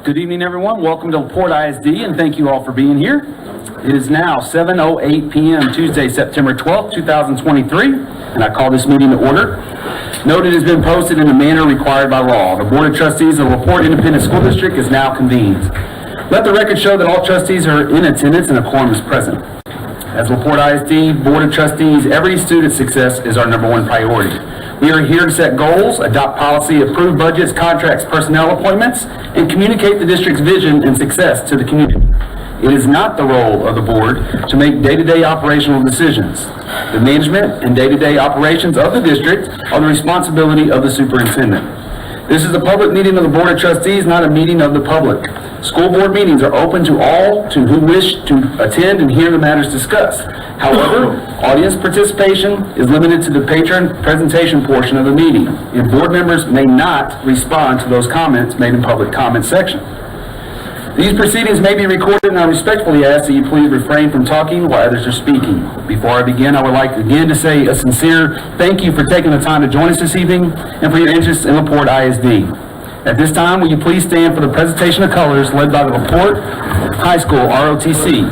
Good evening, everyone. Welcome to Porte ISD, and thank you all for being here. It is now 7:08 p.m. Tuesday, September 12th, 2023, and I call this meeting to order. Note it has been posted in the manner required by law. The Board of Trustees of the LaPorte Independent School District is now convened. Let the record show that all trustees are in attendance and a quorum is present. As LaPorte ISD Board of Trustees, every student's success is our number one priority. We are here to set goals, adopt policy, approve budgets, contracts, personnel appointments, and communicate the district's vision and success to the community. It is not the role of the board to make day-to-day operational decisions. The management and day-to-day operations of the district are the responsibility of the superintendent. This is a public meeting of the Board of Trustees, not a meeting of the public. School board meetings are open to all who wish to attend and hear the matters discussed. However, audience participation is limited to the patron presentation portion of the meeting, and board members may not respond to those comments made in public comment section. These proceedings may be recorded, and I respectfully ask that you please refrain from talking while others are speaking. Before I begin, I would like again to say a sincere thank you for taking the time to join us this evening and for your interest in LaPorte ISD. At this time, will you please stand for the presentation of colors led by the LaPorte High School ROTC.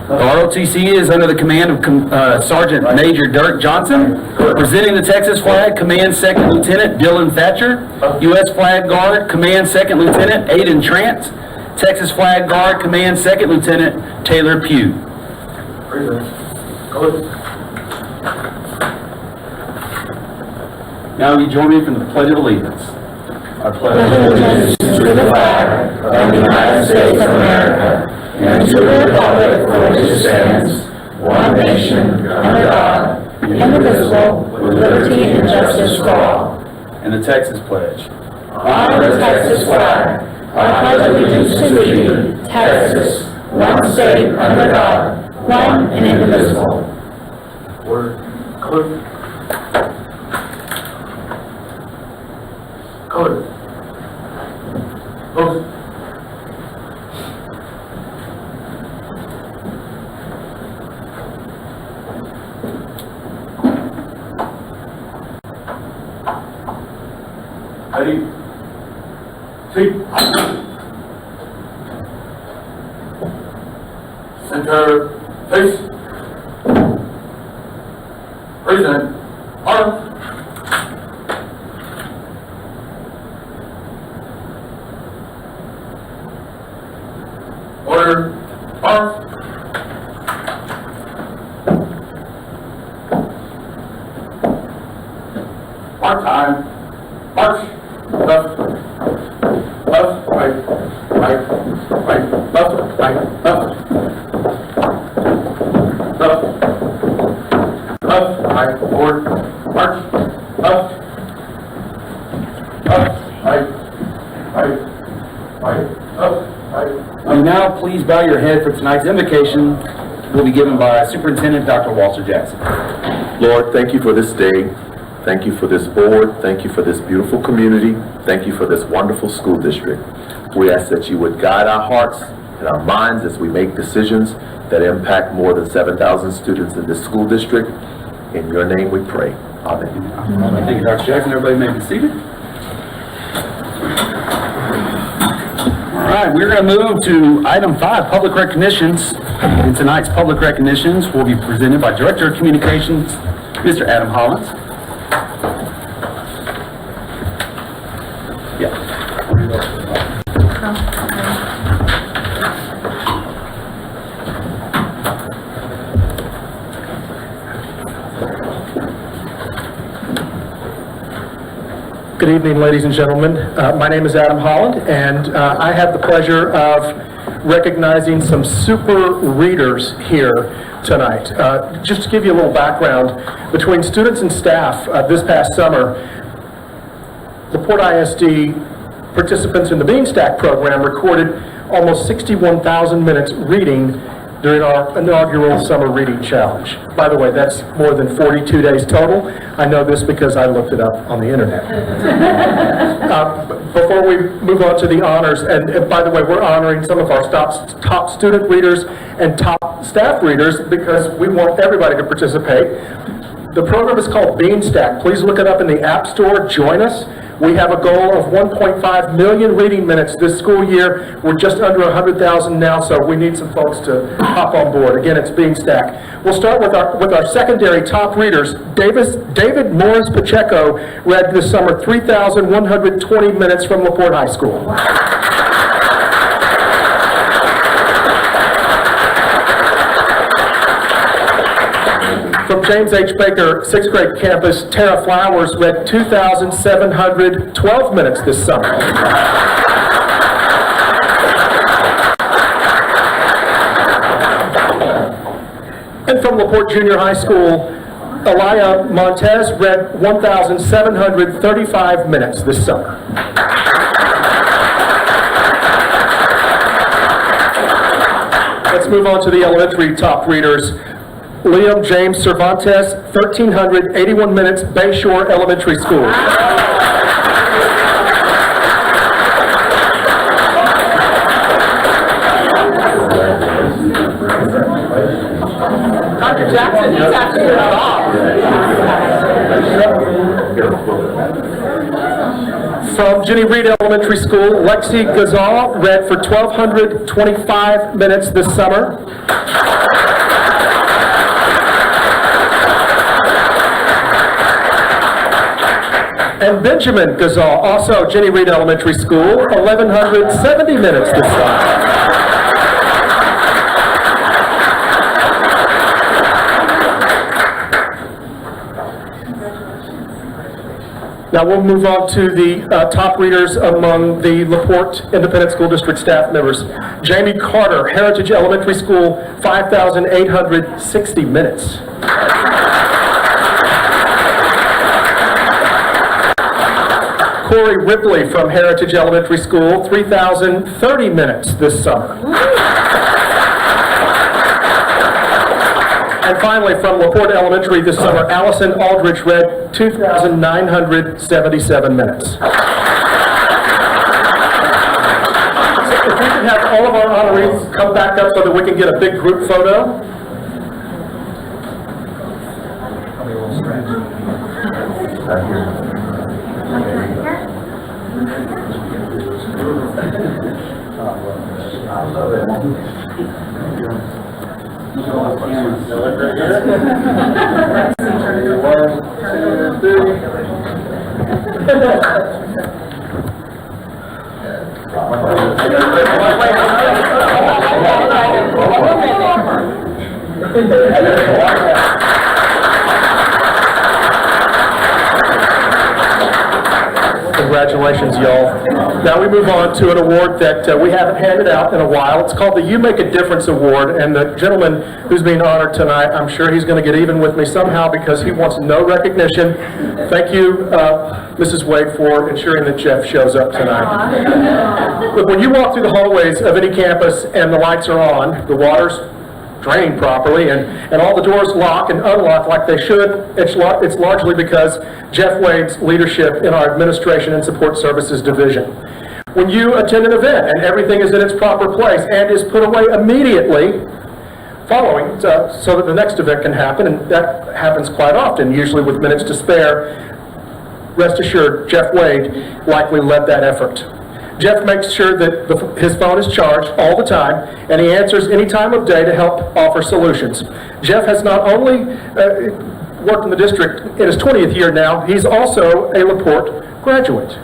The ROTC is under the command of Sergeant Major Dirk Johnson. Presenting the Texas Flag, Command Second Lieutenant Dylan Thatcher. U.S. Flag Guard, Command Second Lieutenant Aiden Trant. Texas Flag Guard, Command Second Lieutenant Taylor Pugh. Now you join me from the Pledge of Allegiance. I pledge allegiance to the flag of the United States of America and to the republic for which it stands, one nation, under God, indivisible, with liberty and justice for all. And the Texas Pledge. On the Texas flag, I pledge allegiance to thee, Texas, one state under God, one and indivisible. Word. Color. Color. Vote. Ready? See. Center. Face. Present. Arm. Order. Arm. Mark time. March. Left. Left. Right. Right. Right. Left. Right. Left. Left. Left. Right. Forward. March. Left. Left. Right. Right. Right. Left. Right. And now please bow your head for tonight's invocation. Will be given by Superintendent Dr. Walter Jackson. Lord, thank you for this day. Thank you for this board. Thank you for this beautiful community. Thank you for this wonderful school district. We ask that you would guide our hearts and our minds as we make decisions that impact more than 7,000 students in this school district. In your name we pray. Amen. Thank you, Dr. Jackson. Everybody may be seated. All right, we're going to move to item 5, public recognitions. And tonight's public recognitions will be presented by Director of Communications, Mr. Adam Hollins. Good evening, ladies and gentlemen. My name is Adam Holland, and I have the pleasure of recognizing some super readers here tonight. Just to give you a little background, between students and staff this past summer, the Porte ISD participants in the Bean Stack program recorded almost 61,000 minutes reading during our inaugural Summer Reading Challenge. By the way, that's more than 42 days total. I know this because I looked it up on the internet. Before we move on to the honors, and by the way, we're honoring some of our top student readers and top staff readers because we want everybody to participate. The program is called Beanstack. Please look it up in the App Store. Join us. We have a goal of 1.5 million reading minutes this school year. We're just under 100,000 now, so we need some folks to hop on board. Again, it's Beanstack. We'll start with our secondary top readers. David Morris Pacheco read this summer 3,120 minutes from LaPorte High School. From James H. Baker 6th grade campus, Tara Flowers read 2,712 minutes this summer. And from LaPorte Junior High School, Elia Montez read 1,735 minutes this summer. Let's move on to the elementary top readers. Liam James Cervantes, 1,381 minutes, Bayshore Elementary School. Dr. Jackson, he's actually it off. From Jenny Reed Elementary School, Lexi Gazal read for 1,225 minutes this summer. And Benjamin Gazal, also Jenny Reed Elementary School, 1,170 minutes this summer. Now we'll move on to the top readers among the LaPorte Independent School District staff members. Jamie Carter, Heritage Elementary School, 5,860 minutes. Corey Ripley from Heritage Elementary School, 3,030 minutes this summer. And finally, from LaPorte Elementary this summer, Allison Aldridge read 2,977 minutes. So if we can have all of our honorees come back up so that we can get a big group photo. Congratulations, y'all. Now we move on to an award that we haven't handed out in a while. It's called the You Make a Difference Award, and the gentleman who's being honored tonight, I'm sure he's going to get even with me somehow because he wants no recognition. Thank you, Mrs. Wade, for ensuring that Jeff shows up tonight. Look, when you walk through the hallways of any campus and the lights are on, the water's drained properly, and all the doors lock and unlock like they should, it's largely because Jeff Wade's leadership in our Administration and Support Services Division. When you attend an event and everything is in its proper place and is put away immediately following so that the next event can happen, and that happens quite often, usually with minutes to spare, rest assured Jeff Wade likely led that effort. Jeff makes sure that his phone is charged all the time, and he answers any time of day to help offer solutions. Jeff has not only worked in the district in his 20th year now, he's also a LaPorte graduate.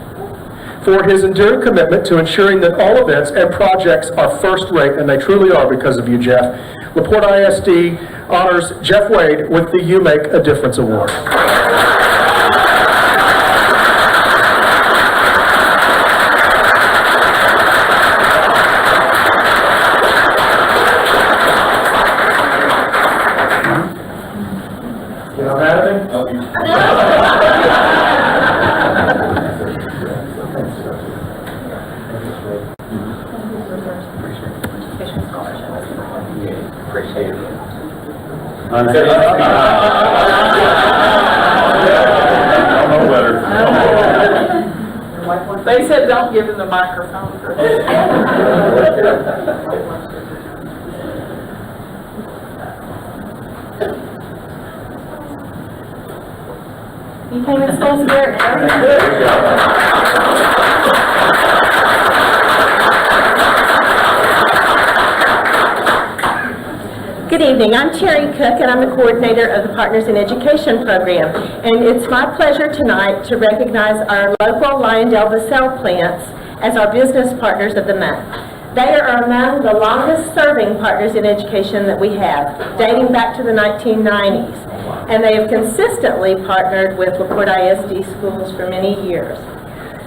For his enduring commitment to ensuring that all events and projects are first rate, and they truly are because of you, Jeff, LaPorte ISD honors Jeff Wade with the You Make a Difference Award. appreciate it. They said don't give him the microphone. You came to school scared. Good evening. I'm Terry Cook, and I'm the coordinator of the Partners in Education program. And it's my pleasure tonight to recognize our local Lyondell-Basell plants as our business partners of the month. They are among the longest-serving partners in education that we have, dating back to the 1990s. And they have consistently partnered with LaPorte ISD schools for many years.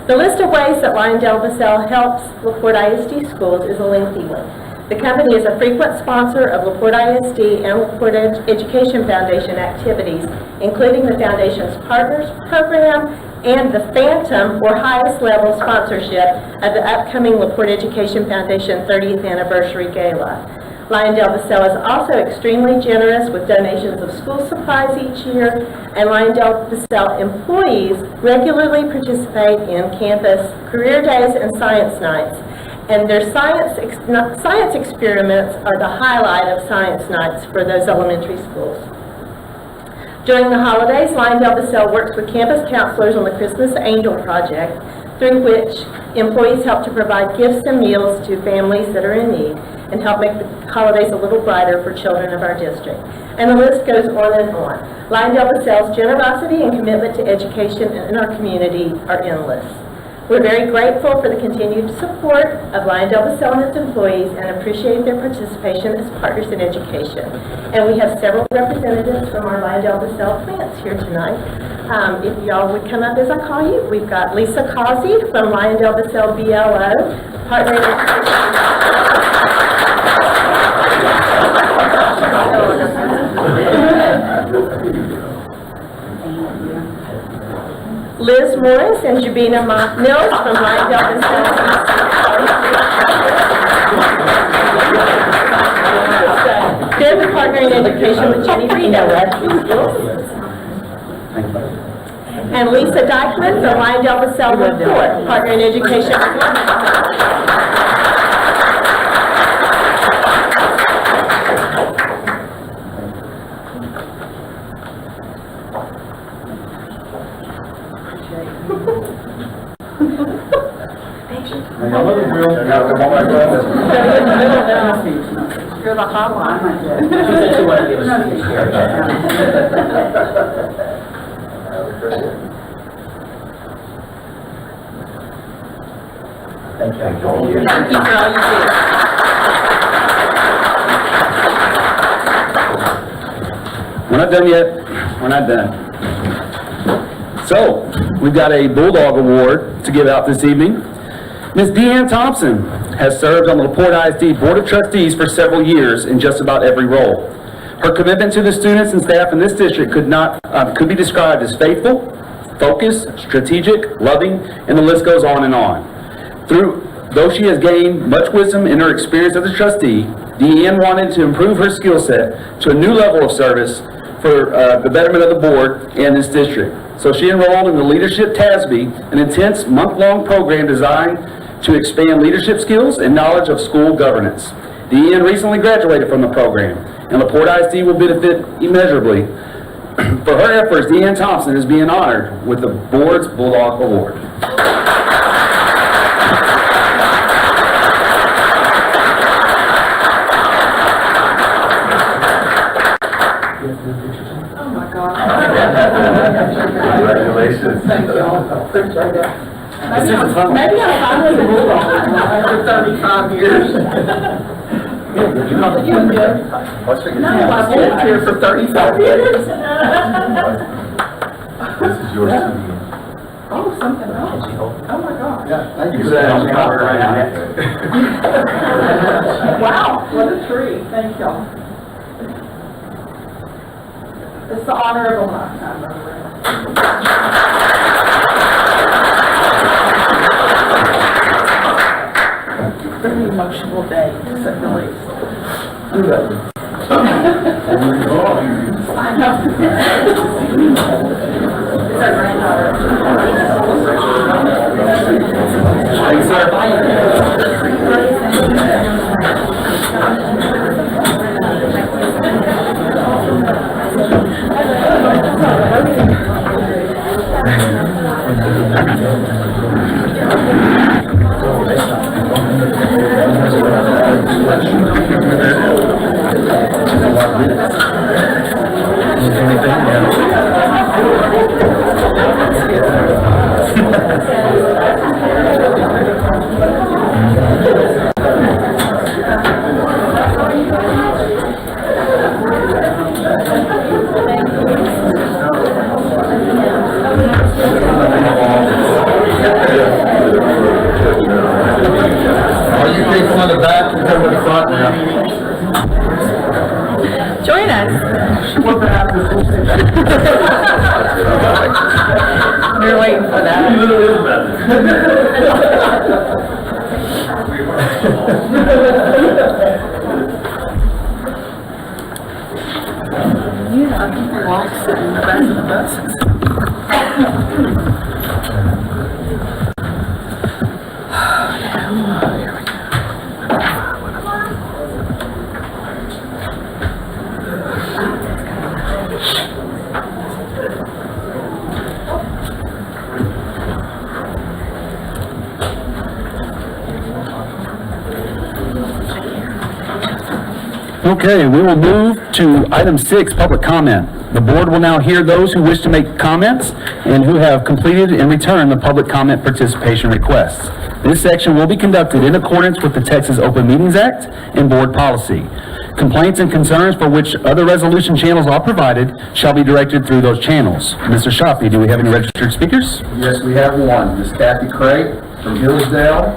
The list of ways that Lyondell-Basell helps LaPorte ISD schools is a lengthy one. The company is a frequent sponsor of LaPorte ISD and LaPorte Education Foundation activities, including the Foundation's Partners Program and the Phantom, or highest level sponsorship, of the upcoming LaPorte Education Foundation 30th Anniversary Gala. Lyondell-Basell is also extremely generous with donations of school supplies each year, and Lyondell-Basell employees regularly participate in campus career days and science nights. And their science experiments are the highlight of science nights for those elementary schools. During the holidays, Lyondell-Basell works with campus counselors on the Christmas Angel Project, through which employees help to provide gifts and meals to families that are in need and help make the holidays a little brighter for children of our district. And the list goes on and on. Lyondell-Basell's generosity and commitment to education in our community are endless. We're very grateful for the continued support of Lyondell-Basell and its employees and appreciate their participation as partners in education. And we have several representatives from our Lyondell-Basell plants here tonight. If y'all would come up as I call you, we've got Lisa Causey from Lyondell-Basell BLO, partner in education. Liz Morris and Jabina Mills from Lyondell-Basell. They're the partner in education with Jenny Reno. And Lisa Dykman from Lyondell-Basell Report, partner in education. You're the hotline. Thank you. Thank you for all you do. We're not done yet. We're not done. So, we've got a Bulldog Award to give out this evening. Ms. Deanne Thompson has served on the LaPorte ISD Board of Trustees for several years in just about every role. Her commitment to the students and staff in this district could be described as faithful, focused, strategic, loving, and the list goes on and on. Though she has gained much wisdom in her experience as a trustee, Deanne wanted to improve her skill set to a new level of service for the betterment of the board and this district. So she enrolled in the Leadership TASB, an intense month-long program designed to expand leadership skills and knowledge of school governance. Deanne recently graduated from the program, and LaPorte ISD will benefit immeasurably. For her efforts, Deanne Thompson is being honored with the board's Bulldog Award. Oh my God. Congratulations. Thank y'all. Appreciate it. Maybe I'm finally a bulldog after 35 years. You good? No, I've lived here for 35 years. This is yours too. Oh, something else. Oh my God. Thank you. Wow, what a treat. Thank y'all. It's the honor of a lifetime, by the way. Very emotional day, to say the least. Thanks, You take one of the back and come to the front now. Join us. We were waiting for that. You know, people walk sitting in the back of the buses. Okay, we will move to item 6, public comment. The board will now hear those who wish to make comments and who have completed and returned the public comment participation requests. This section will be conducted in accordance with the Texas Open Meetings Act and board policy. Complaints and concerns for which other resolution channels are provided shall be directed through those channels. Mr. Shoppy, do we have any registered speakers? Yes, we have one. Ms. Kathy Craig from Hillsdale.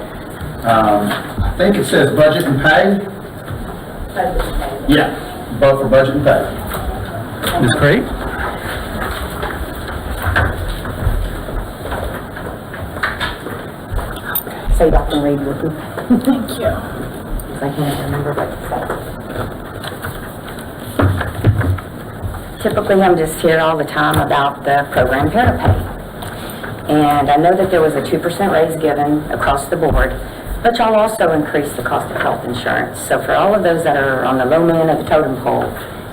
I think it says budget and pay. Yeah, both for budget and pay. Ms. Craig? So you can read with me. Thank you. If I can't remember what to say. Typically, I'm just here all the time about the program Parapay. And I know that there was a 2% raise given across the board, but y'all also increased the cost of health insurance. So for all of those that are on the low end of the totem pole,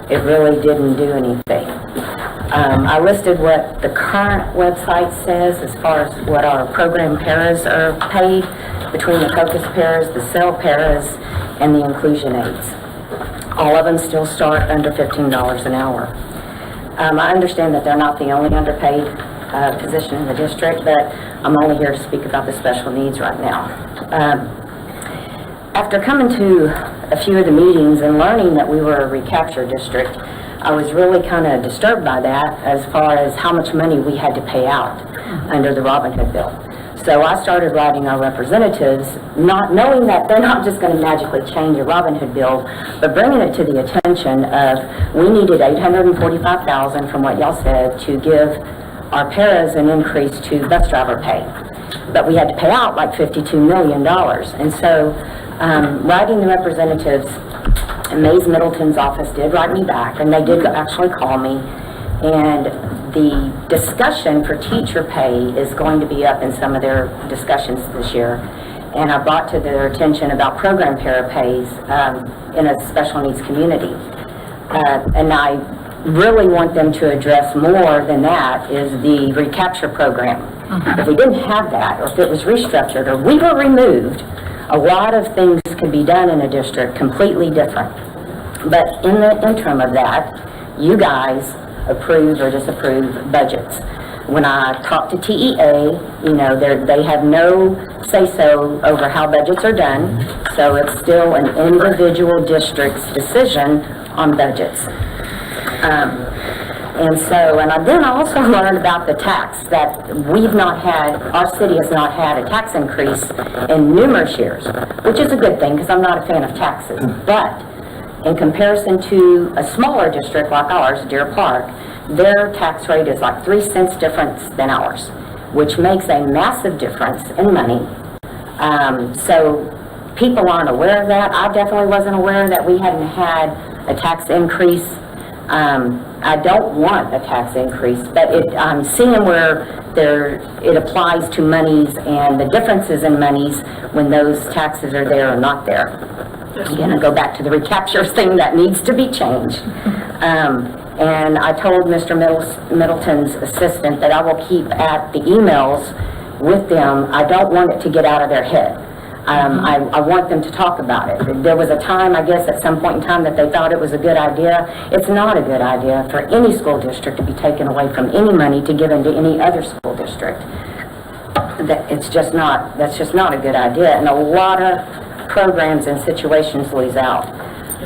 it really didn't do anything. I listed what the current website says as far as what our program paras are paid between the focus paras, the cell paras, and the inclusion aides. All of them still start under $15 an hour. I understand that they're not the only underpaid position in the district, but I'm only here to speak about the special needs right now. After coming to a few of the meetings and learning that we were a recapture district, I was really kind of disturbed by that as far as how much money we had to pay out under the Robin Hood bill. So I started writing our representatives, not knowing that they're not just going to magically change a Robin Hood bill, but bringing it to the attention of we needed $845,000 from what y'all said to give our paras an increase to bus driver pay. But we had to pay out like $52 million. And so writing the representatives, Mays Middleton's office did write me back, and they did actually call me. And the discussion for teacher pay is going to be up in some of their discussions this year. And I brought to their attention about program para pays in a special needs community. And I really want them to address more than that is the recapture program. If we didn't have that, or if it was restructured, or we were removed, a lot of things could be done in a district completely different. But in the interim of that, you guys approve or disapprove budgets. When I talk to TEA, you know, they have no say-so over how budgets are done, so it's still an individual district's decision on budgets. And then I also learned about the tax, that we've not had, our city has not had a tax increase in numerous years, which is a good thing because I'm not a fan of taxes. But in comparison to a smaller district like ours, Deer Park, their tax rate is like 3 cents difference than ours, which makes a massive difference in money. So people aren't aware of that. I definitely wasn't aware that we hadn't had a tax increase. I don't want a tax increase, but I'm seeing where it applies to monies and the differences in monies when those taxes are there or not there. Again, I go back to the recapture thing that needs to be changed. And I told Mr. Middleton's assistant that I will keep at the emails with them. I don't want it to get out of their head. I want them to talk about it. There was a time, I guess, at some point in time that they thought it was a good idea. It's not a good idea for any school district to be taken away from any money to give into any other school district. That's just not a good idea. And a lot of programs and situations lose out.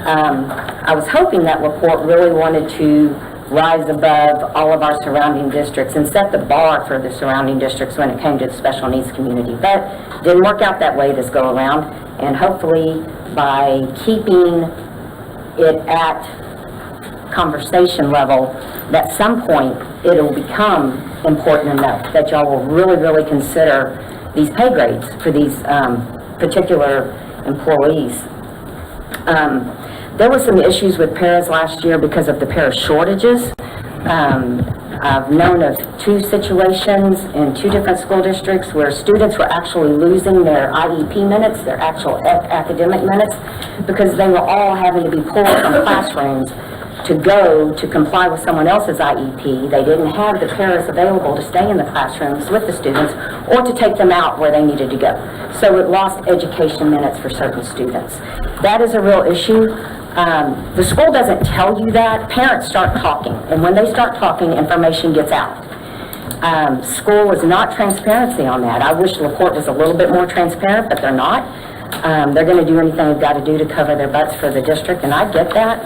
I was hoping that report really wanted to rise above all of our surrounding districts and set the bar for the surrounding districts when it came to the special needs community. But didn't work out that way this go around, and hopefully by keeping it at conversation level, at some point it'll become important enough that y'all will really consider these pay grades for these particular employees. There were some issues with paras last year because of the para shortages. I've known of 2 situations in 2 different school districts where students were actually losing their IEP minutes, their actual academic minutes, because they were all having to be pulled from classrooms to go to comply with someone else's IEP. They didn't have the paras available to stay in the classrooms with the students or to take them out where they needed to go. So it lost education minutes for certain students. That is a real issue. The school doesn't tell you that. Parents start talking, and when they start talking, information gets out. School is not transparency on that. I wish LaPorte was a little bit more transparent, but they're not. They're going to do anything they've got to do to cover their butts for the district, and I get that.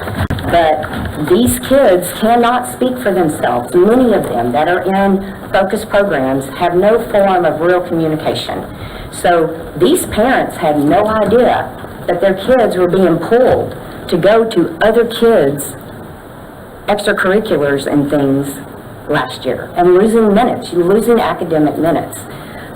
But these kids cannot speak for themselves. Many of them that are in focus programs have no form of real communication. So these parents had no idea that their kids were being pulled to go to other kids' extracurriculars and things last year and losing minutes, losing academic minutes.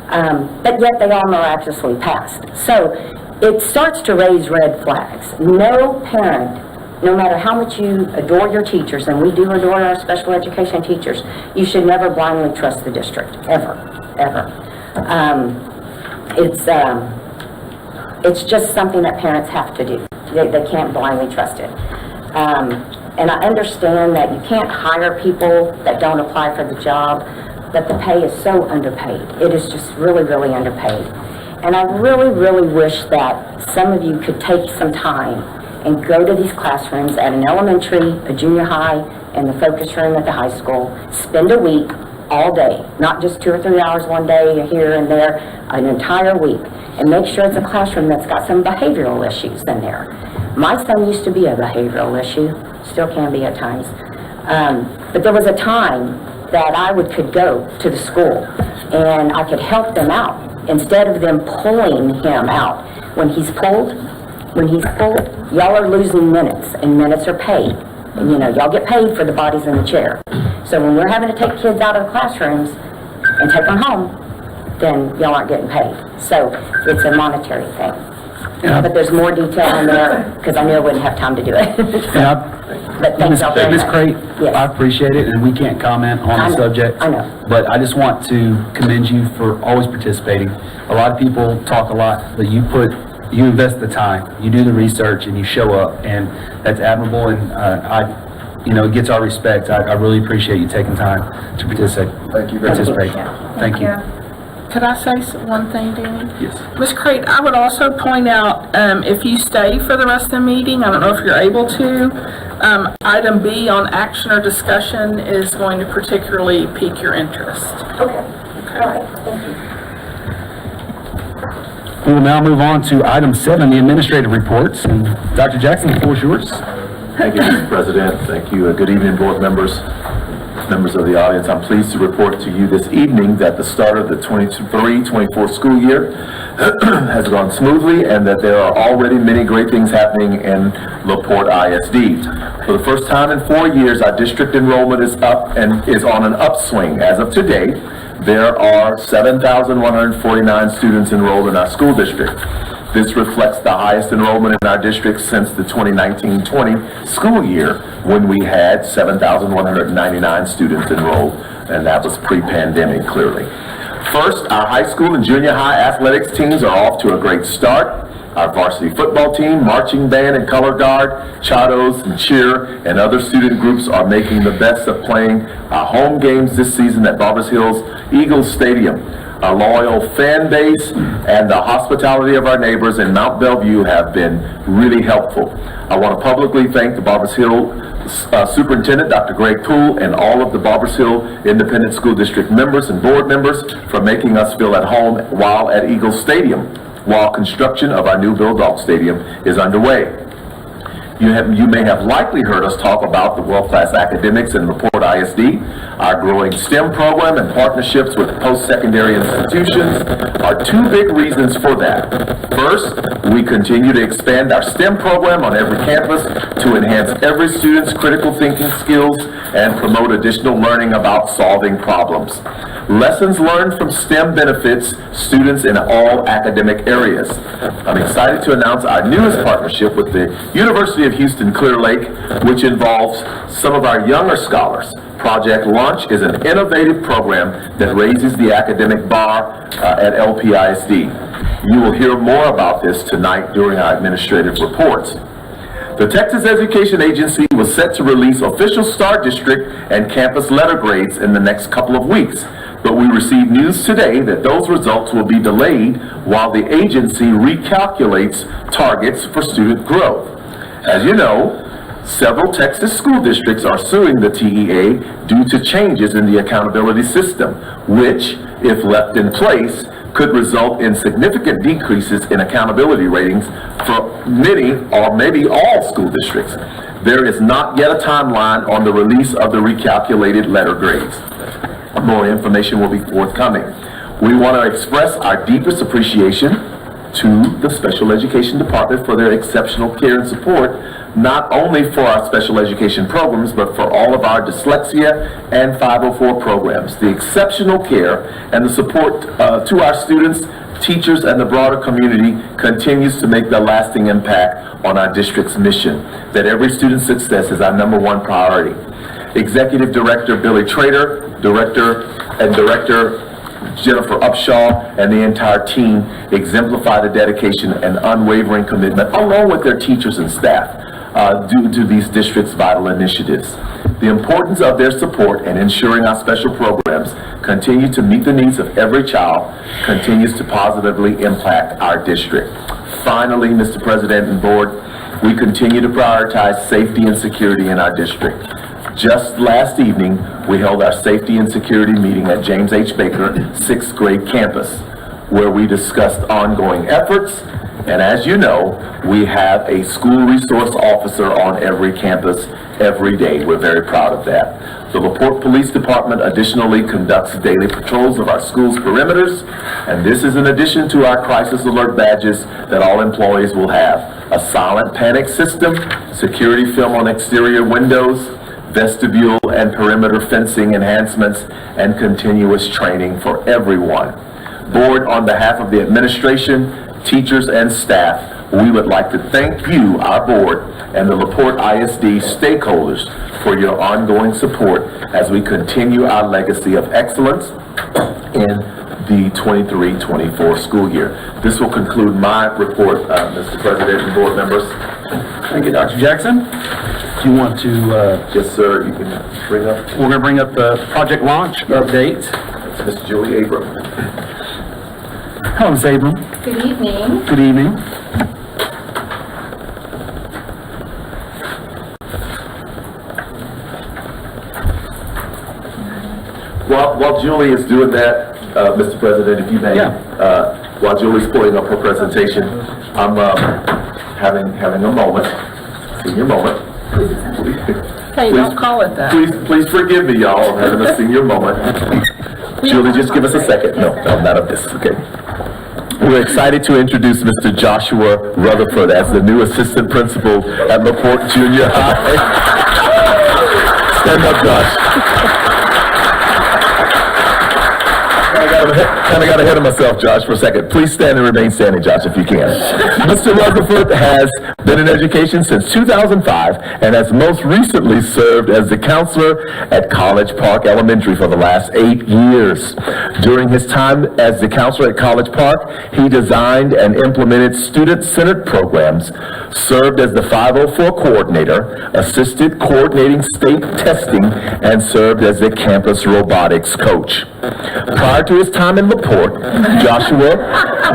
But yet they all miraculously passed. So it starts to raise red flags. No parent, no matter how much you adore your teachers, and we do adore our special education teachers, you should never blindly trust the district, ever. It's just something that parents have to do. They can't blindly trust it. And I understand that you can't hire people that don't apply for the job, but the pay is so underpaid. It is just really underpaid. And I really wish that some of you could take some time and go to these classrooms at an elementary, a junior high, and the focus room at the high school. Spend a week, all day, not just 2 or 3 hours one day here and there, an entire week. And make sure it's a classroom that's got some behavioral issues in there. My son used to be a behavioral issue, still can be at times. But there was a time that I could go to the school and I could help them out instead of them pulling him out. When he's pulled, y'all are losing minutes, and minutes are paid. And y'all get paid for the bodies in the chair. So when we're having to take kids out of the classrooms and take them home, then y'all aren't getting paid. So it's a monetary thing. Yeah. But there's more detail in there because I knew I wouldn't have time to do it. But thanks y'all very Ms. much. Crate, Yes. I appreciate it, and we can't comment on I the know. subject. I know. But I just want to commend you for always participating. A lot of people talk a lot, but you invest the time, you do the research, and you show up, and that's admirable, and it gets our respect. I really appreciate you taking time to participate. Thank you very much. Thank you. Could I say one thing, Danny? Yes. Ms. Crate, I would also point out, if you stay for the rest of the meeting, I don't know if you're able to, item B on action or discussion is going to particularly pique your interest. Okay. All right. Thank you. We will now move on to item 7, the administrative reports. And Dr. Jackson, the floor is yours. Thank you, Mr. President. Thank you. Good evening, board members, members of the audience. I'm pleased to report to you this evening that the start of the 23-24 school year has gone smoothly and that there are already many great things happening in Porte ISD. For the first time in 4 years, our district enrollment is up and is on an upswing. As of today, there are 7,149 students enrolled in our school district. This reflects the highest enrollment in our district since the 2019-20 school year, when we had 7,199 students enrolled, and that was pre-pandemic, clearly. First, our high school and junior high athletics teams are off to a great start. Our varsity football team, marching band and color guard, chados and cheer, and other student groups are making the best of playing our home games this season at Barbers Hills Eagles Stadium. Our loyal fan base and the hospitality of our neighbors in Mount Bellevue have been really helpful. I want to publicly thank the Barbers Hill Superintendent, Dr. Greg Poole, and all of the Barbers Hill Independent School District members and board members for making us feel at home while at Eagles Stadium, while construction of our new Bulldog Stadium is underway. You may have likely heard us talk about the world-class academics in Porte ISD. Our growing STEM program and partnerships with post-secondary institutions are two big reasons for that. First, we continue to expand our STEM program on every campus to enhance every student's critical thinking skills and promote additional learning about solving problems. Lessons learned from STEM benefits students in all academic areas. I'm excited to announce our newest partnership with the University of Houston Clear Lake, which involves some of our younger scholars. Project Launch is an innovative program that raises the academic bar at LPISD. You will hear more about this tonight during our administrative reports. The Texas Education Agency was set to release official STAR district and campus letter grades in the next couple of weeks, but we received news today that those results will be delayed while the agency recalculates targets for student growth. As you know, several Texas school districts are suing the TEA due to changes in the accountability system, which, if left in place, could result in significant decreases in accountability ratings for many or maybe all school districts. There is not yet a timeline on the release of the recalculated letter grades. More information will be forthcoming. We want to express our deepest appreciation to the Special Education Department for their exceptional care and support, not only for our special education programs, but for all of our dyslexia and 504 programs. The exceptional care and the support to our students, teachers, and the broader community continues to make the lasting impact on our district's mission, that every student's success is our #1 priority. Executive Director Billy Trader, Director Jennifer Upshaw, and the entire team exemplify the dedication and unwavering commitment, along with their teachers and staff, due to these districts' vital initiatives. The importance of their support and ensuring our special programs continue to meet the needs of every child continues to positively impact our district. Finally, Mr. President and Board, we continue to prioritize safety and security in our district. Just last evening, we held our safety and security meeting at James H. Baker 6th grade campus, where we discussed ongoing efforts. And as you know, we have a school resource officer on every campus every day. We're very proud of that. The LaPorte Police Department additionally conducts daily patrols of our school's perimeters, and this is in addition to our crisis alert badges that all employees will have. A silent panic system, security film on exterior windows, vestibule and perimeter fencing enhancements, and continuous training for everyone. Board, on behalf of the administration, teachers, and staff, we would like to thank you, our board, and the LaPorte ISD stakeholders for your ongoing support as we continue our legacy of excellence in the 23-24 school year. This will conclude my report, Mr. President and board members. Thank you, Dr. Jackson. Do you want to... Yes, sir. You can bring up... We're going to bring up the project launch update. Ms. Julie Abram. Hello, Ms. Abram. Good evening. Good evening. While Julie is doing that, Mr. President, if you may, while Julie's pulling up her presentation, I'm having a moment, senior moment. Hey, don't call it that. Please forgive me, y'all, I'm having a senior moment. Julie, just give us a second. No, not of this, okay. We're excited to introduce Mr. Joshua Rutherford as the new assistant principal at LaPorte Junior High. Stand up, Josh. Kind of got ahead of myself, Josh, for a second. Please stand and remain standing, Josh, if you can. Mr. Rutherford has been in education since 2005 and has most recently served as the counselor at College Park Elementary for the last 8 years. During his time as the counselor at College Park, he designed and implemented student-centered programs, served as the 504 coordinator, assisted coordinating state testing, and served as the campus robotics coach. Prior to his time in LaPorte, Joshua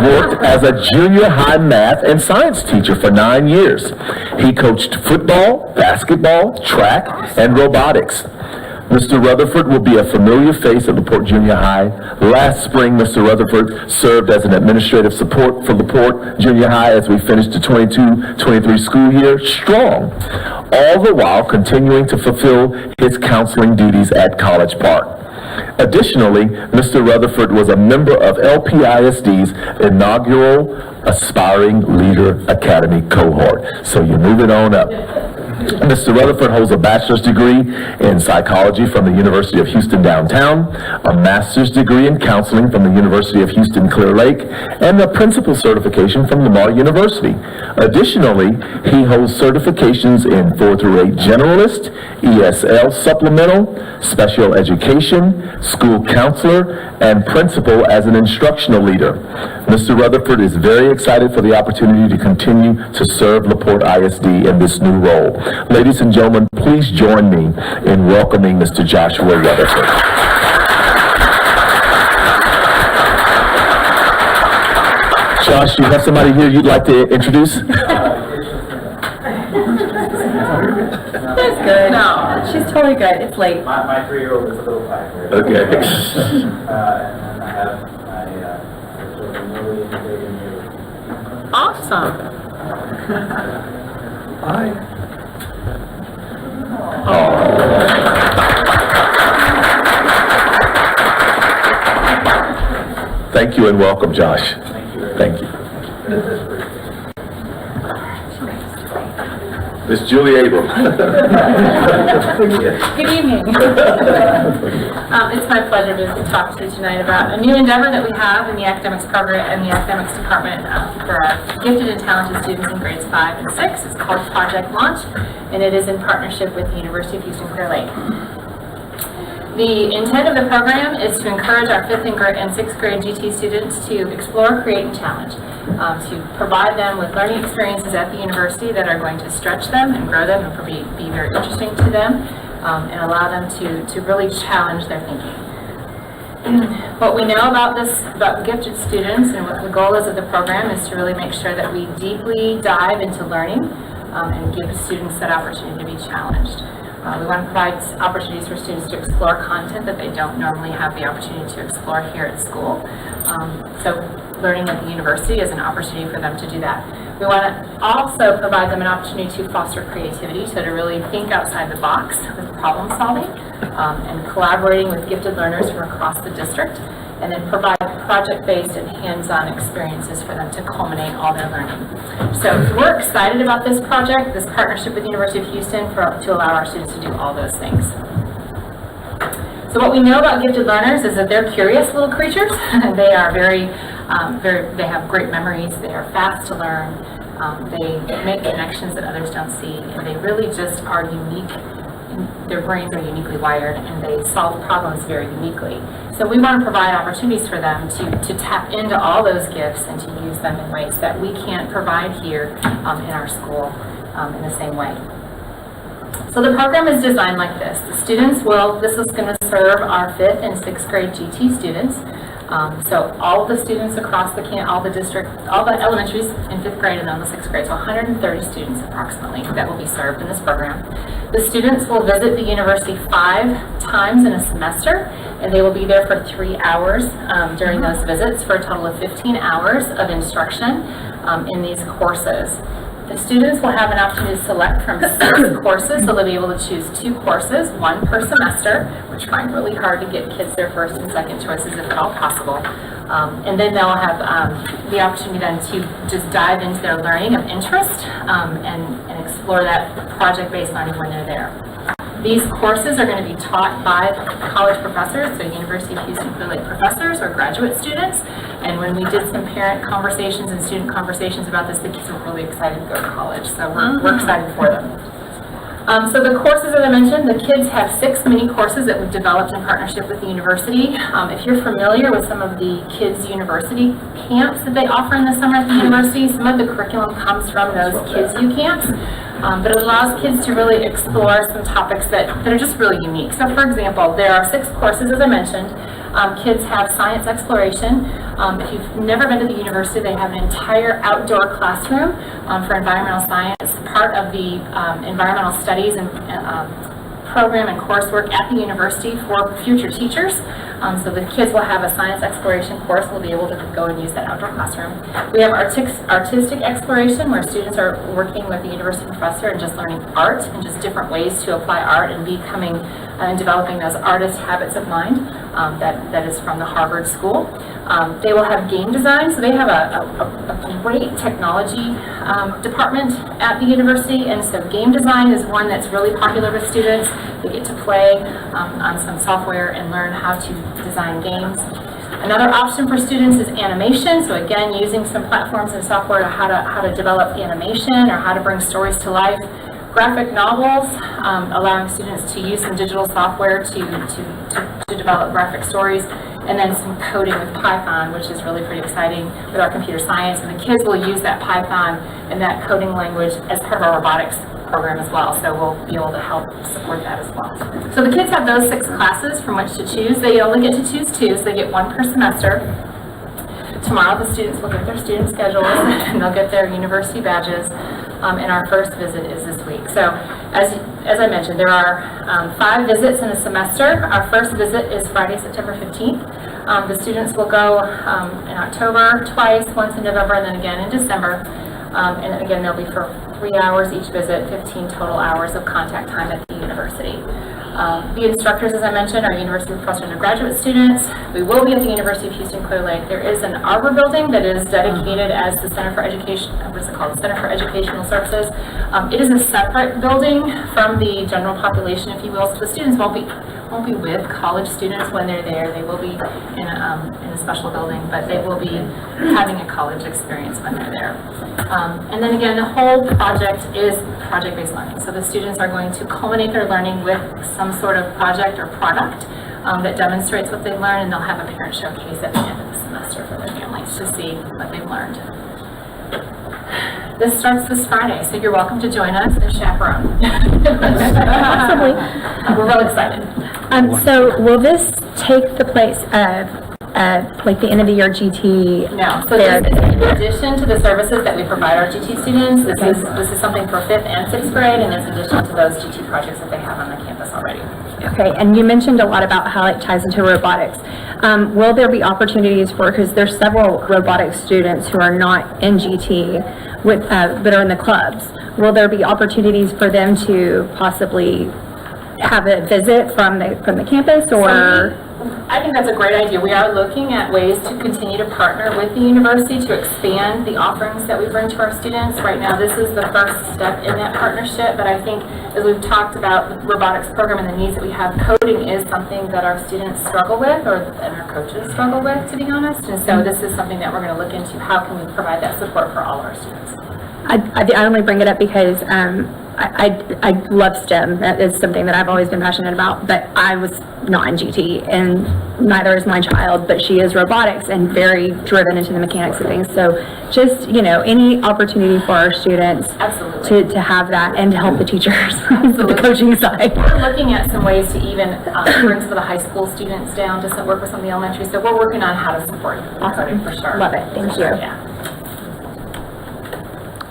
worked as a junior high math and science teacher for 9 years. He coached football, basketball, track, and robotics. Mr. Rutherford will be a familiar face at LaPorte Junior High. Last spring, Mr. Rutherford served as an administrative support for LaPorte Junior High as we finished the 22-23 school year strong, all the while continuing to fulfill his counseling duties at College Park. Additionally, Mr. Rutherford was a member of LPISD's inaugural Aspiring Leader Academy cohort. So you're moving on up. Mr. Rutherford holds a bachelor's degree in psychology from the University of Houston downtown, a master's degree in counseling from the University of Houston Clear Lake, and a principal certification from Lamar University. Additionally, he holds certifications in 4 through 8 generalist, ESL supplemental, special education, school counselor, and principal as an instructional leader. Mr. Rutherford is very excited for the opportunity to continue to serve LaPorte ISD in this new role. Ladies and gentlemen, please join me in welcoming Mr. Joshua Rutherford. Josh, you have somebody here you'd like to introduce? That's good. No, she's totally good. It's late. My 3-year-old is a little tired. Okay. And then I have my children, Lily and David and Haley. Awesome. Thank you and welcome, Josh. Thank you. Miss Julie Abram. Good evening. It's my pleasure to talk to you tonight about a new endeavor that we have in the academics program and the academics department for gifted and talented students in grades 5 and 6. It's called Project Launch, and it is in partnership with the University of Houston Clear Lake. The intent of the program is to encourage our 5th and 6th grade GT students to explore, create, and challenge, to provide them with learning experiences at the university that are going to stretch them and grow them and be very interesting to them, and allow them to really challenge their thinking. What we know about gifted students and what the goal is of the program is to really make sure that we deeply dive into learning and give students that opportunity to be challenged. We want to provide opportunities for students to explore content that they don't normally have the opportunity to explore here at school. So learning at the university is an opportunity for them to do that. We want to also provide them an opportunity to foster creativity, so to really think outside the box with problem solving and collaborating with gifted learners from across the district, and then provide project-based and hands-on experiences for them to culminate all their learning. So we're excited about this project, this partnership with the University of Houston to allow our students to do all those things. So what we know about gifted learners is that they're curious little creatures. They are they have great memories, they are fast to learn, they make connections that others don't see, and they really just are unique. Their brains are uniquely wired, and they solve problems very uniquely. So we want to provide opportunities for them to tap into all those gifts and to use them in ways that we can't provide here in our school in the same way. So the program is designed like this. The students this is going to serve our 5th and 6th grade GT students. So all of the students across all the elementaries in 5th grade and then the 6th grade, so 130 students approximately that will be served in this program. The students will visit the university 5 times in a semester, and they will be there for 3 hours during those visits for a total of 15 hours of instruction in these courses. The students will have an opportunity to select from 6 courses, so they'll be able to choose 2 courses, 1 per semester, which I find really hard to get kids their first and second choices if at all possible. And then they'll have the opportunity then to just dive into their learning of interest and explore that project-based learning when they're there. These courses are going to be taught by college professors, so University of Houston Clear Lake professors or graduate students. And when we did some parent conversations and student conversations about this, the kids were really excited to go to college. So we're excited for them. So the courses, as I mentioned, the kids have 6 mini courses that we've developed in partnership with the university. If you're familiar with some of the kids' university camps that they offer in the summer at the university, some of the curriculum comes from those Kids U camps. But it allows kids to really explore some topics that are just really unique. So for example, there are 6 courses, as I mentioned. Kids have science exploration. If you've never been to the university, they have an entire outdoor classroom for environmental science, part of the environmental studies and program and coursework at the university for future teachers. So the kids will have a science exploration course. We'll be able to go and use that outdoor classroom. We have artistic exploration, where students are working with the university professor and just learning art and just different ways to apply art and becoming and developing those artist habits of mind. That is from the Harvard School. They will have game design, so they have a great technology department at the university, and so game design is one that's really popular with students. They get to play on some software and learn how to design games. Another option for students is animation, so again, using some platforms and software to how to develop animation or how to bring stories to life. Graphic novels, allowing students to use some digital software to develop graphic stories, and then some coding with Python, which is really pretty exciting with our computer science. And the kids will use that Python and that coding language as part of our robotics program as well, so we'll be able to help support that as well. So the kids have those 6 classes from which to choose. They only get to choose 2, so they get 1 per semester. Tomorrow the students will get their student schedules and they'll get their university badges. And our first visit is this week. So as I mentioned, there are 5 visits in a semester. Our first visit is Friday, September 15th. The students will go in October twice, once in November and then again in December. And again, they'll be for 3 hours each visit, 15 total hours of contact time at the university. The instructors, as I mentioned, are university professors and graduate students. We will be at the University of Houston Clear Lake. There is an arbor building that is dedicated as the Center for Education, what is it called? Center for Educational Services. It is a separate building from the general population, if you will, so the students won't be with college students when they're there. They will be in a special building, but they will be having a college experience when they're there. And then again, the whole project is project-based learning. So the students are going to culminate their learning with some sort of project or product that demonstrates what they've learned, and they'll have a parent showcase at the end of the semester for their families to see what they've learned. This starts this Friday, so you're welcome to join us and chaperone. Possibly. We're real excited. So will this take the place of like the end of the year GT? No. So this is in addition to the services that we provide our GT students. This is something for 5th and 6th grade, and it's in addition to those GT projects that they have on the campus already. Okay, and you mentioned a lot about how it ties into robotics. Will there be opportunities for, because there's several robotics students who are not in GT with, but are in the clubs. Will there be opportunities for them to possibly have a visit from the campus, or? I think that's a great idea. We are looking at ways to continue to partner with the university to expand the offerings that we bring to our students. Right now, this is the first step in that partnership, but I think as we've talked about the robotics program and the needs that we have, coding is something that our students struggle with, and our coaches struggle with, to be honest. And so this is something that we're going to look into. How can we provide that support for all of our students? I only bring it up because I love STEM. That is something that I've always been passionate about, but I was not in GT, and neither is my child, but she is robotics and very driven into the mechanics of things. So just, any opportunity for our students to have that and to help the teachers on the coaching side. We're looking at some ways to even bring some of the high school students down to work with some of the elementary. So we're working on how to support coding for sure. Love it. Thank you. Yeah.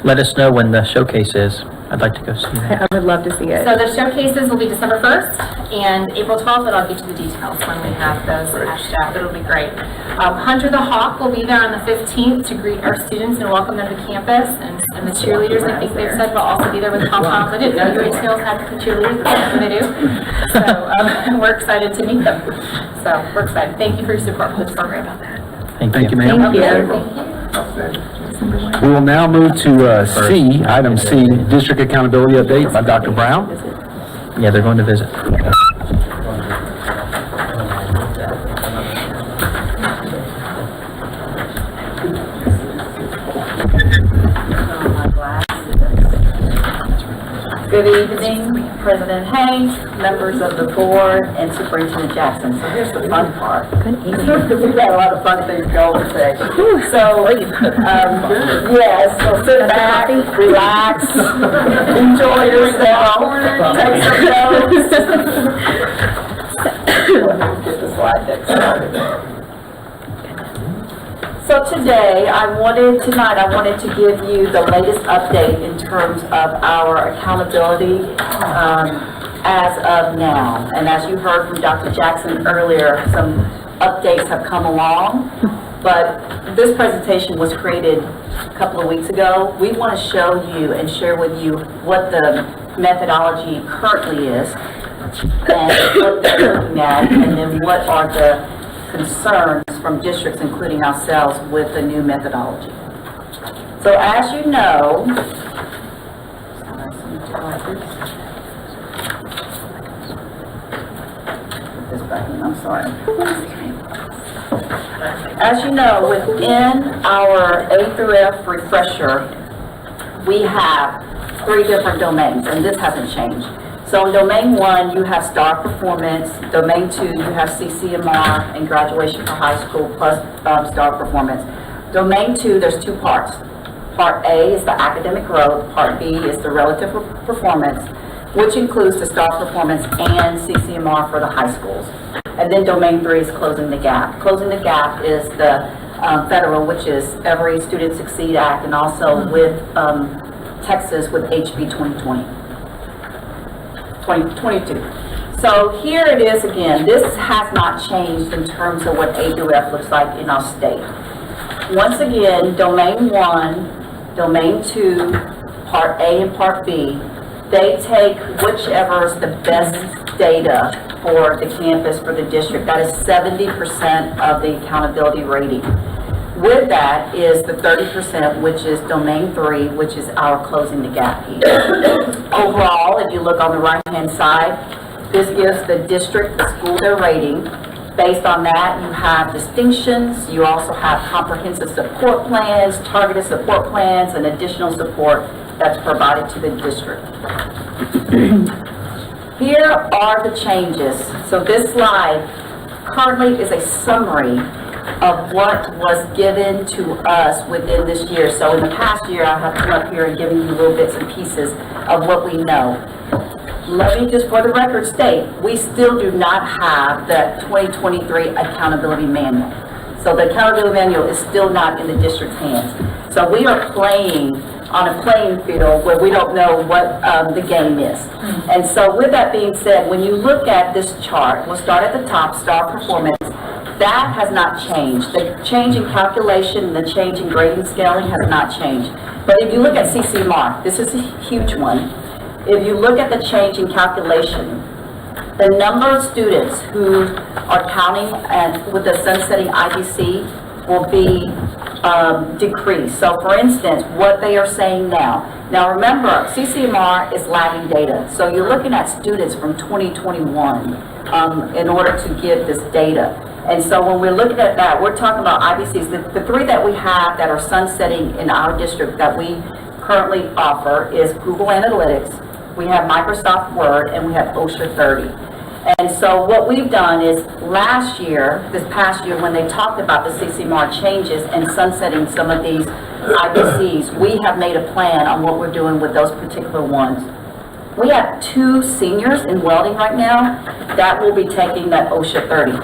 Let us know when the showcase is. I'd like to go see that. I would love to see it. So the showcases will be December 1st and April 12th, and I'll get you the details when we have those hashed out. It'll be great. Hunter the Hawk will be there on the 15th to greet our students and welcome them to campus, and the cheerleaders, I think they've said, will also be there with pom-poms. I didn't know UH had the cheerleaders, but that's what they do. So we're excited to meet them. So we're excited. Thank you for your support for this program. Thank you. ma'am. Thank you. Thank you. We will now move to C, item C, District Accountability Update by Dr. Brown. Yeah, they're going to visit. Good evening, President Haynes, members of the board, and Superintendent Jackson. So here's the fun part. We've got a lot of fun things going today. So, yes, so sit back, relax, enjoy yourself, take some notes. Get the slide deck started. So today, I wanted to give you the latest update in terms of our accountability as of now. And as you heard from Dr. Jackson earlier, some updates have come along, but this presentation was created a couple of weeks ago. We want to show you and share with you what the methodology currently is, and what they're looking at, and then what are the concerns from districts, including ourselves, with the new methodology. So as you know, as you know, within our A through F refresher, we have 3 different domains, and this hasn't changed. So in Domain 1, you have STAR Performance. Domain 2, you have CCMR and Graduation for High School plus STAR Performance. Domain 2, there's 2 parts. Part A is the academic growth. Part B is the relative performance, which includes the STAR Performance and CCMR for the high schools. And then Domain 3 is Closing the Gap. Closing the Gap is the federal, which is Every Student Succeed Act, and also with Texas with HB 2022. So here it is again. This has not changed in terms of what A through F looks like in our state. Once again, Domain 1, Domain 2, Part A and Part B, they take whichever is the best data for the campus, for the district. That is 70% of the accountability rating. With that is the 30%, which is Domain 3, which is our Closing the Gap piece. Overall, if you look on the right-hand side, this gives the district, the school, their rating. Based on that, you have distinctions. You also have comprehensive support plans, targeted support plans, and additional support that's provided to the district. Here are the changes. So this slide currently is a summary of what was given to us within this year. So in the past year, I have come up here and given you little bits and pieces of what we know. Let me just for the record state, we still do not have the 2023 accountability manual. So the accountability manual is still not in the district's hands. So we are playing on a playing field where we don't know what the game is. And so with that being said, when you look at this chart, we'll start at the top, STAR Performance. That has not changed. The change in calculation, the change in grading scaling has not changed. But if you look at CCMR, this is a huge one. If you look at the change in calculation, the number of students who are counting with the sunsetting IBC will be decreased. So for instance, what they are saying now remember, CCMR is lagging data. So you're looking at students from 2021 in order to give this data. And so when we're looking at that, we're talking about IBCs. The 3 that we have that are sunsetting in our district that we currently offer is Google Analytics, we have Microsoft Word, and we have OSHA 30. And so what we've done is this past year, when they talked about the CCMR changes and sunsetting some of these IBCs, we have made a plan on what we're doing with those particular ones. We have 2 seniors in welding right now that will be taking that OSHA 30.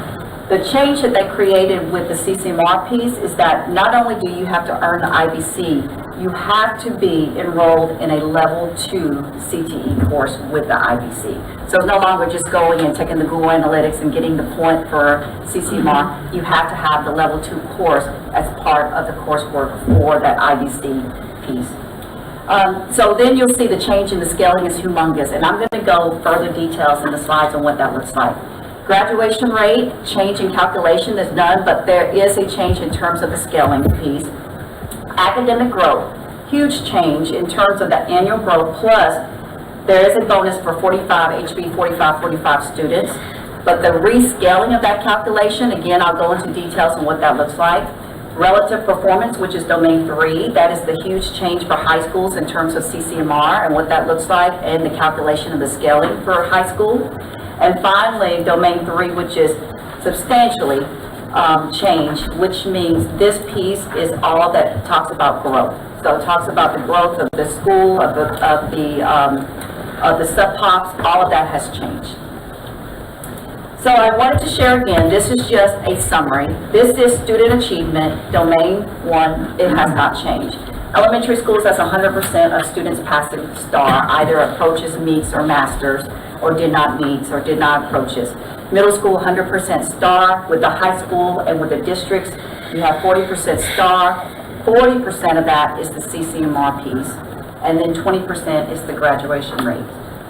The change that they created with the CCMR piece is that not only do you have to earn the IBC, you have to be enrolled in a level 2 CTE course with the IBC. So it's no longer just going and taking the Google Analytics and getting the point for CCMR. You have to have the level 2 course as part of the coursework for that IBC piece. So then you'll see the change in the scaling is humongous, and I'm going to go further details in the slides on what that looks like. Graduation rate, change in calculation is none, but there is a change in terms of the scaling piece. Academic growth, huge change in terms of the annual growth, plus There is a bonus for 45, HB 45 students, but the rescaling of that calculation, again, I'll go into details on what that looks like. Relative performance, which is domain 3, that is the huge change for high schools in terms of CCMR and what that looks like, and the calculation of the scaling for high school. And finally, domain 3, which is substantially changed, which means this piece is all that talks about growth. So it talks about the growth of the school, of the sub-pops, all of that has changed. So I wanted to share again, this is just a summary. This is student achievement, domain 1, it has not changed. Elementary schools, that's 100% of students passing STAR, either approaches, meets, or masters, or did not meets, or did not approaches. Middle school, 100% STAR. With the high school and with the districts, you have 40% STAR. 40% of that is the CCMR piece, and then 20% is the graduation rate.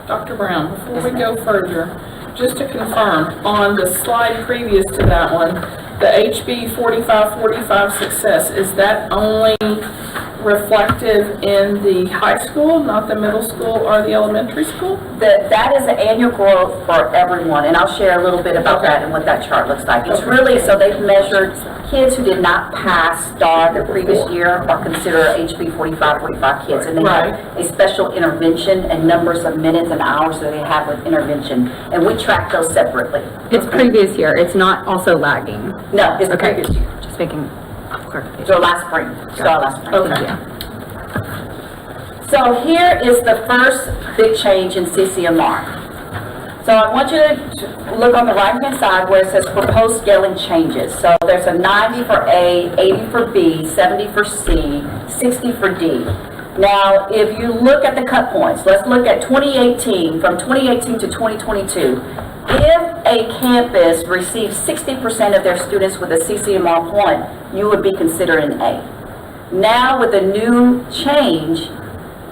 Dr. Brown, before we go further, just to confirm, on the slide previous to that one, the HB 45 success, is that only reflective in the high school, not the middle school or the elementary school? That is the annual growth for everyone, and I'll share a little bit about that and what that chart looks like. It's really, so they've measured kids who did not pass STAR the previous year are considered HB 45 kids, and they have a special intervention and numbers of minutes and hours that they have with intervention, and we track those separately. It's previous year, it's not also lagging. No, it's the Okay, previous year. just making clarification. So last spring, STAR last spring. Okay. So here is the first big change in CCMR. So I want you to look on the right-hand side where it says proposed scaling changes. So there's a 90 for A, 80 for B, 70 for C, 60 for D. Now, if you look at the cut points, let's look at 2018, from 2018 to 2022. If a campus receives 60% of their students with a CCMR point, you would be considered an A. Now, with the new change,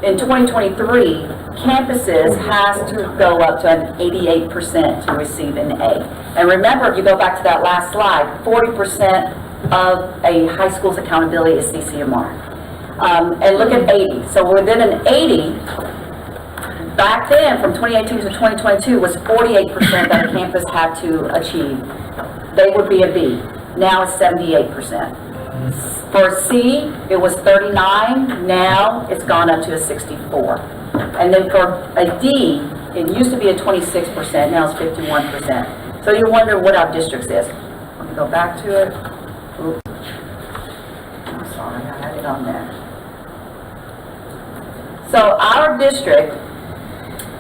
in 2023, campuses has to go up to an 88% to receive an A. And remember, if you go back to that last slide, 40% of a high school's accountability is CCMR. And look at 80. So within an 80, back then, from 2018 to 2022, was 48% that a campus had to achieve. They would be a B. Now it's 78%. For C, it was 39, now it's gone up to a 64. And then for a D, it used to be a 26%, now it's 51%. So you wonder what our districts is. Let me go back to it. Oops. I'm sorry, I had it on there. So our district,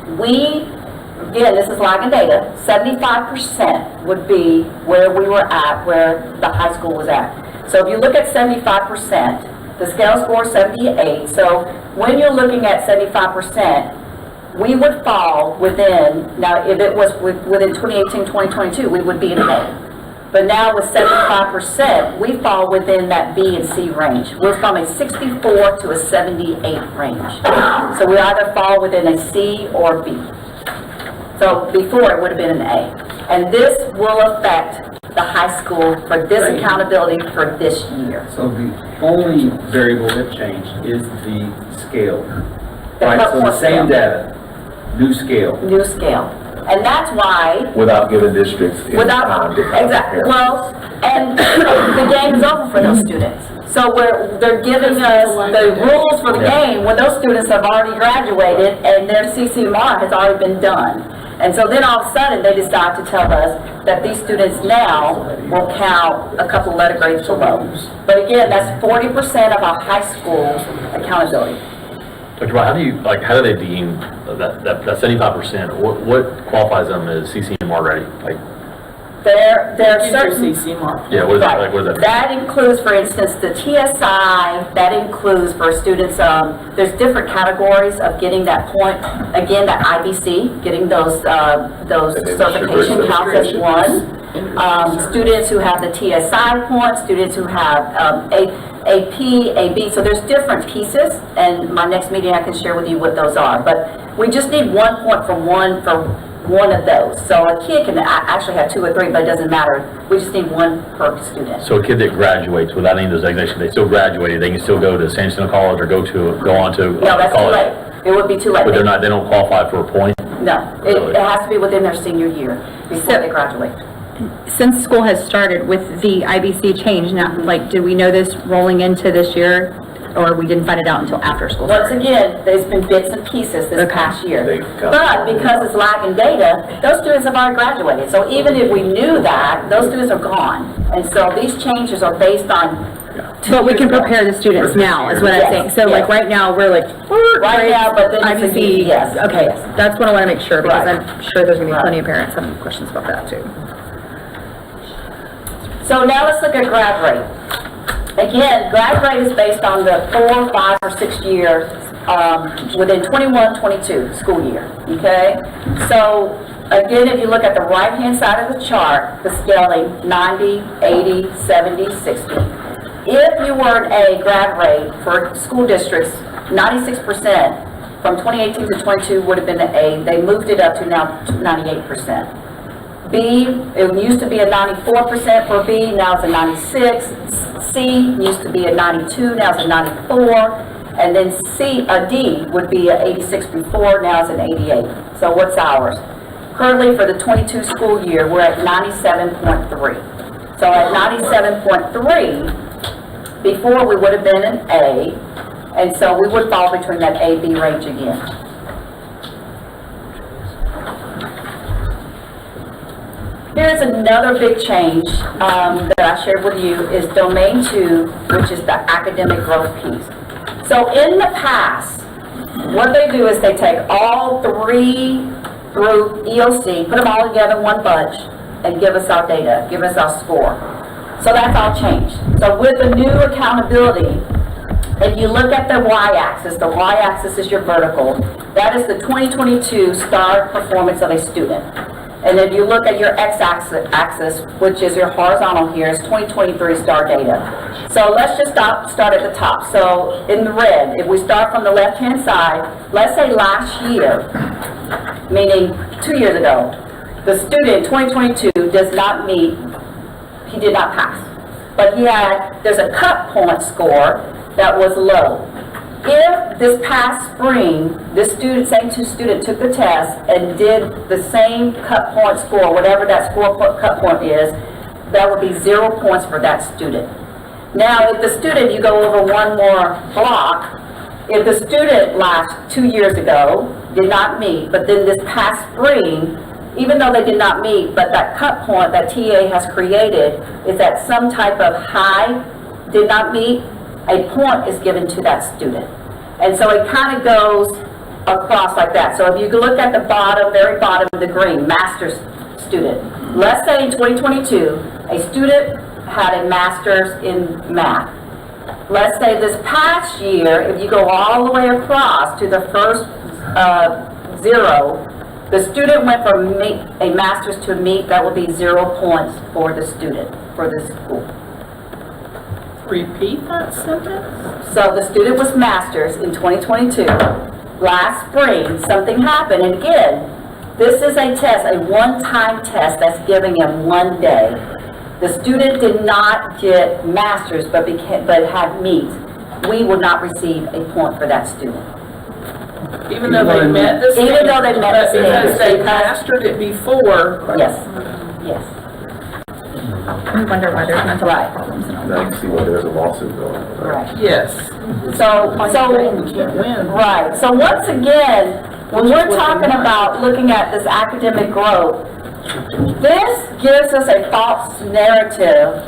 again, this is lagging data, 75% would be where we were at, where the high school was at. So if you look at 75%, the scale score is 78. So when you're looking at 75%, we would fall within, now if it was within 2018, 2022, we would be in A. But now with 75%, we fall within that B and C range. We're from a 64 to a 78 range. So we either fall within a C or B. So before it would have been an A. And this will affect the high school for this accountability for this year. So the only variable that changed is the scale. The Right, so the cut same point data, new scale. New scale. And that's why, Without giving districts any time to exactly, prepare. well, and the game is over for those students. So they're giving us the rules for the game when those students have already graduated and their CCMR has already been done. And so then all of a sudden they decide to tell us that these students now will count a couple letter grades below. But again, that's 40% of our high school accountability. Dr. Brown, how do they deem that 75%? What qualifies them as CCMR ready? There are certain... CCMR. Yeah, what is that? What is that? That includes, for instance, the TSI, that includes for students, there's different categories of getting that point. Again, that IBC, getting those certification counts as one. Students who have the TSI point, students who have AP, AB, so there's different pieces, and my next meeting I can share with you what those are. But we just need 1 point for one of those. So a kid can actually have 2 or 3, but it doesn't matter. We just need 1 per student. So a kid that graduates without any of those designations, they still graduated, they can still go to San Jacinto College or go on to No, that's too college? late. It would be too late. But they don't qualify for a point? No, it has to be within their senior year before they graduate. Since school has started with the IBC change, now, like, did we know this rolling into this year? Or we didn't find it out until after school Once started? again, there's been bits and pieces this past year. They've got- But because it's lagging data, those students have already graduated. So even if we knew that, those students are gone. And so these changes are based on. But we can prepare the students now, is what I'm saying. So like, Yes. right now, we're like, Right now, but then it's a IBC, yes, okay, yes. that's what I want to make sure, because Right. I'm sure there's going to be plenty of Right. parents having questions about that too. So now let's look at grad rate. Again, grad rate is based on the 4, 5, or 6 years within 21-22 school year, okay? So again, if you look at the right-hand side of the chart, the scaling 90, 80, 70, 60. If you were an A grad rate for school districts, 96% from 2018 to 22 would have been an A. They moved it up to now 98%. B, it used to be a 94% for B, now it's a 96. C used to be a 92, now it's a 94. And then D would be a 86 before, now it's an 88. So what's ours? Currently for the 22 school year, we're at 97.3. So at 97.3, before we would have been an A, and so we would fall between that A-B range again. Here's another big change that I shared with you is Domain 2, which is the academic growth piece. So in the past, what they do is they take all 3 through EOC, put them all together in one bunch, and give us our data, give us our score. So that's all changed. So with the new accountability, if you look at the y-axis is your vertical. That is the 2022 STAR performance of a student. And if you look at your x-axis, which is your horizontal here, is 2023 STAR data. So let's just start at the top. So in the red, if we start from the left-hand side, let's say last year, meaning 2 years ago, the student 2022 does not meet, he did not pass. But there's a cut point score that was low. If this past spring, this same student took the test and did the same cut point score, whatever that cut point is, that would be 0 points for that student. Now, if the student, you go over one more block, if the student last 2 years ago did not meet, but then this past spring, even though they did not meet, but that cut point that TA has created is that some type of high did not meet, a point is given to that student. And so it kind of goes across like that. So if you look at the bottom, very bottom of the green, master's student. Let's say in 2022, a student had a master's in math. Let's say this past year, if you go all the way across to the first 0, the student went from a master's to a meet, that would be 0 points for the student, for the school. Repeat that sentence? So the student was master's in 2022. Last spring, something happened, and again, this is a test, a one-time test that's given in 1 day. The student did not get master's, but had meet. We will not receive a point for that student. Even though they met the standard? Even though they met the Because standard. they mastered it before? Yes, yes. We wonder why there's mental Right. health problems and all Now you see why there's a lawsuit going on. Right. Yes. So, You can't win. right. So once again, when we're talking about looking at this academic growth, this gives us a false narrative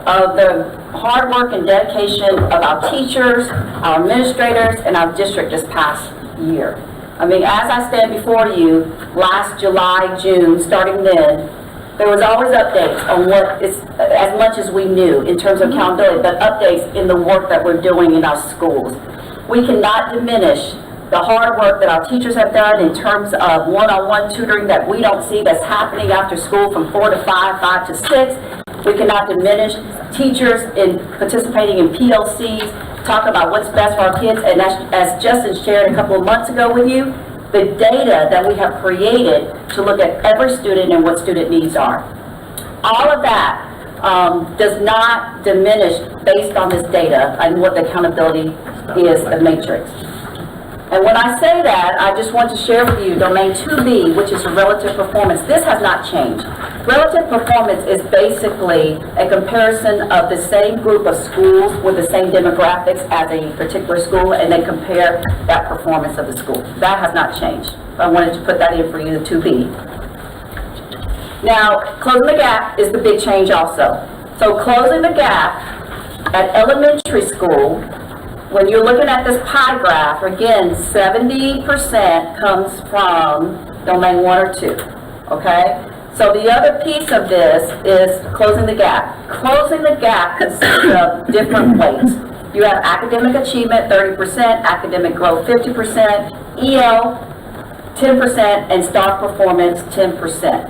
of the hard work and dedication of our teachers, our administrators, and our district this past year. I mean, as I stand before you, last July, June, starting then, there was always updates on what is, as much as we knew in terms of accountability, but updates in the work that we're doing in our schools. We cannot diminish the hard work that our teachers have done in terms of one-on-one tutoring that we don't see that's happening after school from 4 to 5, 5 to 6. We cannot diminish teachers in participating in PLCs, talk about what's best for our kids, and as Justin shared a couple of months ago with you, the data that we have created to look at every student and what student needs are. All of that does not diminish based on this data and what the accountability is, the matrix. And when I say that, I just want to share with you domain 2B, which is a relative performance. This has not changed. Relative performance is basically a comparison of the same group of schools with the same demographics as a particular school, and they compare that performance of the school. That has not changed. I wanted to put that in for you, the 2B. Now, closing the gap is the big change also. So closing the gap at elementary school, when you're looking at this pie graph, again, 70% comes from domain 1 or 2, okay? So the other piece of this is closing the gap. Closing the gap consists of different weights. You have academic achievement, 30%, academic growth, 50%, EL, 10%, and star performance, 10%.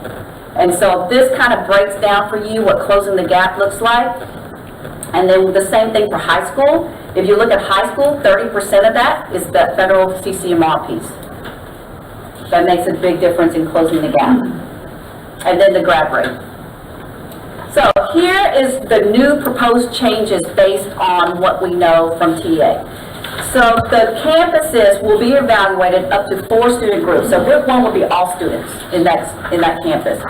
And so this kind of breaks down for you what closing the gap looks like. And then the same thing for high school. If you look at high school, 30% of that is the federal CCMR piece. That makes a big difference in closing the gap. And then the grad rate. So here is the new proposed changes based on what we know from TA. So the campuses will be evaluated up to 4 student groups. So group 1 will be all students in that campus.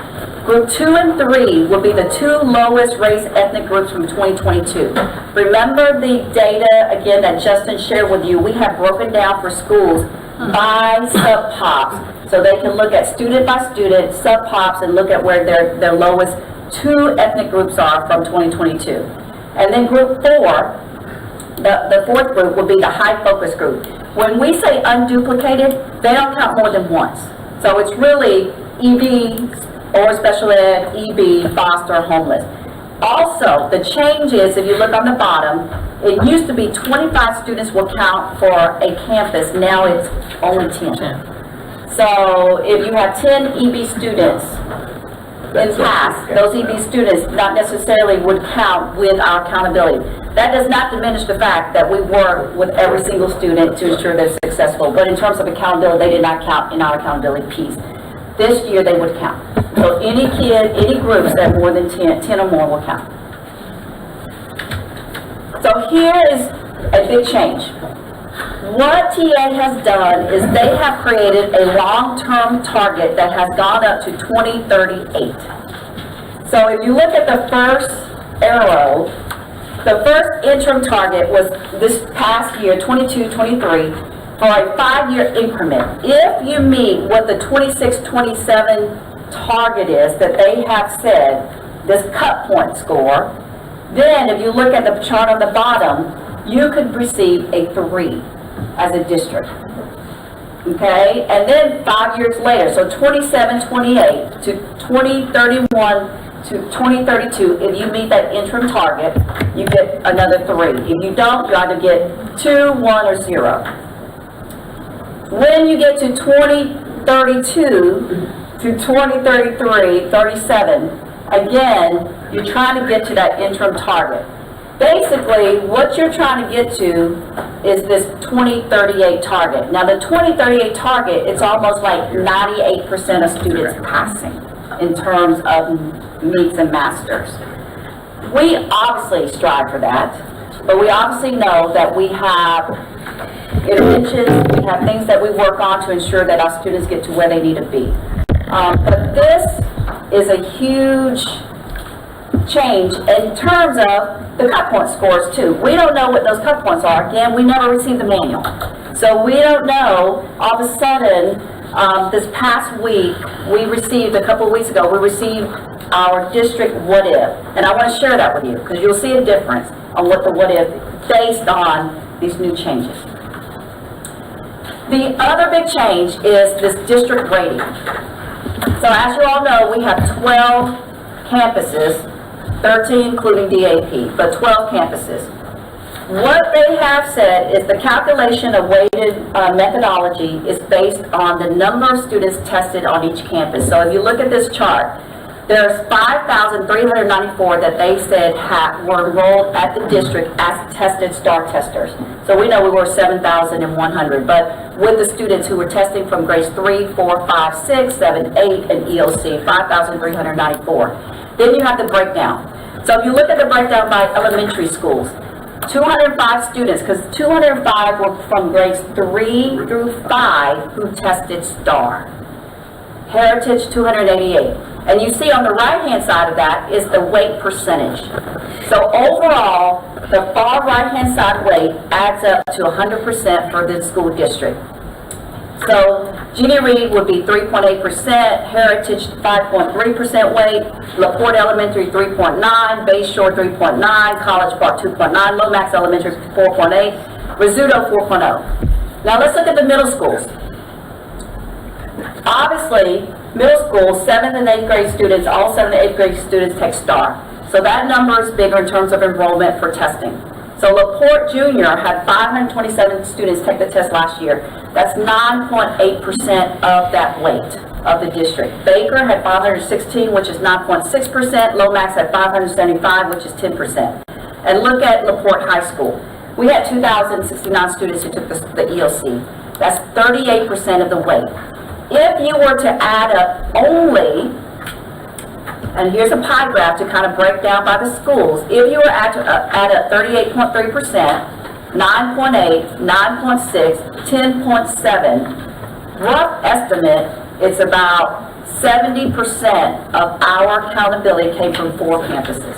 Group 2 and 3 will be the 2 lowest race ethnic groups from 2022. Remember the data, again, that Justin shared with you. We have broken down for schools by sub-pops. So they can look at student by student, sub-pops, and look at where their lowest 2 ethnic groups are from 2022. And then group 4, the 4th group will be the high focus group. When we say unduplicated, they don't count more than once. So it's really EB or special ed, EB, foster, homeless. Also, the change is, if you look on the bottom, it used to be 25 students will count for a campus. Now it's only 10. So if you have 10 EB students in class, those EB students not necessarily would count with our accountability. That does not diminish the fact that we work with every single student to ensure they're successful. But in terms of accountability, they did not count in our accountability piece. This year they would count. So any kid, any groups that more than 10 or more will count. So here is a big change. What TA has done is they have created a long-term target that has gone up to 2038. So if you look at the first arrow, the first interim target was this past year, 22-23, for a 5-year increment. If you meet what the 26-27 target is that they have said, this cut point score, then if you look at the chart on the bottom, you could receive a 3 as a district. Okay, and then 5 years later, so 27-28 to 2031 to 2032, if you meet that interim target, you get another 3. If you don't, you either get 2, 1, or 0. When you get to 2032 to 2033, 37, again, you're trying to get to that interim target. Basically, what you're trying to get to is this 2038 target. Now, the 2038 target, it's almost like 98% of students passing in terms of meets and masters. We obviously strive for that, but we obviously know that we have interventions, we have things that we work on to ensure that our students get to where they need to be. But this is a huge change in terms of the cut point scores too. We don't know what those cut points are. Again, we never received the manual. So we don't know, all of a sudden, this past week, a couple of weeks ago, we received our district what if. And I want to share that with you because you'll see a difference on what the what if based on these new changes. The other big change is this district rating. So as you all know, we have 12 campuses, 13 including DAP, but 12 campuses. What they have said is the calculation of weighted methodology is based on the number of students tested on each campus. So if you look at this chart, there's 5,394 that they said were enrolled at the district as tested STAR testers. So we know we were 7,100, but with the students who were testing from grades 3, 4, 5, 6, 7, 8, and EOC, 5,394. Then you have the breakdown. So if you look at the breakdown by elementary schools, 205 students, because 205 were from grades 3 through 5 who tested STAR. Heritage, 288. And you see on the right-hand side of that is the weight percentage. So overall, the far right-hand side weight adds up to 100% for this school district. So Jeannie Reed would be 3.8%, Heritage 5.3% weight, LaPorte Elementary 3.9, Bayshore 3.9, College Park 2.9, Lomax Elementary 4.8, Rizzuto 4.0. Now let's look at the middle schools. Obviously, middle school, 7th and 8th grade students, all 7th and 8th grade students take STAR. So that number is bigger in terms of enrollment for testing. So LaPorte Junior had 527 students take the test last year. That's 9.8% of that weight of the district. Baker had 516, which is 9.6%. Lomax had 575, which is 10%. And look at LaPorte High School. We had 2,069 students who took the ELC. That's 38% of the weight. If you were to add up only, and here's a pie graph to kind of break down by the schools, if you were to add up 38.3%, 9.8, 9.6, 10.7, rough estimate, it's about 70% of our accountability came from 4 campuses.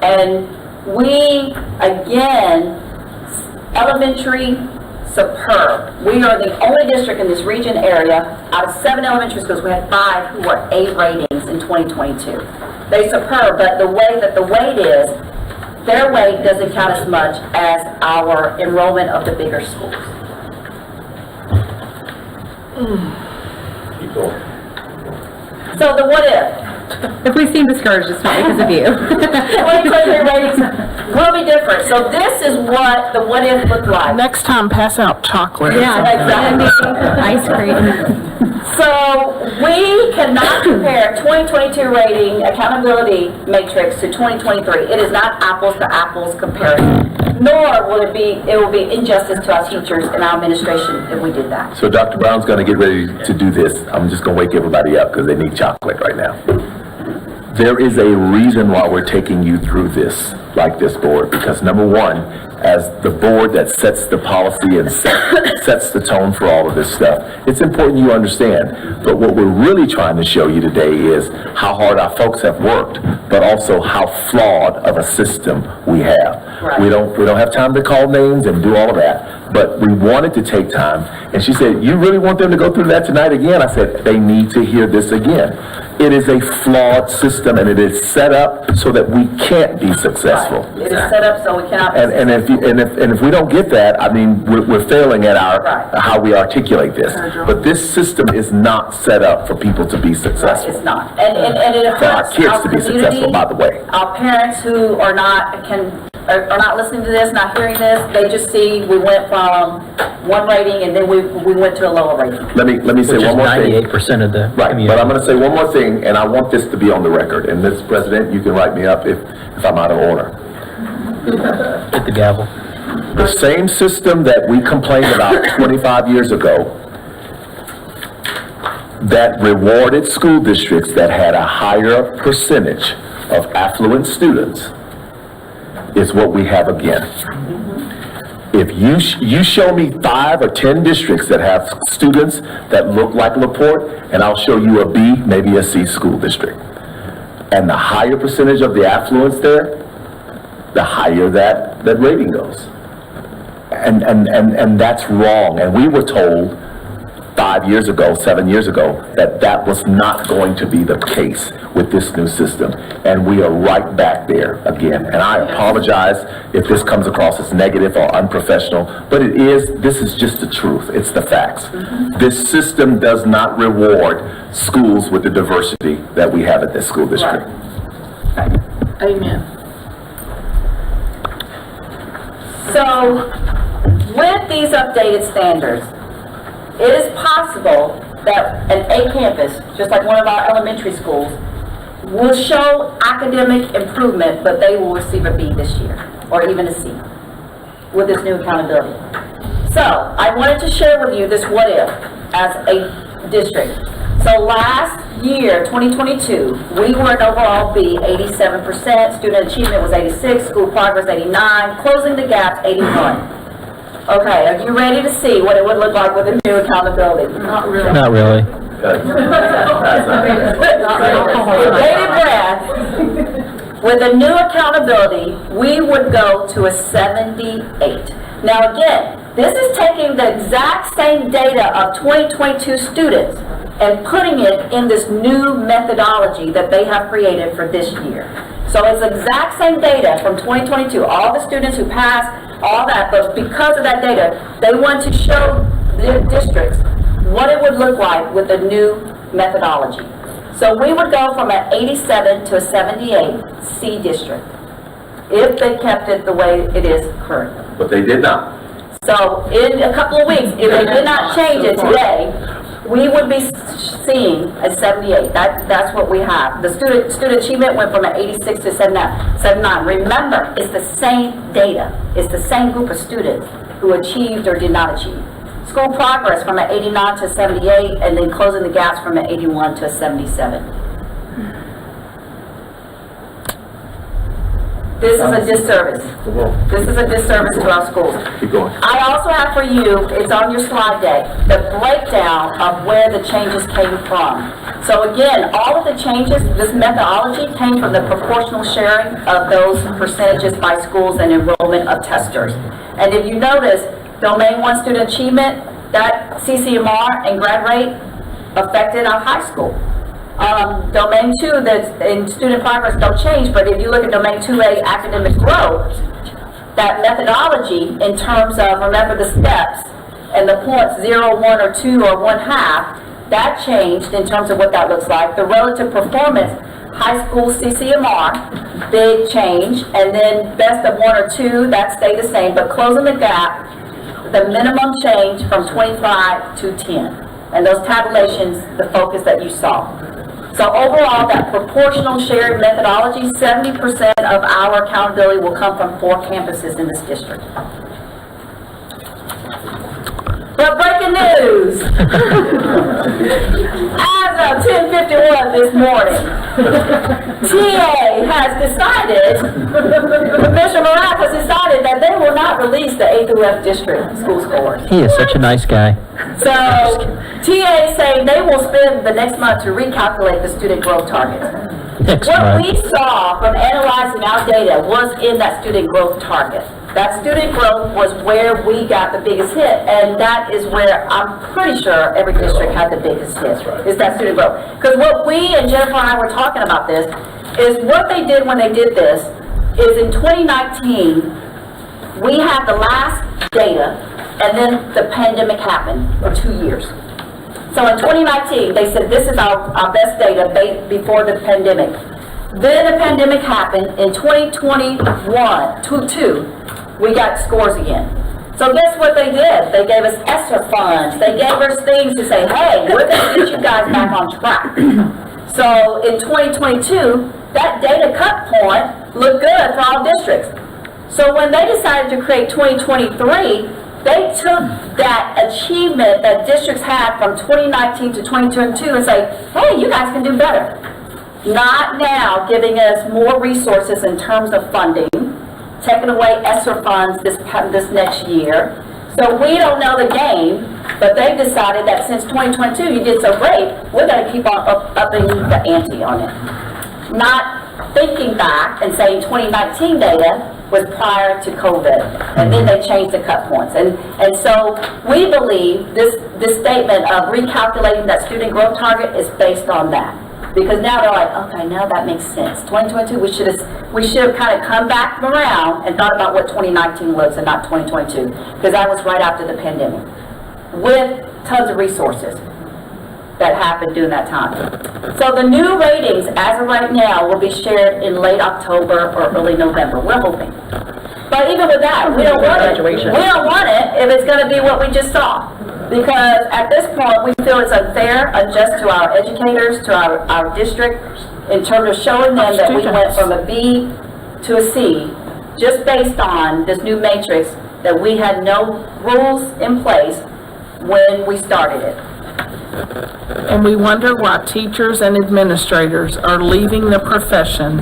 And we, again, elementary, superb. We are the only district in this region area, out of 7 elementary schools, we had 5 who were A ratings in 2022. They superb, but the way that the weight is, their weight doesn't count as much as our enrollment of the bigger schools. So the what if? If we seem discouraged, it's not because of you. 2023 ratings will be different. So this is what the what if looked like. Next time, pass out chocolate. Yeah, Exactly. ice cream. So we cannot compare 2022 rating accountability matrix to 2023. It is not apples to apples comparison. Nor will it will be injustice to our teachers and our administration if we did that. So Dr. Brown's going to get ready to do this. I'm just going to wake everybody up because they need chocolate right now. There is a reason why we're taking you through this, like this board, because number one, as the board that sets the policy and sets the tone for all of this stuff, it's important you understand. But what we're really trying to show you today is how hard our folks have worked, but also how flawed of a system we have. Right. We don't have time to call names and do all of that, but we wanted to take time. And she said, you really want them to go through that tonight again? I said, they need to hear this again. It is a flawed system, and it is set up so that we can't be successful. Right. It is set up so we cannot. And if we don't get that, I mean, we're failing at our how we articulate this. But this system is not set up for people to be successful. It's not, and it For our hurts kids to be community, successful, by the way. Our parents who are not listening to this, not hearing this. They just see we went from one rating and then we went to a lower rating. Let me say Which is one more thing. 98% of the Right, community. but I'm going to say one more thing, and I want this to be on the record. And Mr. President, you can write me up if I'm out of order. Hit the gavel. The same system that we complained about 25 years ago that rewarded school districts that had a higher percentage of affluent students is what we have again. If you show me 5 or 10 districts that have students that look like LaPorte, and I'll show you a B, maybe a C school district. And the higher percentage of the affluence there, the higher that rating goes. And that's wrong. And we were told 5 years ago, 7 years ago, that was not going to be the case with this new system. And we are right back there again. And I apologize if this comes across as negative or unprofessional, but this is just the truth. It's the facts. This system does not reward schools with the diversity that we have at this school district. Amen. So, with these updated standards, it is possible that an A campus, just like one of our elementary schools, will show academic improvement, but they will receive a B this year, or even a C, with this new accountability. So, I wanted to share with you this what if as a district. So last year, 2022, we were an overall B, 87%, student achievement was 86, school progress 89, closing the gaps 81. Okay, are you ready to see what it would look like with a new accountability? Not really. Not really. Bated breath. With a new accountability, we would go to a 78. Now again, this is taking the exact same data of 2022 students and putting it in this new methodology that they have created for this year. So it's the exact same data from 2022, all the students who passed, all that, but because of that data, they want to show the districts what it would look like with the new methodology. So we would go from an 87 to a 78 C district, if they kept it the way it is currently. But they did not. So in a couple of weeks, if they did not change it today, we would be seeing a 78. That's what we have. The student achievement went from an 86 to 79. Remember, it's the same data. It's the same group of students who achieved or did not achieve. School progress from an 89 to 78, and then closing the gaps from an 81 to a 77. This is a disservice. This is a disservice to our schools. Keep going. I also have for you, it's on your slide deck, the breakdown of where the changes came from. So again, all of the changes, this methodology came from the proportional sharing of those percentages by schools and enrollment of testers. And if you notice, Domain 1 student achievement, that CCMR and grad rate affected our high school. Domain 2, that's in student progress don't change, but if you look at Domain 2A academic growth, that methodology in terms of, remember the steps, and the points 0, 1, or 2, or 1/2, that changed in terms of what that looks like. The relative performance, high school CCMR, big change, and then best of 1 or 2, that stayed the same, but closing the gap, the minimum change from 25 to 10. And those tabulations, the focus that you saw. So overall, that proportional shared methodology, 70% of our accountability will come from 4 campuses in this district. But breaking news! As of 10:51 this morning, TA has decided, Commissioner Morath has decided that they will not release the A through F district school scores. He is such a nice guy. So, TA is saying they will spend the next month to recalculate the student growth targets. Next What month. we saw from analyzing our data was in that student growth target. That student growth was where we got the biggest hit, and that is where I'm pretty sure every district had the biggest hit, is that student growth. Because what we, and Jennifer and I were talking about this, is what they did when they did this, is in 2019, we had the last data, and then the pandemic happened for 2 years. So in 2019, they said this is our best data before the pandemic. Then the pandemic happened. In 2021, we got scores again. So guess what they did? They gave us ESSER funds. They gave us things to say, hey, we're going to get you guys back on track. So in 2022, that data cut point looked good for all districts. So when they decided to create 2023, they took that achievement that districts had from 2019 to 2022 and say, hey, you guys can do better. Not now giving us more resources in terms of funding, taking away ESSER funds this next year. So we don't know the game, but they've decided that since 2022 you did so great, we're going to keep on upping the ante on it. Not thinking back and saying 2019 data was prior to COVID, and then they changed the cut points. And so we believe this statement of recalculating that student growth target is based on that. Because now they're like, okay, now that makes sense. 2022, we should have kind of come back around and thought about what 2019 looks and not 2022, because that was right after the pandemic, with tons of resources that happened during that time. So the new ratings, as of right now, will be shared in late October or early November. We're hoping. But even with that, we don't want it. We don't want it if it's going to be what we just saw. Because at this point, we feel it's unfair, unjust to our educators, to our district, in terms of showing them that we went from a B to a C, just based on this new matrix that we had no rules in place when we started it. And we wonder why teachers and administrators are leaving the profession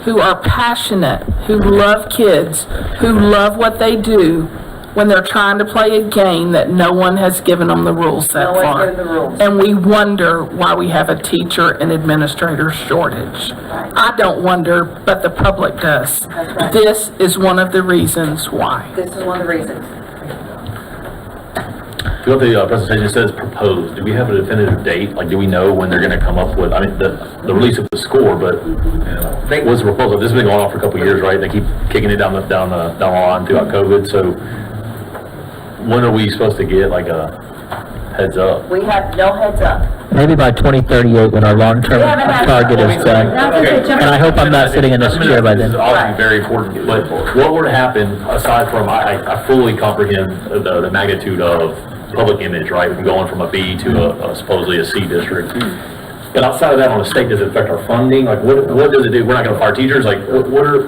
who are passionate, who love kids, who love what they do, when they're trying to play a game that no one has given them the rules set No one's for. given the rules. And we wonder why we have a teacher and administrator shortage. I don't wonder, but the public does. That's right. This is one of the reasons why. This is one of the reasons. If you look at the presentation, it says proposed. Do we have a definitive date? Like, do we know when they're gonna come up with, I mean, the release of the score, but what's the proposal? This has been going on for a couple of years, right? They keep kicking it down the line throughout COVID, so when are we supposed to get like a heads up? We have no heads up. Maybe by 2038, when our long-term We haven't had- target is done. And I hope I'm not sitting in this chair by This is then. obviously very important, but what would happen, aside from, I fully comprehend the magnitude of public image, right? From going from a B to a supposedly a C district. But outside of that, on the state, does it affect our funding? Like, what does it do? We're not gonna fire teachers? Like, what are,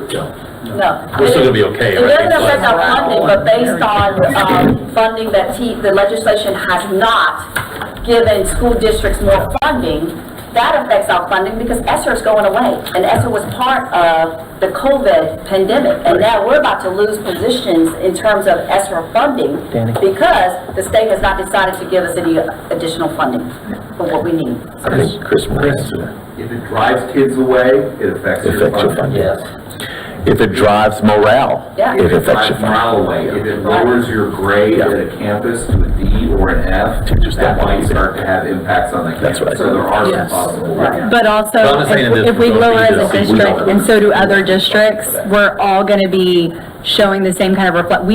No. we're still gonna be okay, It right? doesn't affect our funding, but based on funding that the legislation has not given school districts more funding, that affects our funding because ESSER is going away. And ESSER was part of the COVID pandemic. And now we're about to lose positions in terms of ESSER funding because the state has not decided to give us any additional funding for what we need. I think Chris will answer that. If it drives kids away, it affects your funding. Yes. If it drives morale, Yeah. it If it affects your drives funding. morale away, if it lowers your grade at a campus to a D or an F, that might start to have impacts on the campus. right. So there are some Yes. possible. But also, But I'm saying this if we for lower those as a teachers, district, and so do other districts, we're all gonna be showing the same kind of Right.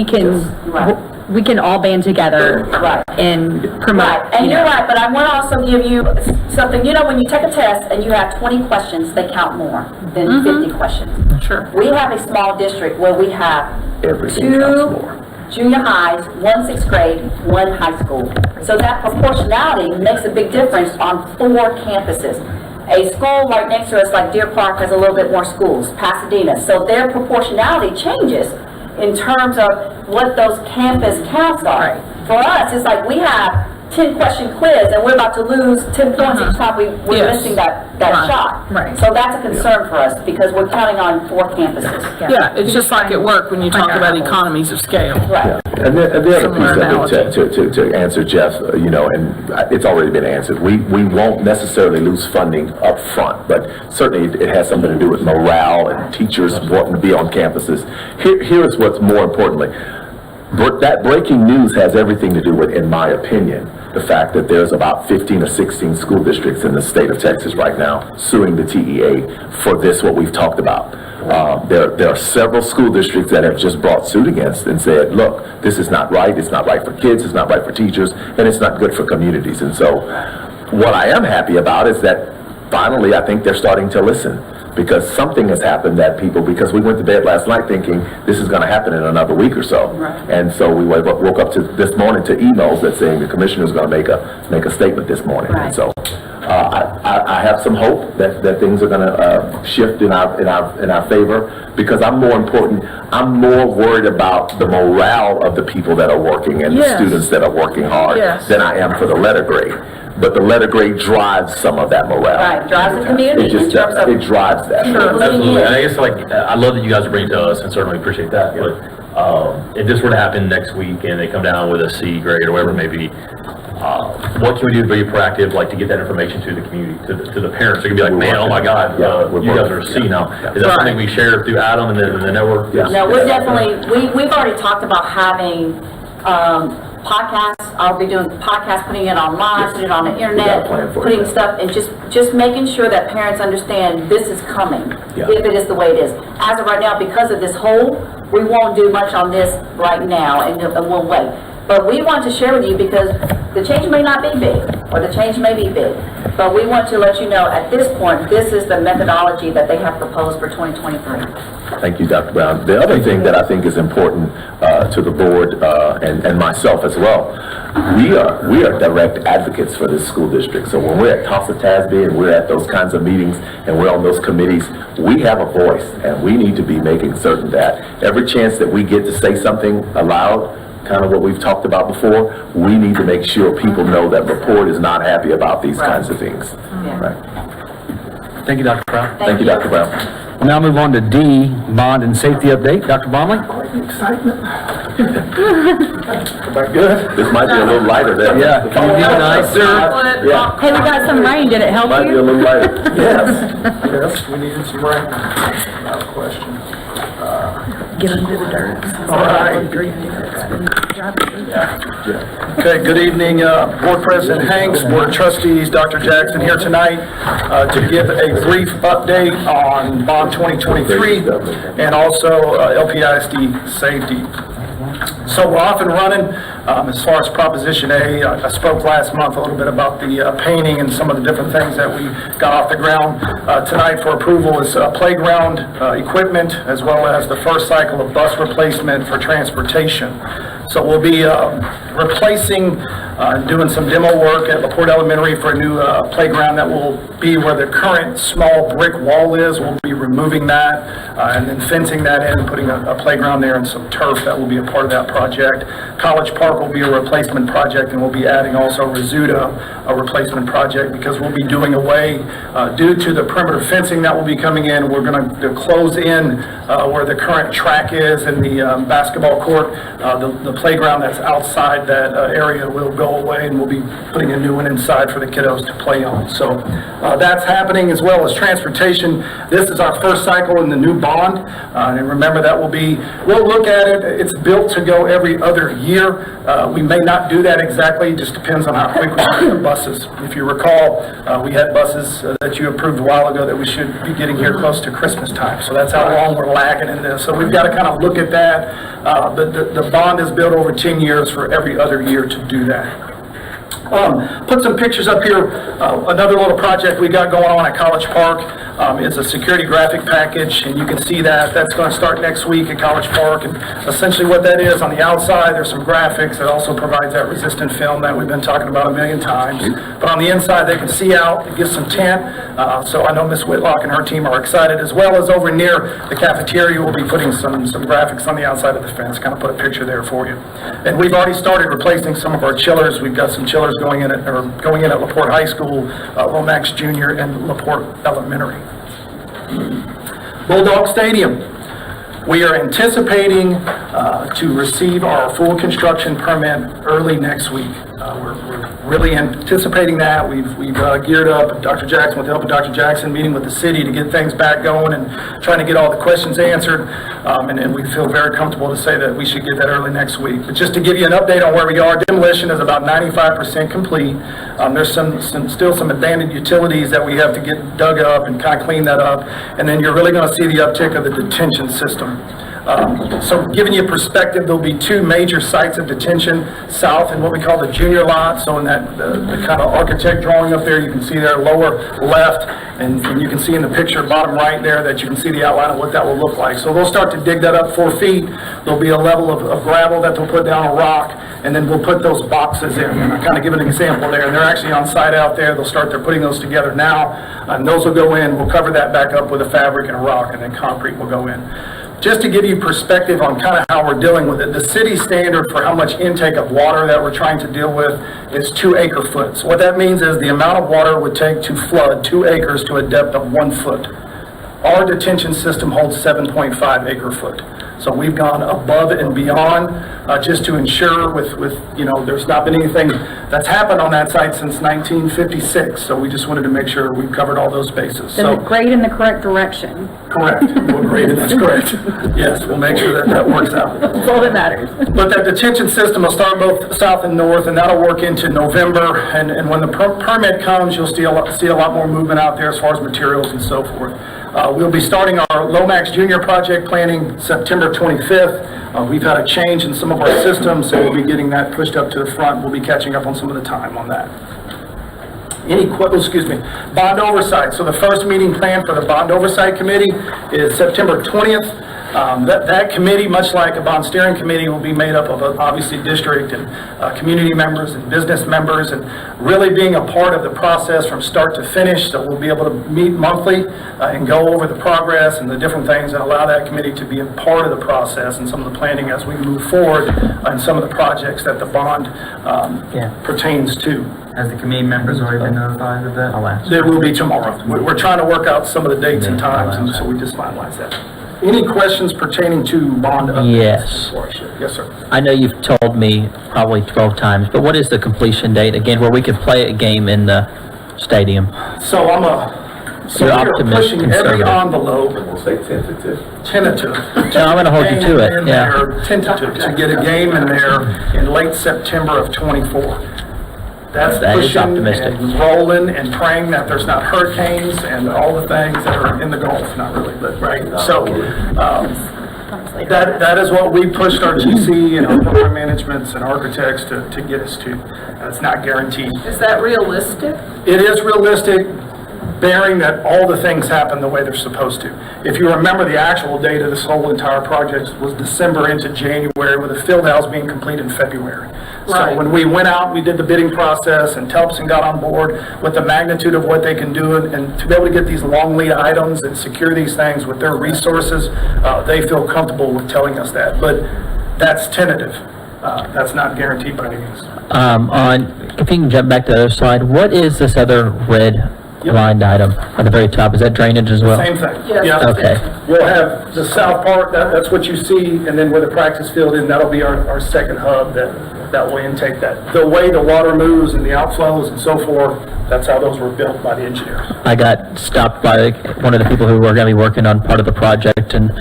we can all band together Right. and promote. Right, and you you're know. right, but I want to also give you something, you know, when you take a test and you have 20 questions, they count more than 50 questions. Sure. We have a small district where we have Everything counts 2 more. junior highs, 1 sixth grade, 1 high school. So that proportionality makes a big difference on 4 campuses. A school right next to us, like Deer Park, has a little bit more schools, Pasadena. So their proportionality changes in terms of what those campus counts are. For us, it's like we have 10-question quiz and we're about to lose 10 points each time we're Yes. missing that Right. shot. Right. So that's a concern for us because we're counting on 4 campuses. Yeah, it's just like at work when you talk about economies of scale. Right. And the other Similar piece of analogy. it, to answer Jeff, you know, and it's already been answered, we won't necessarily lose funding up front, but certainly it has something to do with morale and teachers wanting to be on campuses. Here is what's more importantly, that breaking news has everything to do with, in my opinion, the fact that there's about 15 or 16 school districts in the state of Texas right now suing the TEA for this, what we've talked about. There are several school districts that have just brought suit against and said, look, this is not right, it's not right for kids, it's not right for teachers, and it's not good for communities. And so what I am happy about is that finally I think they're starting to listen, because something has happened that people, because we went to bed last night thinking this is going to happen in another week or so. And so we woke up to this morning to emails that saying the commissioner is going to make a statement this morning. And so I have some hope that things are going to shift in our favor, because I'm more worried about the morale of the people that are working and the Yes. students that are working hard Yes. than I am for the letter grade. But the letter grade drives some of that morale. Right, drives the community It just in terms does. of- It drives that. Absolutely, and I guess like, I love that you guys are bringing it to us and certainly appreciate that, but, if this were to happen next week and they come down with a C grade or whatever it may be, what can we do to be proactive, like to get that information to the community, to the parents? They can be like, man, oh my God, you guys are a C now. Is that something we share through Adam and the network? No, we're definitely, we've already talked about having, podcasts. I'll be doing podcasts, putting it online, putting it on the internet, putting stuff, and just making sure that parents understand this is coming, if it is the way it is. As of right now, because of this hole, we won't do much on this right now, and we'll wait. But we want to share with you because the change may not be big, or the change may be big. But we want to let you know at this point, this is the methodology that they have proposed for 2023. Thank you, Dr. Brown. The other thing that I think is important to the board and myself as well, we are direct advocates for this school district. So when we're at TASA TASB and we're at those kinds of meetings and we're on those committees, we have a voice, and we need to be making certain that every chance that we get to say something aloud, kind of what we've talked about before. We need to make sure people know that LaPorte is not happy about these kinds of things. Right. Thank you, Dr. Brown. Thank you, Dr. Brown. We'll now move on to D, bond and safety update. Dr. Bromley? Good. This might be a little lighter there. Yeah. Can you be nicer? Yeah. Hey, we got some rain, did it help Might be a you? little lighter. Yes, yes, we needed some rain, without question. Get under the dirt. All right. Okay, good evening, Board President Hanks, Board of Trustees, Dr. Jackson here tonight to give a brief update on Bond 2023 and also LPISD safety. So we're off and running. As far as Proposition A, I spoke last month a little bit about the painting and some of the different things that we got off the ground. Tonight for approval is playground equipment as well as the first cycle of bus replacement for transportation. So we'll be replacing, doing some demo work at LaPorte Elementary for a new playground that will be where the current small brick wall is. We'll be removing that and then fencing that in and putting a playground there and some turf that will be a part of that project. College Park will be a replacement project, and we'll be adding also Rizzuta, a replacement project, because we'll be doing away, due to the perimeter fencing that will be coming in, we're going to close in where the current track is in the basketball court. The playground that's outside that area will go away, and we'll be putting a new one inside for the kiddos to play on. So that's happening, as well as transportation. This is our first cycle in the new bond, and remember that we'll look at it. It's built to go every other year. We may not do that exactly, it just depends on how quick we get the buses. If you recall, we had buses that you approved a while ago that we should be getting here close to Christmas time. So that's how long we're lagging in this. So we've got to kind of look at that. The bond is built over 10 years for every other year to do that. Put some pictures up here. Another little project we got going on at College Park is a security graphic package, and you can see that. That's going to start next week at College Park. And essentially what that is, on the outside, there's some graphics that also provides that resistant film that we've been talking about a million times. But on the inside, they can see out. It gives some tint. So I know Ms. Whitlock and her team are excited, as well as over near the cafeteria, we'll be putting some graphics on the outside of the fence. Kind of put a picture there for you. And we've already started replacing some of our chillers. We've got some chillers going in at LaPorte High School, Lomax Junior, and LaPorte Elementary. Bulldog Stadium. We are anticipating to receive our full construction permit early next week. We're really anticipating that. We've geared up, Dr. Jackson, with the help of Dr. Jackson, meeting with the city to get things back going and trying to get all the questions answered. And we feel very comfortable to say that we should get that early next week. But just to give you an update on where we are, demolition is about 95% complete. There's still some abandoned utilities that we have to get dug up and kind of clean that up. And then you're really going to see the uptick of the detention system. So giving you perspective, there'll be two major sites of detention south in what we call the junior lot. So in that the kind of architect drawing up there, you can see there lower left, and you can see in the picture bottom right there that you can see the outline of what that will look like. So they'll start to dig that up 4 feet. There'll be a level of gravel that they'll put down a rock, and then we'll put those boxes in. And I kind of give an example there, and they're actually on site out there. They're putting those together now, and those will go in. We'll cover that back up with a fabric and a rock, and then concrete will go in. Just to give you perspective on kind of how we're dealing with it, the city standard for how much intake of water that we're trying to deal with is 2 acre-foot. So what that means is the amount of water it would take to flood 2 acres to a depth of 1 foot. Our detention system holds 7.5 acre-foot. So we've gone above and beyond just to ensure with there's not been anything that's happened on that site since 1956. So we just wanted to make sure we've covered all those bases. So grade in the correct direction. Correct. We'll grade it, that's correct. Yes, we'll make sure that works out. That's all that matters. But that detention system will start both south and north, and that'll work into November. And when the permit comes, you'll see a lot more movement out there as far as materials and so forth. We'll be starting our Lomax Junior project planning September 25th. We've had a change in some of our systems, so we'll be getting that pushed up to the front. We'll be catching up on some of the time on that. Bond oversight. So the first meeting planned for the Bond Oversight Committee is September 20th. That committee, much like a bond steering committee, will be made up of obviously district and community members and business members, and really being a part of the process from start to finish. So we'll be able to meet monthly and go over the progress and the different things that allow that committee to be a part of the process and some of the planning as we move forward and some of the projects that the bond pertains to. Has the committee members already been notified of that? I'll ask. There will be tomorrow. We're trying to work out some of the dates and times, and so we just finalized that. Any questions pertaining to bond updates? Yes. before I share? Yes, sir. I know you've told me probably 12 times, but what is the completion date, again, where we could play a game in the stadium? So we are pushing every envelope. We'll say tentative. Tentative. So I'm gonna hold you to it, yeah. Tentative to get a game in there in late September of '24. That's That is pushing optimistic. and rolling and praying that there's not hurricanes and all the things that are in the Gulf, not really, but right. So that is what we pushed our GC and our program managements and architects to get us to. It's not guaranteed. Is that realistic? It is realistic, bearing that all the things happen the way they're supposed to. If you remember, the actual date of this whole entire project was December into January, with the field house being complete in February. So Right. when we went out, we did the bidding process, and Telpson got on board with the magnitude of what they can do, and to be able to get these long lead items and secure these things with their resources, they feel comfortable with telling us that. But that's tentative. That's not guaranteed by any means. If you can jump back to the other slide, what is this other red lined item at the very top? Is that drainage as well? Same thing. Yes. Yeah. Okay. We'll have the south part, that's what you see, and then where the practice field is, that'll be our second hub that will intake that. The way the water moves and the outflows and so forth, that's how those were built by the engineers. I got stopped by one of the people who were going to be working on part of the project, and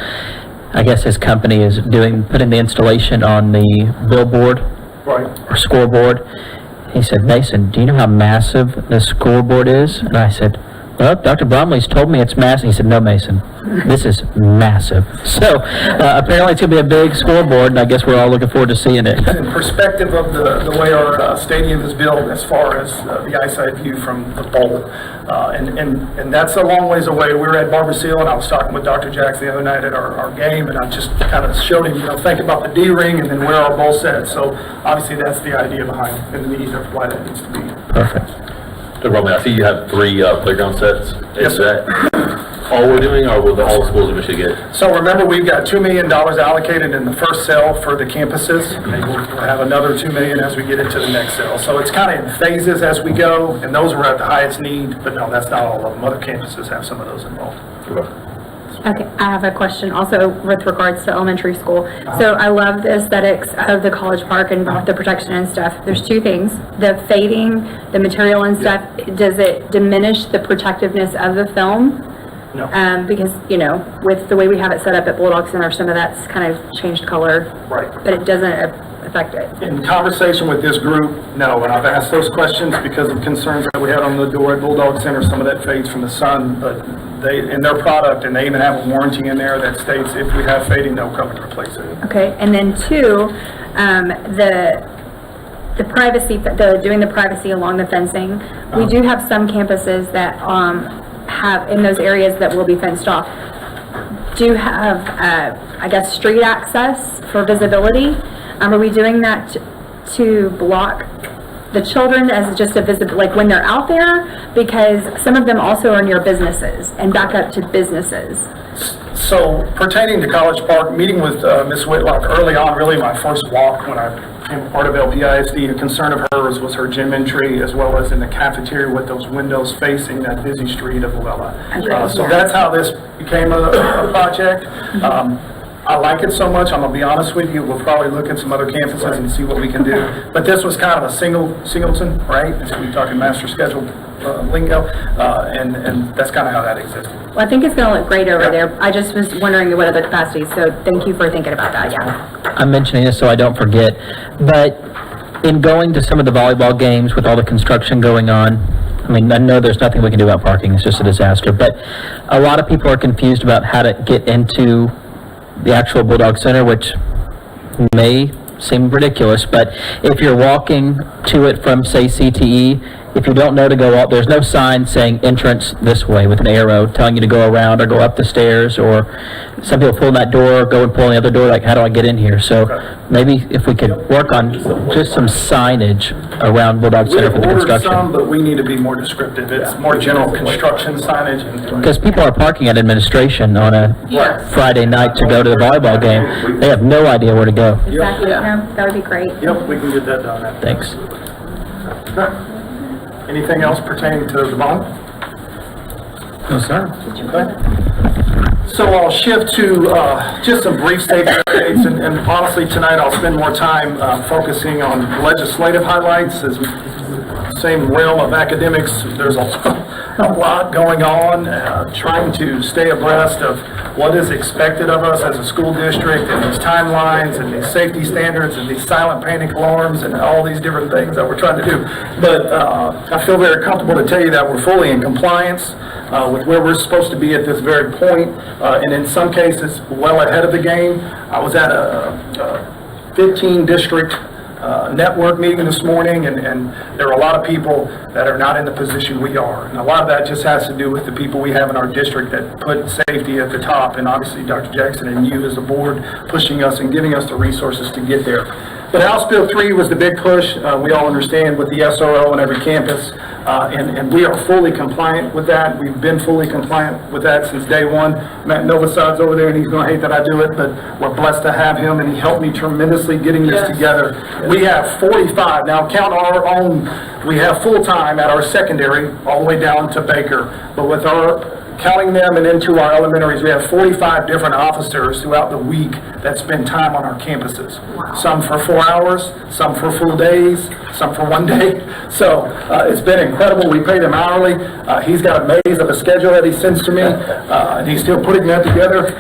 I guess his company is putting the installation on the billboard Right. or scoreboard. He said, "Mason, do you know how massive the scoreboard is?" And I said, "Well, Dr. Bromley's told me it's massive." He said, "No, Mason, this is massive." So apparently it's going to be a big scoreboard, and I guess we're all looking forward to seeing it. In perspective of the way our stadium is built as far as the eyesight view from the bowl, and that's a long ways away. We were at Barber Seal, and I was talking with Dr. Jacks the other night at our game, and I just kind of showed him, think about the D-ring and then where our bowl sets. So obviously that's the idea behind it, and the needs of why that needs to be. Perfect. Dr. Bromley, I see you have 3 playground sets. Yes, Is that all we're doing, or will all schools in Michigan get? So remember, we've got $2 million allocated in the first cell for the campuses, and we'll have another $2 million as we get into the next cell. So it's kind of in phases as we go, and those are at the highest need, but no, that's not all of them. Other campuses have some of those involved. Okay, I have a question also with regards to elementary school. So I love the aesthetics of the college park and the protection and stuff. There's 2 things. The fading, the material and stuff, does it diminish the protectiveness of the film? No. Because, with the way we have it set up at Bulldog Center, some of that's kind of changed color. Right. But it doesn't affect it. In conversation with this group, no, and I've asked those questions because of concerns that we had on the door at Bulldog Center. Some of that fades from the sun, but in their product, and they even have a warranty in there that states if we have fading, they'll come and replace it. Okay, and then 2, the privacy, doing the privacy along the fencing. We do have some campuses that have, in those areas that will be fenced off, do have, I guess, street access for visibility. Are we doing that to block the children as just a visit, like when they're out there? Because some of them also are near businesses and back up to businesses. So pertaining to College Park, meeting with Ms. Whitlock early on, really my first walk when I became part of LPISD, a concern of hers was her gym entry as well as in the cafeteria with those windows facing that busy street of Luella. So that's how this became a project. I like it so much, I'm going to be honest with you, we'll probably look at some other campuses and see what we can do. But this was kind of a singleton, right? We're talking master schedule lingo, and that's kind of how that existed. Well, I think it's going to look great over there. I just was wondering what other capacities, so thank you for thinking about that, yeah. I'm mentioning this so I don't forget, but in going to some of the volleyball games with all the construction going on, I mean, I know there's nothing we can do about parking, it's just a disaster, but a lot of people are confused about how to get into the actual Bulldog Center, which may seem ridiculous, but if you're walking to it from, say, CTE, if you don't know to go out, there's no sign saying entrance this way with an arrow telling you to go around or go up the stairs, or some people pull in that door, go and pull in the other door, like, how do I get in here? So maybe if we could work on just some signage around Bulldog Center for the construction. We've ordered some, but we need to be more descriptive. It's more general construction signage. Because people are parking at administration on a Friday night to go to the volleyball game. They have no idea where to go. Exactly, no, that would be great. Yep, we can get that done. Thanks. Anything else pertaining to the bond? No, sir. Okay. So I'll shift to just some brief safety updates, and honestly, tonight I'll spend more time focusing on legislative highlights. As same realm of academics, there's a lot going on, trying to stay abreast of what is expected of us as a school district, and these timelines, and these safety standards, and these silent panic alarms, and all these different things that we're trying to do. But I feel very comfortable to tell you that we're fully in compliance with where we're supposed to be at this very point, and in some cases, well ahead of the game. I was at a 15 district network meeting this morning, and there are a lot of people that are not in the position we are. And a lot of that just has to do with the people we have in our district that put safety at the top, and obviously Dr. Jackson and you as a board pushing us and giving us the resources to get there. But House Bill 3 was the big push. We all understand with the SRO on every campus, and we are fully compliant with that. We've been fully compliant with that since day one. Matt Novosad's over there, and he's going to hate that I do it, but we're blessed to have him, and he helped me tremendously getting this together. We have 45, now count our own, we have full-time at our secondary all the way down to Baker, but with our counting them and into our elementaries, we have 45 different officers throughout the week that spend time on our campuses. Some for 4 hours, some for full days, some for 1 day. So it's been incredible. We pay them hourly. He's got a maze of a schedule that he sends to me, and he's still putting that together.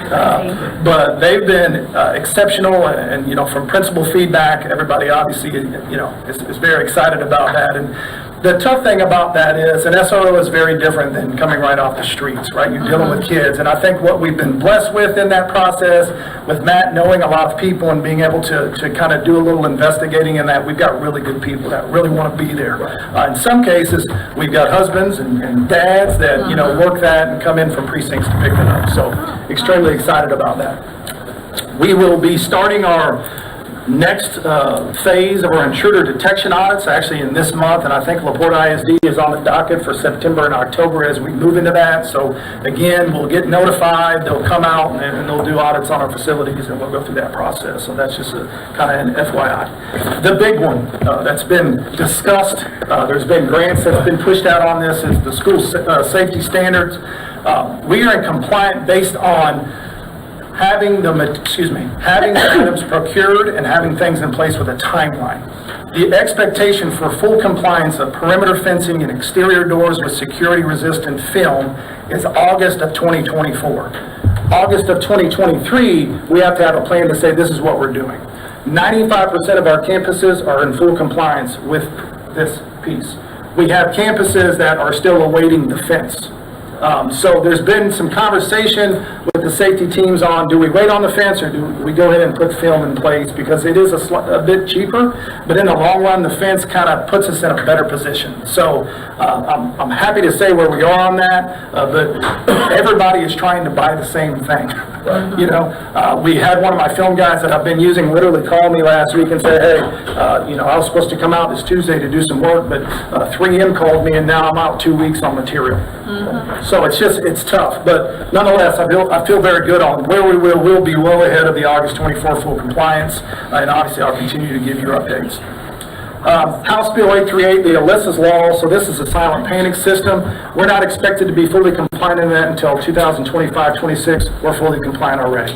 But they've been exceptional, and you know, from principal feedback, everybody obviously is very excited about that. And the tough thing about that is an SRO is very different than coming right off the streets, right? You're dealing with kids, and I think what we've been blessed with in that process, with Matt knowing a lot of people and being able to kind of do a little investigating in that, we've got really good people that really want to be there. In some cases, we've got husbands and dads that, work that and come in from precincts to pick that up. So extremely excited about that. We will be starting our next phase of our intruder detection audits, actually in this month, and I think Porte ISD is on the docket for September and October as we move into that. So again, we'll get notified, they'll come out and they'll do audits on our facilities, and we'll go through that process. So that's just kind of an FYI. The big one that's been discussed, there's been grants that have been pushed out on this, is the school safety standards. We are in compliant based on having the items procured and having things in place with a timeline. The expectation for full compliance of perimeter fencing and exterior doors with security-resistant film is August of 2024. August of 2023, we have to have a plan to say this is what we're doing. 95% of our campuses are in full compliance with this piece. We have campuses that are still awaiting the fence. So there's been some conversation with the safety teams on, do we wait on the fence or do we go ahead and put film in place? Because it is a bit cheaper, but in the long run, the fence kind of puts us in a better position. So I'm happy to say where we are on that, but everybody is trying to buy the same thing. We had one of my film guys that I've been using literally call me last week and say, hey, I was supposed to come out this Tuesday to do some work, but 3M called me and now I'm out 2 weeks on material. So it's tough, but nonetheless, I feel very good on where we'll be well ahead of the August 24 full compliance, and obviously I'll continue to give you updates. House Bill 838, the Alyssa's Law, so this is a silent panic system. We're not expected to be fully compliant in that until 2025-26. We're fully compliant already.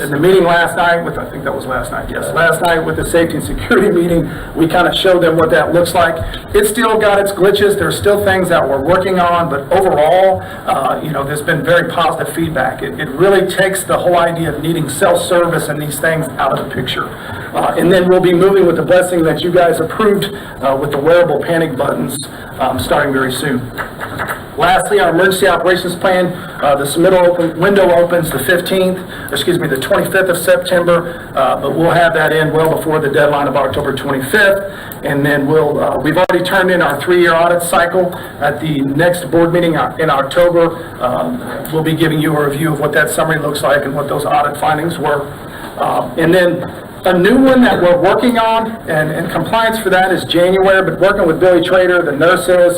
In the meeting last night, I think that was last night, yes. Last night with the safety and security meeting, we kind of showed them what that looks like. It's still got its glitches. There's still things that we're working on, but overall, there's been very positive feedback. It really takes the whole idea of needing self-service and these things out of the picture. And then we'll be moving with the blessing that you guys approved with the wearable panic buttons starting very soon. Lastly, our emergency operations plan, the window opens the 25th of September, but we'll have that in well before the deadline of October 25th. And then we've already turned in our 3-year audit cycle. At the next board meeting in October, we'll be giving you a review of what that summary looks like and what those audit findings were. And then a new one that we're working on, and compliance for that is January, but working with Billy Trader, the nurses,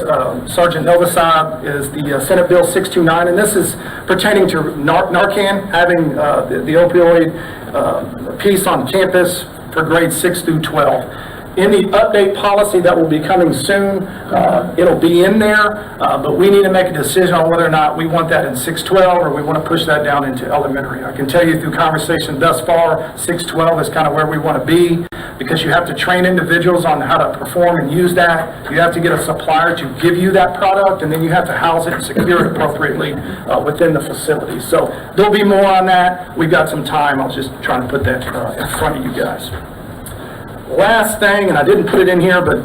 Sergeant Novosad is the Senate Bill 629, and this is pertaining to Narcan, having the opioid piece on campus for grades 6 through 12. In the update policy that will be coming soon, it'll be in there, but we need to make a decision on whether or not we want that in 612 or we want to push that down into elementary. I can tell you through conversation thus far, 612 is kind of where we want to be, because you have to train individuals on how to perform and use that. You have to get a supplier to give you that product, and then you have to house it and secure it appropriately within the facility. So there'll be more on that. We've got some time. I was just trying to put that in front of you guys. Last thing, and I didn't put it in here, but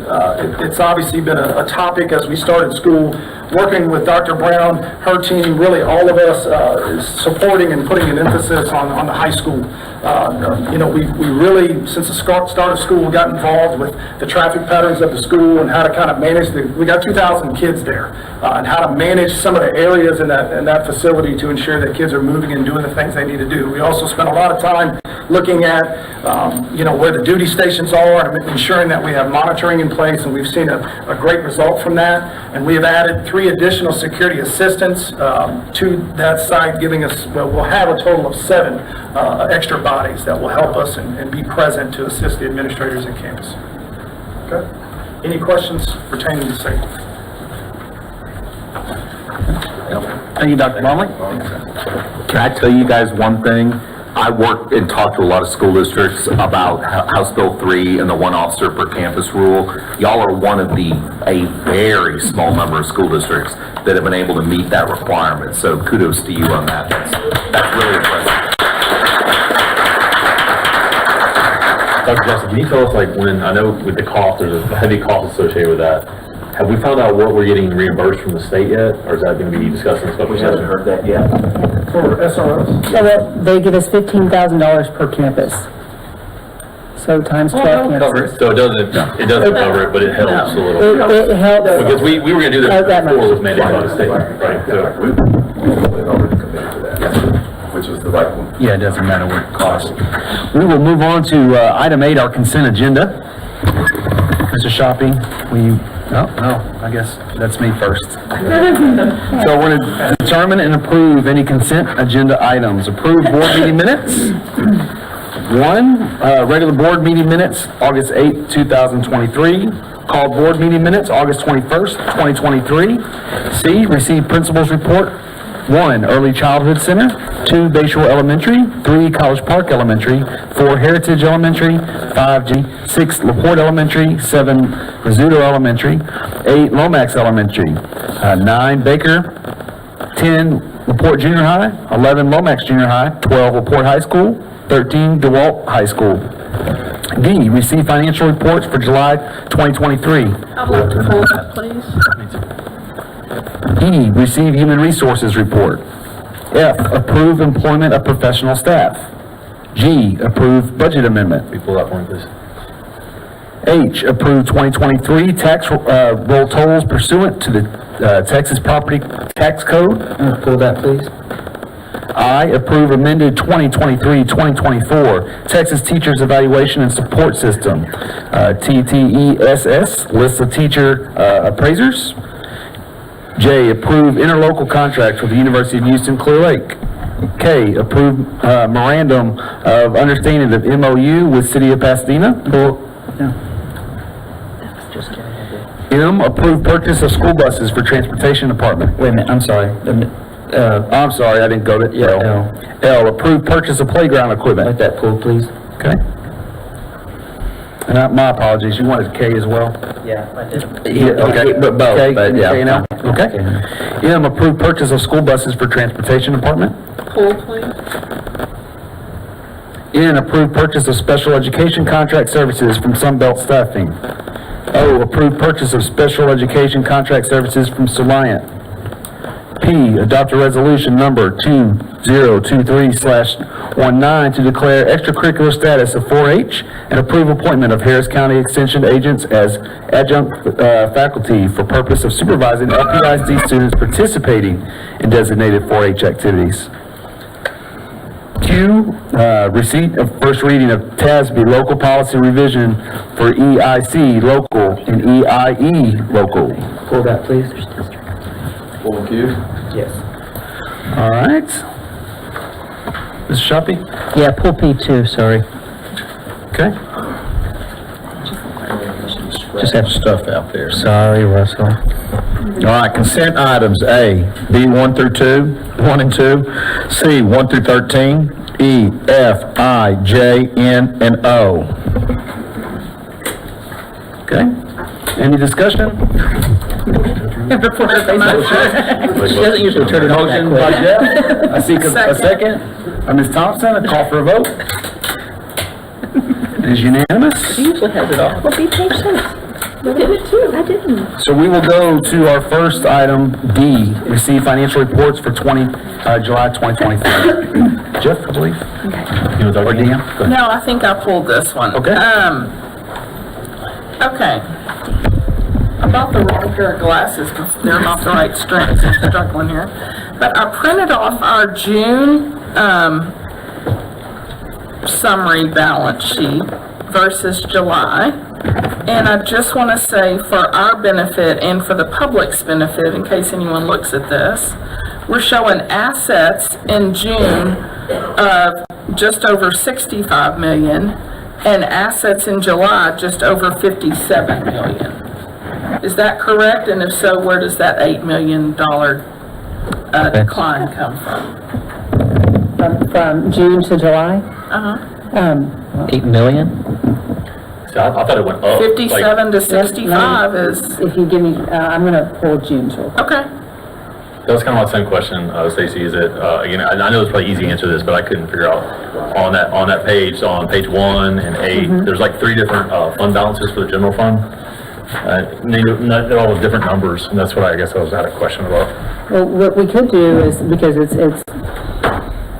it's obviously been a topic as we started school, working with Dr. Brown, her team, really all of us is supporting and putting an emphasis on the high school. We really, since the start of school, got involved with the traffic patterns of the school and how to kind of manage we got 2,000 kids there, and how to manage some of the areas in that facility to ensure that kids are moving and doing the things they need to do. We also spent a lot of time looking at, where the duty stations are and ensuring that we have monitoring in place, and we've seen a great result from that. And we have added 3 additional security assistants to that site, giving us, we'll have a total of 7 extra bodies that will help us and be present to assist the administrators in campus. Okay. Any questions pertaining to safety? Thank you, Dr. Momley. Can I tell you guys one thing? I work and talk to a lot of school districts about House Bill 3 and the 1 officer per campus rule. Y'all are one of a very small number of school districts that have been able to meet that requirement. So kudos to you on that. That's really impressive. Dr. Johnson, can you tell us, when, I know with the cost, there's a heavy cost associated with that. Have we found out what we're getting reimbursed from the state yet? Or is that going to be discussed in special session? We haven't heard that yet. For SROs? Yeah, well, they give us $15,000 per campus. So times 12 campuses. So it doesn't cover it, but it helps a little. It helps. Because we were going to do this before it was mandated by the state, right? So We already committed to that, which was the right one. Yeah, it doesn't matter what it costs. We will move on to item 8, our consent agenda. Mr. Shopping, I guess that's me first. So I want to determine and approve any consent agenda items. Approve board meeting minutes. 1, regular board meeting minutes, August 8, 2023. Called board meeting minutes, August 21st, 2023. C, receive principal's report. 1, Early Childhood Center. 2, Bayshore Elementary. 3, College Park Elementary. 4, Heritage Elementary. 5, 6, LaPorte Elementary. 7, Rizzuto Elementary. 8, Lomax Elementary. 9, Baker. 10, LaPorte Junior High. 11, Lomax Junior High. 12, LaPorte High School. 13, DeWalt High School. D, receive financial reports for July 2023. I'd like to pull that, please. E, receive human resources report. F, approve employment of professional staff. G, approve budget amendment. can you pull that for me, please? H, approve 2023 tax roll totals pursuant to the Texas Property Tax Code. Pull that, please. I, approve amended 2023-2024 Texas Teachers Evaluation and Support System, TTESS, list of teacher appraisers. J, approve interlocal contracts with the University of Houston Clear Lake. K, approve memorandum of understanding of MOU with City of Pasadena. M, approve purchase of school buses for transportation department. Wait a minute, I'm sorry. I'm sorry, I didn't go to L. L, approve purchase of playground equipment. Let that pull, please. Okay. And my apologies, you wanted K as well? Yeah, I did. Okay, but both, K, but yeah. K now? Okay. M, approve purchase of school buses for transportation department. Pull, please. N, approve purchase of special education contract services from Sunbelt Staffing. O, approve purchase of special education contract services from Soliant. P, adopt a resolution number 2023/19 to declare extracurricular status of 4-H and approve appointment of Harris County Extension agents as adjunct faculty for purpose of supervising LPISD students participating in designated 4-H activities. Q, receipt of first reading of TASB local policy revision for EIC local and EIE local. Pull that, please. Thank you. Yes. All right. Ms. Shuppy? Yeah, pull P2, sorry. Okay. Just have stuff out there. Sorry, Russell. All right, consent items, A, B 1 through 2, 1 and 2, C 1 through 13, E, F, I, J, N, and O. Okay. Any discussion? Before the motion. She doesn't usually turn it on that Motion by quick. Jeff. I see a second. Ms. Thompson, a call for a vote. It is unanimous. She usually has it off. Well, be patient. You did it too. I didn't. So we will go to our first item, D, receive financial reports for July 2023. Jeff, I believe? Or Dan? Go ahead. No, I think I pulled this one. Okay. Okay. I bought the wrong pair of glasses because they're not the right strength. I'm struggling here. But I printed off our June, summary balance sheet versus July. And I just want to say, for our benefit and for the public's benefit, in case anyone looks at this, we're showing assets in June of just over 65 million and assets in July just over 57 million. Is that correct? And if so, where does that $8 million decline come from? From June to July? Uh-huh. 8 million? See, I thought it went up. 57 to 65 is, If you give me, I'm gonna pull June to. okay. That was kind of my same question, Stacy, is it, again, I know it's probably easy to answer this, but I couldn't figure out on that page, so on page 1 and 8, there's like 3 different fund balances for the general fund. They're all with different numbers, and that's what I guess I had a question about. Well, what we could do is, because it's,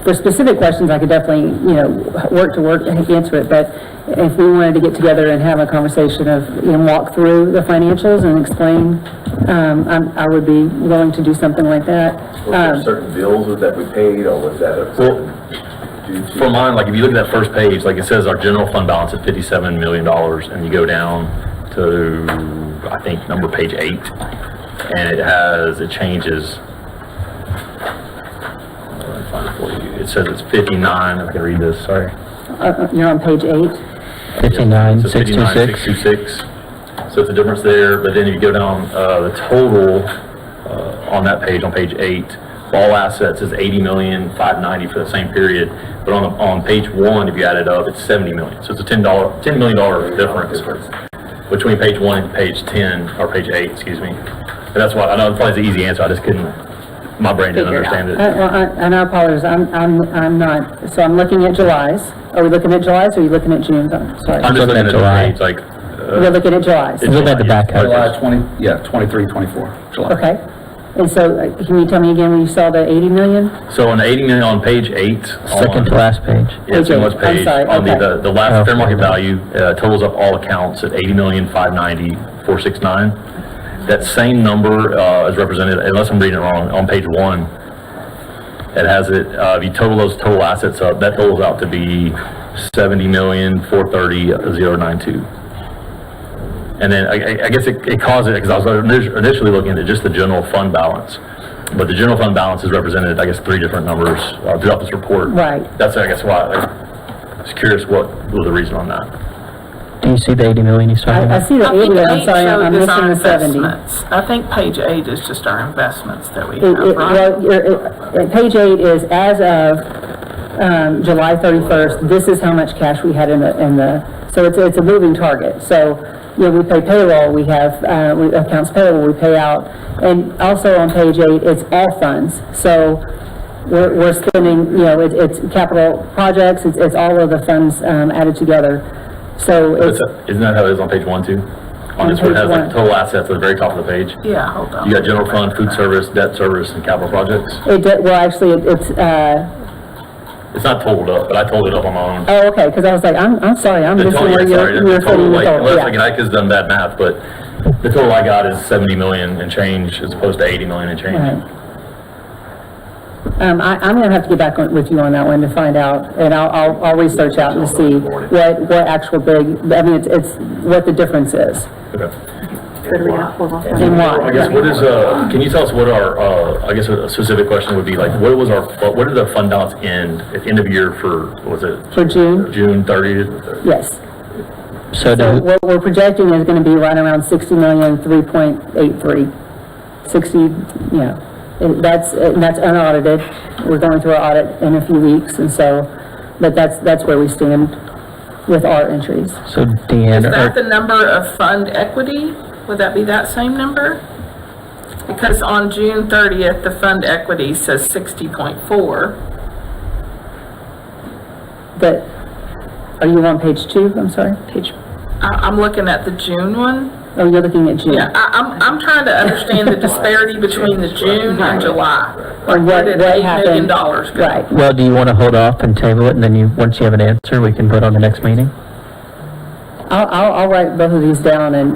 for specific questions, I could definitely, work answer it, but if we wanted to get together and have a conversation of, walk through the financials and explain, I would be willing to do something like that. Was there certain bills that we paid, or was that a certain due to? For mine, like if you look at that first page, like it says our general fund balance is $57 million, and you go down to, I think, page 8, and it changes. It says it's 59, I can read this, sorry. You're on page 8? 59, So 626. 626. So it's a difference there, but then if you go down, the total, on that page, on page 8, all assets is $80,590,000 for the same period, but on page 1, if you add it up, it's $70 million. So it's a $10 million difference between page 1 and page 10, or page 8, excuse me. And that's why, I know it's probably the easy answer, I just couldn't, my brain didn't understand it. And I apologize, I'm not, so I'm looking at July's. Are we looking at July's, or are you looking at June's? I'm sorry. I'm just looking at July. the page, like. You're looking at July's. Look at the back July cover. 23, 24. July. Okay. And so, can you tell me again when you saw the 80 million? So on the 80 million on page 8. Second to last page. Yeah, second to last page. I'm sorry, On okay. the last fair market value, totals up all accounts at $80,590,469. That same number is represented, unless I'm reading it wrong, on page 1. It has it, if you total those total assets up, that totals out to be $70,430,092. And then I guess it caused it, because I was initially looking at just the general fund balance. But the general fund balance is represented, I guess, 3 different numbers throughout this report. Right. That's, I guess, why I was curious what was the reason on that. Do you see the 80 million he's talking I about? see the I think 80, I'm 8 sorry, I'm showed us our missing the 70. investments. I think page 8 is just our investments that we have, right? Page 8 is as of July 31st, this is how much cash we had in the, so it's a moving target. So, we pay payroll, we have accounts payable, we pay out, and also on page 8, it's all funds. So we're spending, it's capital projects, it's all of the funds added together. So it's, Isn't that how it is on page 1 too? on this, where it has like total assets at the very top of the page. Yeah, hold on. You got general fund, food service, debt service, and capital projects. Well, actually, It's not totaled up, but I totaled it up on my own. oh, okay, because I was like, I'm sorry, I'm The missing total, where yeah, sorry, you're the putting total, the like, total, unless yeah. like Ike's done bad math, but the total I got is 70 million and change as opposed to 80 million and change. Right. I'm gonna have to get back with you on that one to find out, and I'll research out and see what actual I mean, it's what the difference is. Okay. And why. I guess what is, can you tell us what our, I guess a specific question would be like, what did the fund balance end at the end of year for, what was it? For June? June 30th? Yes. So So what we're projecting is gonna be right around 60 million, 3.83. 60, yeah. And that's unaudited. We're going through our audit in a few weeks, and so, but that's where we stand with our entries. So Is that the number of fund equity? Would that be that same number? Because on June 30th, the fund equity says 60.4. But, are you on page 2? I'm sorry? I'm looking at the June one. Oh, you're looking at June? Yeah, I'm trying to understand the disparity between the June and July. Like, where did $8 million go? Right. Well, do you want to hold off and table it, and then once you have an answer, we can vote on the next meeting? I'll write both of these down and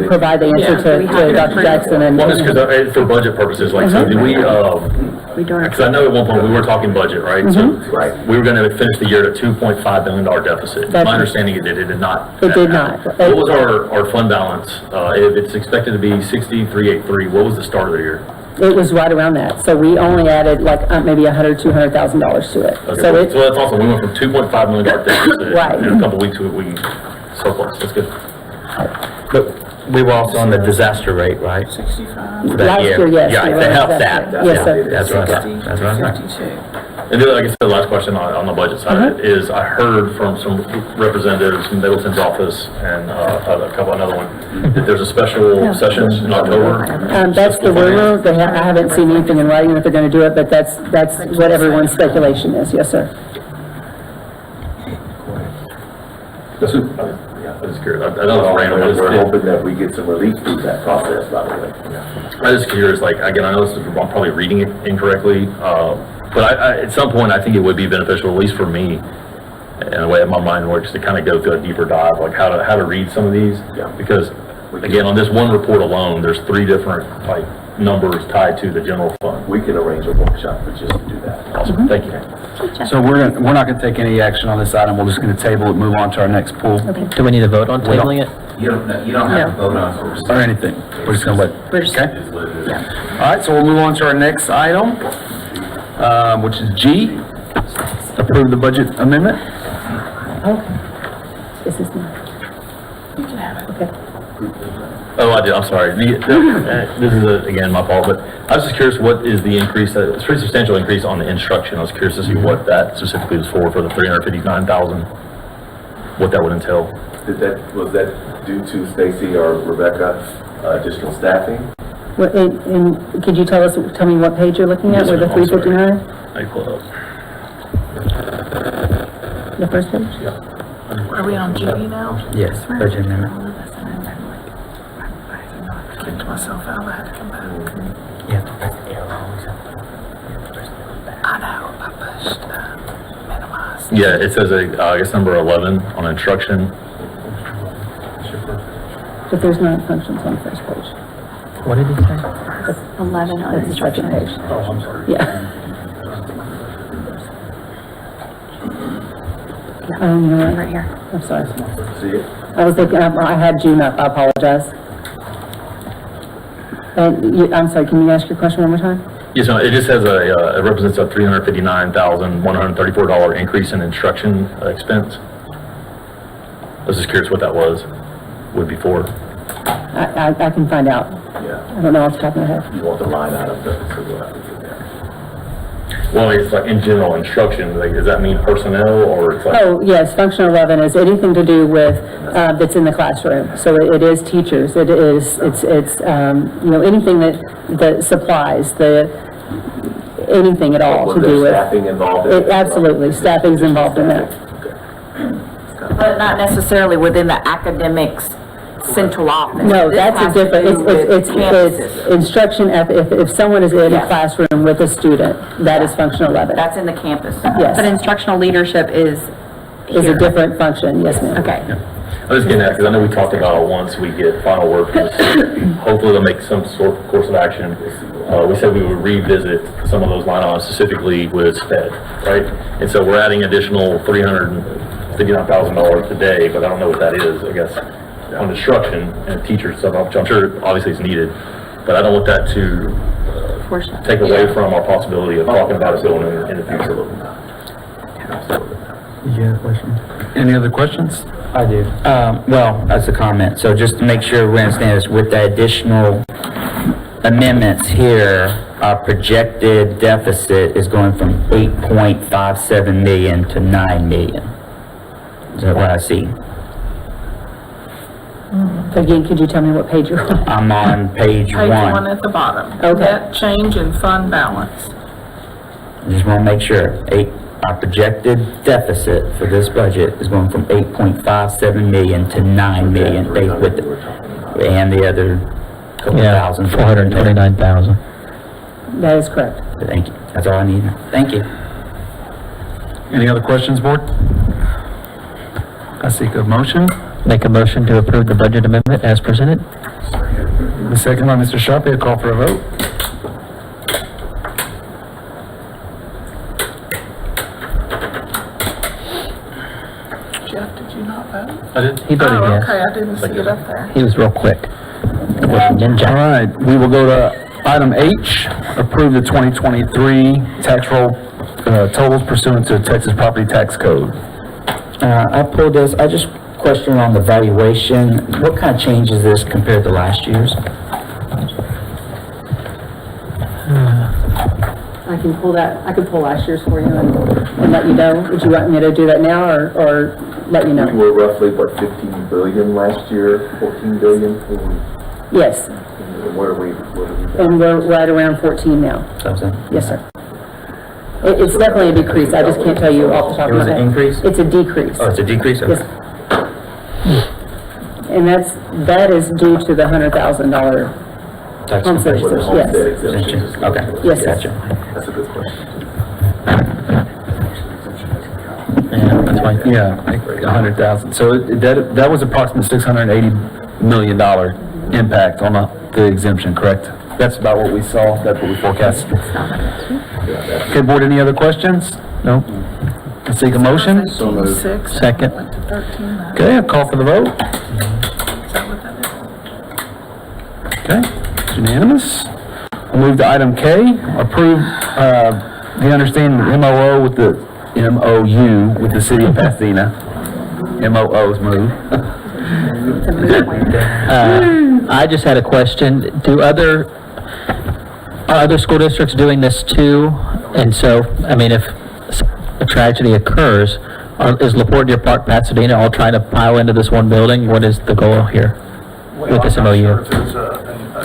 provide the answer to Dr. Jackson and. Well, just because for budget purposes, like, so do we, because I know at one point we were talking budget, right? So we were gonna finish the year at a $2.5 billion deficit. My understanding is that it did not. It did not. What was our fund balance? If it's expected to be 6383, what was the start of the year? It was right around that. So we only added like maybe $100,000, $200,000 to it. Okay, So so that's awesome. We went from $2.5 million deficit. Right. In a couple weeks, we surplus. That's good. But we were also on the disaster rate, right? 65. For that Last year, yes, Yeah, we were to on help disaster. that. Yes, sir. That's right. That's right. 52. And then, like I said, the last question on the budget side of it is, I heard from some representatives from Middleton's office and another one, that there's a special session in October. That's the rumor. I haven't seen anything in writing that they're going to do it, but that's what everyone's speculation is. Yes, sir. I was curious. I know it's random. We're hoping that we get some relief through that process, by the way. I was just curious, like, again, I know this is, I'm probably reading it incorrectly, but at some point, I think it would be beneficial, at least for me, in a way that my mind works, to kind of go through a deeper dive, like how to read some of these. Because, again, on this one report alone, there's 3 different, like, numbers tied to the general fund. We can arrange a workshop for just to do that. Awesome, thank you. So we're not gonna take any action on this item, we're just gonna table it, move on to our next pool. Do we need to vote on tabling it? You don't have to vote on it. Or anything, we're just gonna let, okay? All right, so we'll move on to our next item, which is G, approve the budget amendment. This is not. Oh, I did, I'm sorry. This is, again, my fault, but I was just curious, what is the increase, it's a pretty substantial increase on the instruction. I was curious to see what that specifically was for the 359,000, what that would entail. Was that due to Stacy or Rebecca, additional staffing? And could you tell me what page you're looking at, Yes, where the ma'am, I'm sorry. 359? I pull it up. The first page? Yeah. Are we on G now? Yes, budget amendment. I kicked myself out, I had to come back. Yeah, press arrows. I know, I pushed minimize. Yeah, it says, I guess number 11 on instruction. But there's not functions on the first page. What did he say? 11 on That's the second instruction. page. Oh, I'm sorry. Yeah. Oh, you know what? Right here. I'm sorry. See it? I was looking, I had June up, I apologize. And I'm sorry, can you ask your question one more time? Yes, no, it just has it represents a $359,134 increase in instruction expense. I was just curious what that would be for. I can find out. Yeah. I don't know off the top of my head. You want the line item, so we'll have to do that. Well, it's like in general instruction, like, does that mean personnel or it's like? Oh, yes, function 11 is anything to do with, that's in the classroom. So it is teachers, it's anything that supplies, anything at all to do with. Was there staffing involved in it? Absolutely, staffing's involved in that. But not necessarily within the academics central office. No, This that's a has to different, do with it's campuses. instruction, if someone is in a Yes. classroom with a student, that is function 11. That's in the campus. But Yes, instructional leadership is is a different function, yes, ma'am. Okay. I was getting at, because I know we talked about once we get final word, hopefully they'll make some sort of course of action. We said we would revisit some of those line items specifically with SPED, right? And so we're adding additional $359,000 today, but I don't know what that is, I guess, on instruction and teacher stuff, which I'm sure obviously is needed, but I don't want that to take away from our possibility of talking about it building in the future. You have a question? Any other questions? I do. Well, that's a comment. So just to make sure we understand this, with the additional amendments here, our projected deficit is going from 8.57 million to 9 million. Is that what I see? Again, could you tell me what page you're on? I'm on page Page one one. at the bottom. Okay. Net change in fund balance. Just want to make sure. Our projected deficit for this budget is going from 8.57 million to 9 million, and the other couple Yeah, thousand. 429,000. That is correct. Thank you. That's all I need. Thank you. Any other questions, board? I seek a motion. Make a motion to approve the budget amendment as presented. The second by Mr. Sharpie, a call for a vote. Jeff, did you not vote? I did. He voted Oh, yes. okay, I didn't see it up there. He was real quick. All right, we will go to item H, approve the 2023 tax roll totals pursuant to Texas Property Tax Code. I pulled this, I just question on the valuation. What kind of change is this compared to last year's? I can pull last year's for you and let you know. Would you want me to do that now or let you We know? were roughly, 15 billion last year, 14 billion? Yes, Where are we? and we're right around 14 now. Yes, sir. It's definitely a decrease. I just can't tell you off the top It of my was head. an increase? It's a decrease. Oh, it's a decrease? Okay. Yes. And that is due to the $100,000 Tax homestead exemption. exemption. Yes. Okay. Yes, sir. Gotcha. That's a good question. Yeah, that's fine. Yeah, 100,000. So that was approximately $680 million impact on the exemption, correct? That's about what we saw, that's what we forecast. Okay, board, any other questions? No? I seek a motion? So moved. Second. Went to 13. Okay, I'll call for the vote. Is that what that is? Okay, it's unanimous. We'll move to item K, approve the understanding MOU with the city of Pasadena. MOO's move. I just had a question. Are other school districts doing this too? And so, I mean, if a tragedy occurs, is LaPorte, Deer Park, Pasadena all trying to pile into this one building? What is the goal here with this Well, I'm not MOU? sure if there's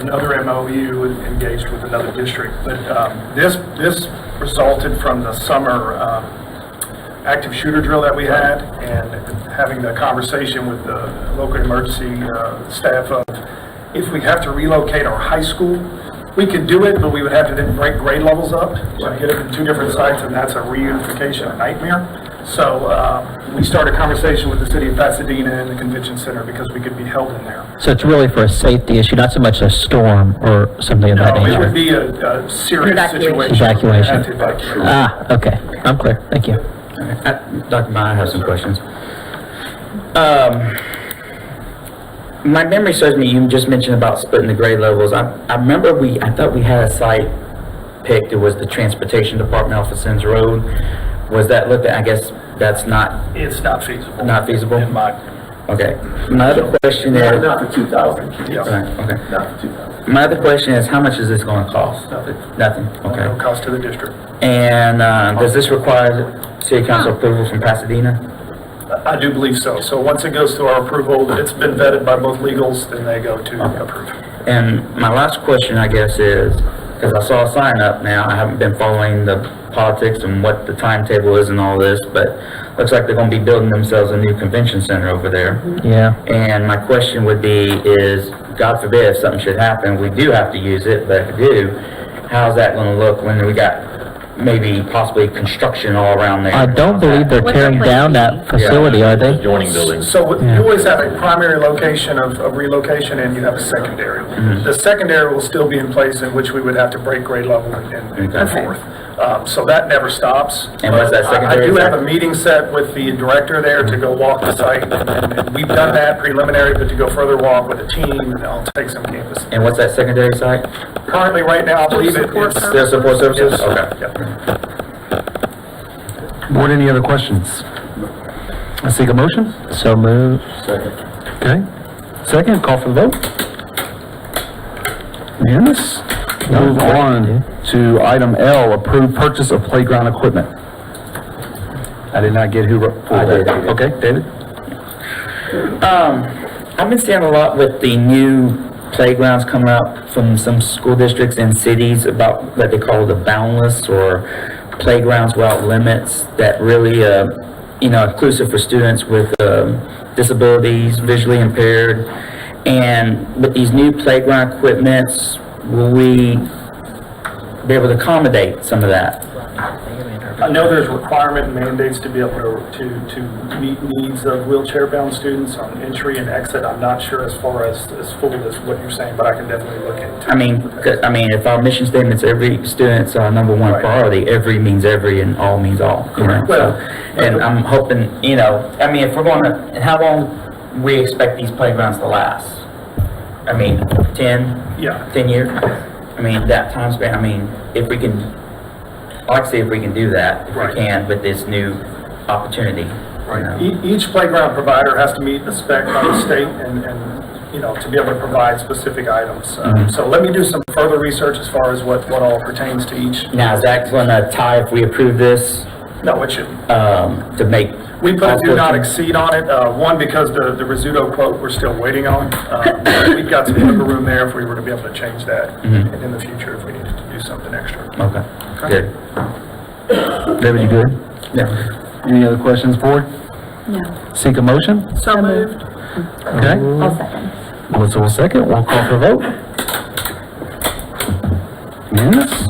another MOU engaged with another district, but this resulted from the summer active shooter drill that we had, and having the conversation with the local emergency staff of, if we have to relocate our high school, we could do it, but we would have to then break grade levels up, so get it in two different sites, and that's a reunification nightmare. So we started a conversation with the city of Pasadena and the convention center because we could be held in there. So it's really for a safety issue, not so much a storm or something of that No, it would nature? be a serious situation. Evacuation. Had to evacuate. Ah, okay. I'm clear. Thank you. Dr. Meyer, I have some questions. My memory serves me, you just mentioned about splitting the grade levels. I remember I thought we had a site picked, it was the transportation department off of Sims Road. Was that looked at? I guess that's not. It's not feasible. Not feasible? In my, Okay. My other question is. Not for 2,000 kids. Right, okay. Not for 2,000. My other question is, how much is this going to cost? nothing, Nothing, no okay. cost to the district. And does this require city council approval from Pasadena? I do believe so. So once it goes through our approval, it's been vetted by both legals, then they go to approve. And my last question, I guess, is, because I saw a sign up now. I haven't been following the politics and what the timetable is and all this, but looks like they're gonna be building themselves a new convention center over there. Yeah. And my question would be is, God forbid if something should happen, we do have to use it, but if we do, how's that gonna look when we got maybe possibly construction all around there? I don't believe they're tearing down that facility, are they? Adjoining buildings. So you always have a primary location of relocation and you have a secondary. The secondary will still be in place in which we would have to break grade level and go forth. So that never stops. And what's that secondary? I do have a meeting set with the director there to go walk the site. And we've done that preliminary, but to go further walk with the team, and I'll take some campus. And what's that secondary site? Currently, right now, I believe it's... Their support services? Okay. Board, any other questions? I seek a motion. So moved. Okay. Second, call for the vote. Unanimous. Move on to item L, approve purchase of playground equipment. I did not get who wrote. I did. Okay, David? I've been seeing a lot with the new playgrounds coming out from some school districts and cities about what they call the boundless or playgrounds without limits that really, inclusive for students with disabilities, visually impaired. And with these new playground equipments, will we be able to accommodate some of that? I know there's requirement and mandates to be able to meet needs of wheelchair-bound students on entry and exit. I'm not sure as far as full as what you're saying, but I can definitely look into it. I mean, if our mission statement's every student's our number one priority, every means every and all means all. Correct. Well, and I'm hoping, if we're going to, how long we expect these playgrounds to last? 10 years? I mean, that time span, if we can, I'd like to see if we can do that, if we can, with this new opportunity. Each playground provider has to meet the spec by the state and to be able to provide specific items. So let me do some further research as far as what all pertains to each. Now, is that going to tie if we approve this? No, it shouldn't. To make... We put a do not exceed on it, one, because the Rizzuto quote we're still waiting on. We've got some wiggle room there if we were to be able to change that in the future if we needed to do something extra. Okay, good. David, you good? Yeah. Any other questions, board? No. Seek a motion? So moved. Okay. I'll second. Melissa will second. We'll call for a vote. Unanimous.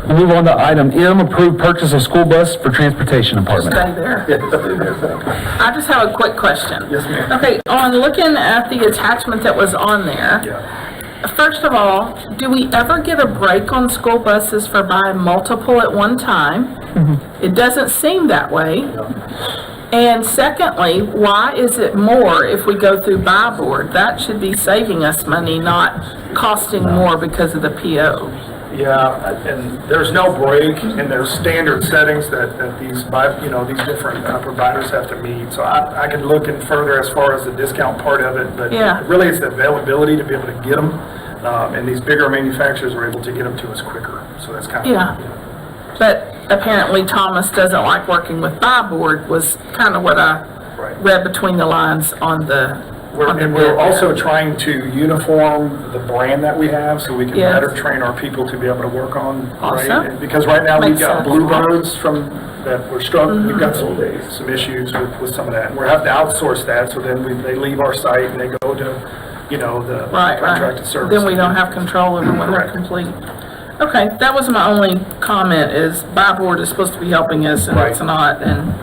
We'll move on to item M, approved purchase of school bus for transportation department. Stay there. I just have a quick question. Yes, ma'am. Okay, on looking at the attachment that was on there, first of all, do we ever get a break on school buses for buying multiple at one time? It doesn't seem that way. And secondly, why is it more if we go through buy board? That should be saving us money, not costing more because of the PO. Yeah, and there's no break, and there's standard settings that these different providers have to meet. So I can look in further as far as the discount part of it, but really it's the availability to be able to get them. And these bigger manufacturers are able to get them to us quicker. So that's kind of But apparently Thomas doesn't like working with buy board was kind of what I read between the lines on the. We're also trying to uniform the brand that we have so we can better train our people to be able to work on. Awesome. Because right now we've got bluebirds that we're struggling. We've got some issues with some of that. We're having to outsource that, so then they leave our site and they go to, the contracted service. Then we don't have control over when they're complete. Okay, that was my only comment is buy board is supposed to be helping us and it's not. And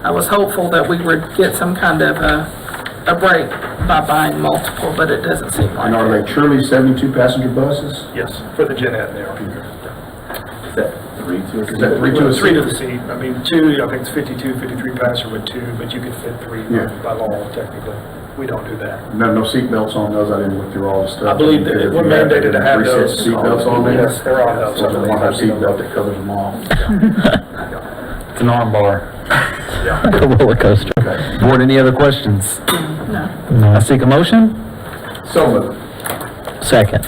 I was hopeful that we would get some kind of a break by buying multiple, but it doesn't seem like And are they truly 72 passenger buses? Yes, for the Jeanette there. Is that 3 to a seat? Is that 3 to a seat? 3 to the seat. I mean, 2, I think it's 52, 53 passenger with 2, but you can fit 3 by law, technically. We don't do that. No seat belts on those. I didn't look through all the stuff. I believe that we're mandated to have those. Seat belts on there? Yes, there are those. So the one seat belt that covers them all. It's an arm bar. A roller coaster. Board, any other questions? No. I seek a motion. So moved. Second.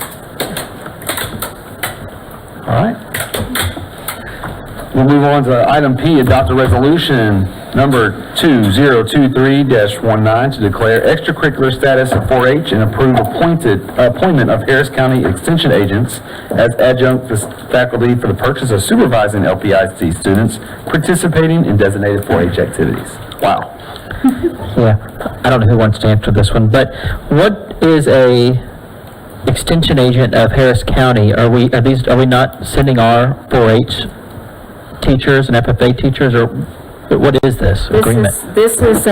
All right. We'll move on to item P, adopt a resolution Number 2023-19, to declare extracurricular status of 4-H and approve appointment of Harris County Extension agents as adjunct faculty for the purpose of supervising LPIC students participating in designated 4-H activities. Wow. Yeah, I don't know who wants to answer this one, but what is a extension agent of Harris County? Are we not sending our 4-H teachers and FFA teachers, or what is this agreement? This is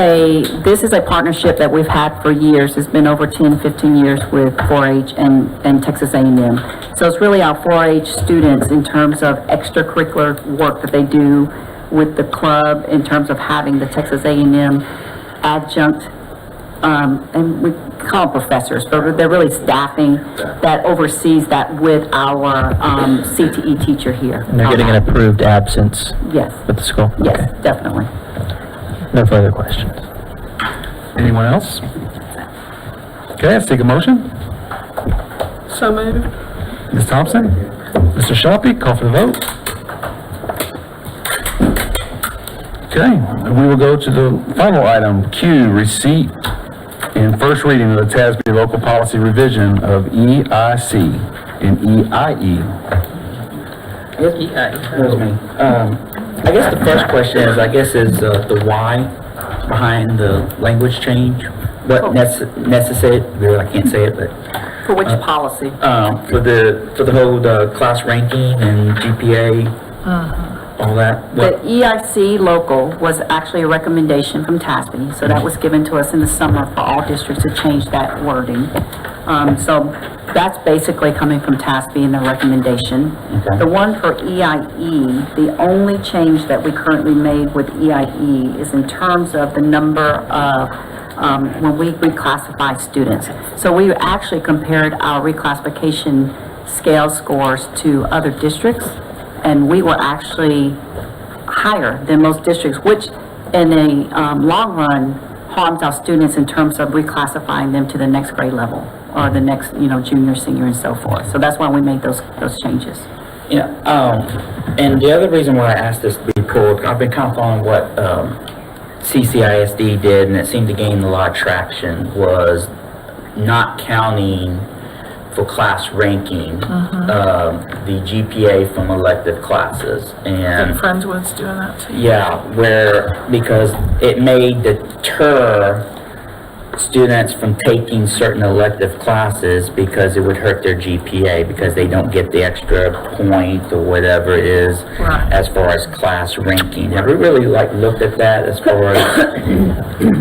a partnership that we've had for years. It's been over 10, 15 years with 4-H and Texas A&M. So it's really our 4-H students in terms of extracurricular work that they do with the club, in terms of having the Texas A&M adjunct, and we call them professors, but they're really staffing that oversees that with our CTE teacher here. And they're getting an approved absence Yes. with the school? Yes, Okay. definitely. No further questions. Anyone else? Okay, let's take a motion. So moved. Ms. Thompson? Mr. Sharpie, call for the vote. Okay, we will go to the final item, Q, receipt and first reading of the TASB local policy revision of EIC and EIE. Excuse me. I guess the first question is the why behind the language change. What necessitated, I can't say it, but For which policy? for the whole class ranking and GPA, all that. The EIC local was actually a recommendation from TASB, so that was given to us in the summer for all districts to change that wording. So that's basically coming from TASB in the recommendation. Okay. The one for EIE, the only change that we currently made with EIE is in terms of the number of when we reclassify students. So we actually compared our reclassification scale scores to other districts, and we were actually higher than most districts, which in a long run harms our students in terms of reclassifying them to the next grade level or the next, junior, senior, and so forth. So that's why we made those changes. Yeah, and the other reason why I asked this to be pulled, I've been kind of following what CCISD did, and it seemed to gain a lot of traction, was not counting for class ranking the GPA from elective classes. And Friendswood's doing that too. yeah, because it may deter students from taking certain elective classes because it would hurt their GPA because they don't get the extra point or whatever it is as far as class ranking. Have we really looked at that as far as?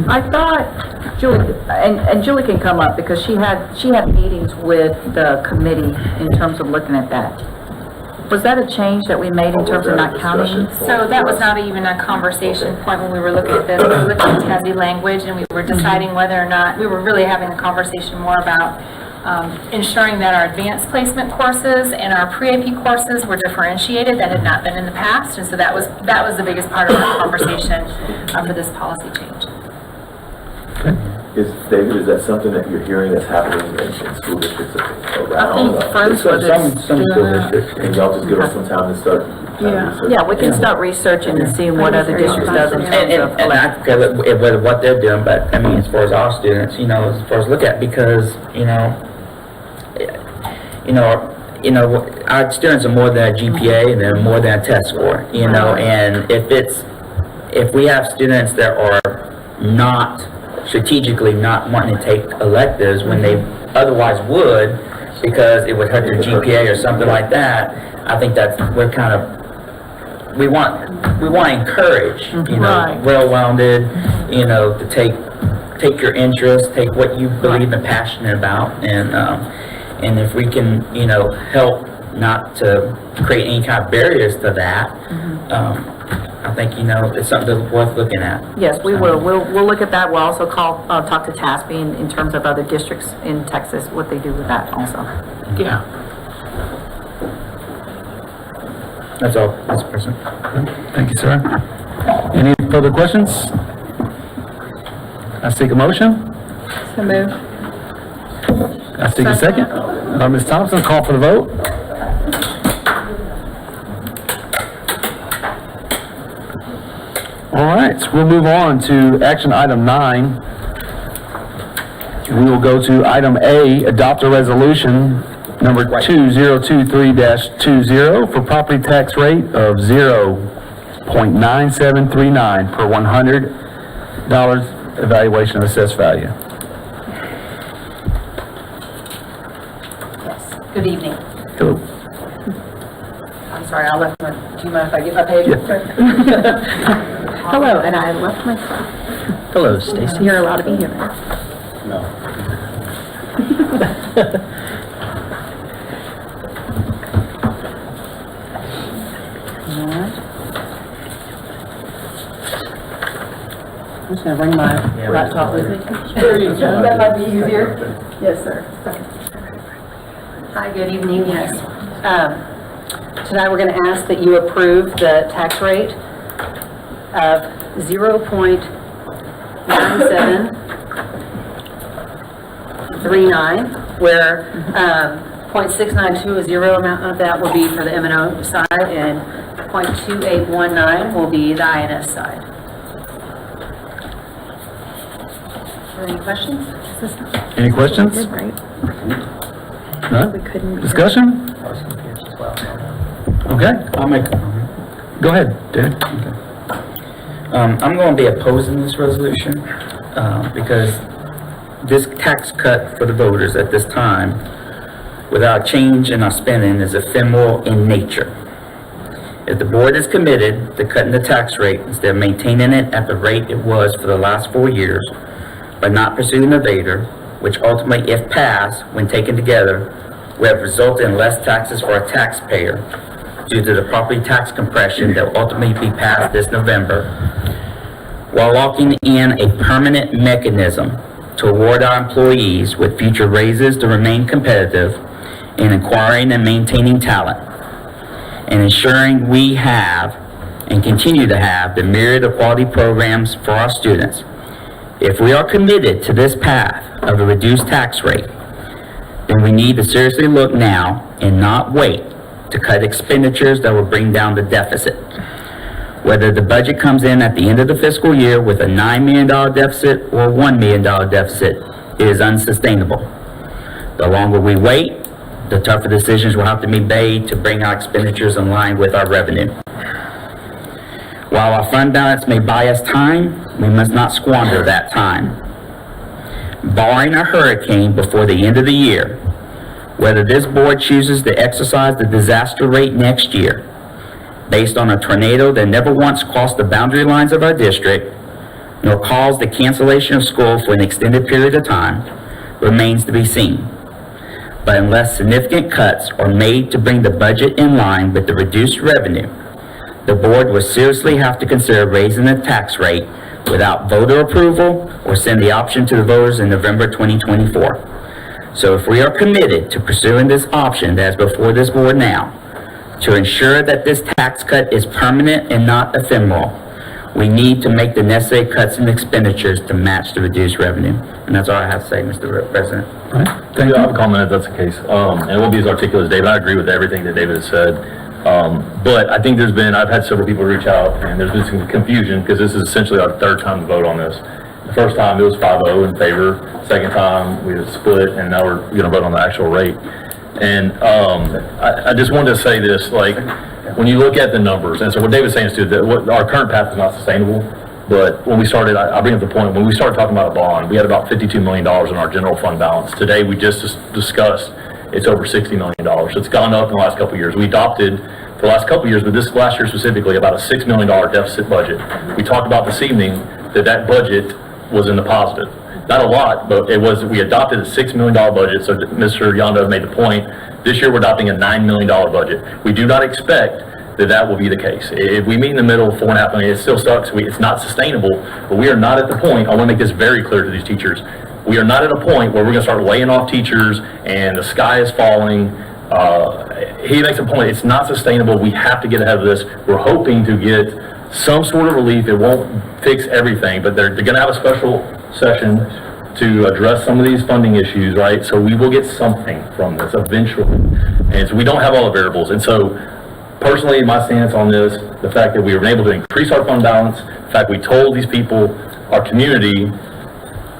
I thought Julie, and Julie can come up because she had meetings with the committee in terms of looking at that. Was that a change that we made in terms of not counting? So that was not even a conversation point when we were looking at this. We were looking at TASB language, and we were deciding whether or not, we were really having a conversation more about ensuring that our advanced placement courses and our pre-AP courses were differentiated. That had not been in the past, and so that was the biggest part of our conversation for this policy change. David, is that something that you're hearing that's happening in school districts around? I think Friendswood is Some school districts. And y'all just give us some time to start? Yeah, we can start researching and seeing what other districts does in terms of And I could care with what they're doing, but I mean, as far as our students, as far as look at, because, our students are more than a GPA and they're more than a test score, and if we have students that are strategically not wanting to take electives when they otherwise would because it would hurt their GPA or something like that, I think we want to encourage, well-rounded, to take your interest, take what you believe and passionate about, and if we can, help not to create any kind of barriers to that, I think, it's something that's worth looking at. Yes, we will. We'll look at that. We'll also talk to TASB in terms of other districts in Texas, what they do with that also. Yeah. That's all, Mr. President. Thank you, sir. Any further questions? I seek a motion. So moved. I seek a second. Ms. Thompson, call for the vote. All right, so we'll move on to action item 9. We will go to item A, adopt a resolution number 2023-20 for property tax rate of 0.9739 per $100 evaluation of assessed value. Good evening. Hello. I'm sorry, I left my, do you mind if I get my page? Hello, and I left my, Hello, Stacy. you're allowed to be here. I'm just gonna bring my laptop with me. That might be easier. Yes, sir. Hi, good evening, yes. Tonight, we're going to ask that you approve the tax rate of 0.9739, where 0.692 amount of that will be for the M&O side, and 0.2819 will be the INS side. Are there any questions? Any questions? Good, right? None? We couldn't. Discussion? Okay, I'll make, go ahead, Dan. I'm going to be opposing this resolution, because this tax cut for the voters at this time, without change in our spending, is ephemeral in nature. If the board is committed to cutting the tax rate instead of maintaining it at the rate it was for the last 4 years, by not pursuing a vader, which ultimately, if passed, when taken together, would have resulted in less taxes for a taxpayer due to the property tax compression that will ultimately be passed this November, while locking in a permanent mechanism to award our employees with future raises to remain competitive in acquiring and maintaining talent, and ensuring we have and continue to have the myriad of quality programs for our students. If we are committed to this path of a reduced tax rate, then we need to seriously look now and not wait to cut expenditures that will bring down the deficit. Whether the budget comes in at the end of the fiscal year with a $9 million deficit or $1 million deficit, it is unsustainable. The longer we wait, the tougher decisions will have to be made to bring our expenditures in line with our revenue. While our fund balance may buy us time, we must not squander that time. Barring a hurricane before the end of the year, whether this board chooses to exercise the disaster rate next year, based on a tornado that never once crossed the boundary lines of our district, nor caused the cancellation of school for an extended period of time, remains to be seen. But unless significant cuts are made to bring the budget in line with the reduced revenue, the board will seriously have to consider raising the tax rate without voter approval or send the option to the voters in November 2024. So if we are committed to pursuing this option that is before this board now, to ensure that this tax cut is permanent and not ephemeral, we need to make the necessary cuts in expenditures to match the reduced revenue. And that's all I have to say, Mr. President. Thank you. I have a comment if that's the case. And it won't be as articulate as David. I agree with everything that David has said. But I think I've had several people reach out, and there's been some confusion because this is essentially our third time to vote on this. The first time it was 5-0 in favor. Second time we was split, and now we're going to vote on the actual rate. And I just wanted to say this, like, when you look at the numbers, and so what David's saying is too, that our current path is not sustainable. But when we started, I bring up the point, when we started talking about a bond, we had about $52 million in our general fund balance. Today, we just discussed, it's over $60 million. It's gone up in the last couple of years. We adopted, for the last couple of years, but this last year specifically, about a $6 million deficit budget. We talked about this evening that budget was in the positive. Not a lot, but it was, we adopted a $6 million budget, so Mr. Yondo made the point. This year, we're adopting a $9 million budget. We do not expect that will be the case. If we meet in the middle, $4.5 million, it still sucks. It's not sustainable, but we are not at the point, I want to make this very clear to these teachers, we are not at a point where we're going to start laying off teachers and the sky is falling. He makes a point, it's not sustainable. We have to get ahead of this. We're hoping to get some sort of relief. It won't fix everything, but they're going to have a special session to address some of these funding issues, right? So we will get something from this eventually. And so we don't have all the variables. And so personally, my stance on this, the fact that we were able to increase our fund balance, the fact we told these people, our community,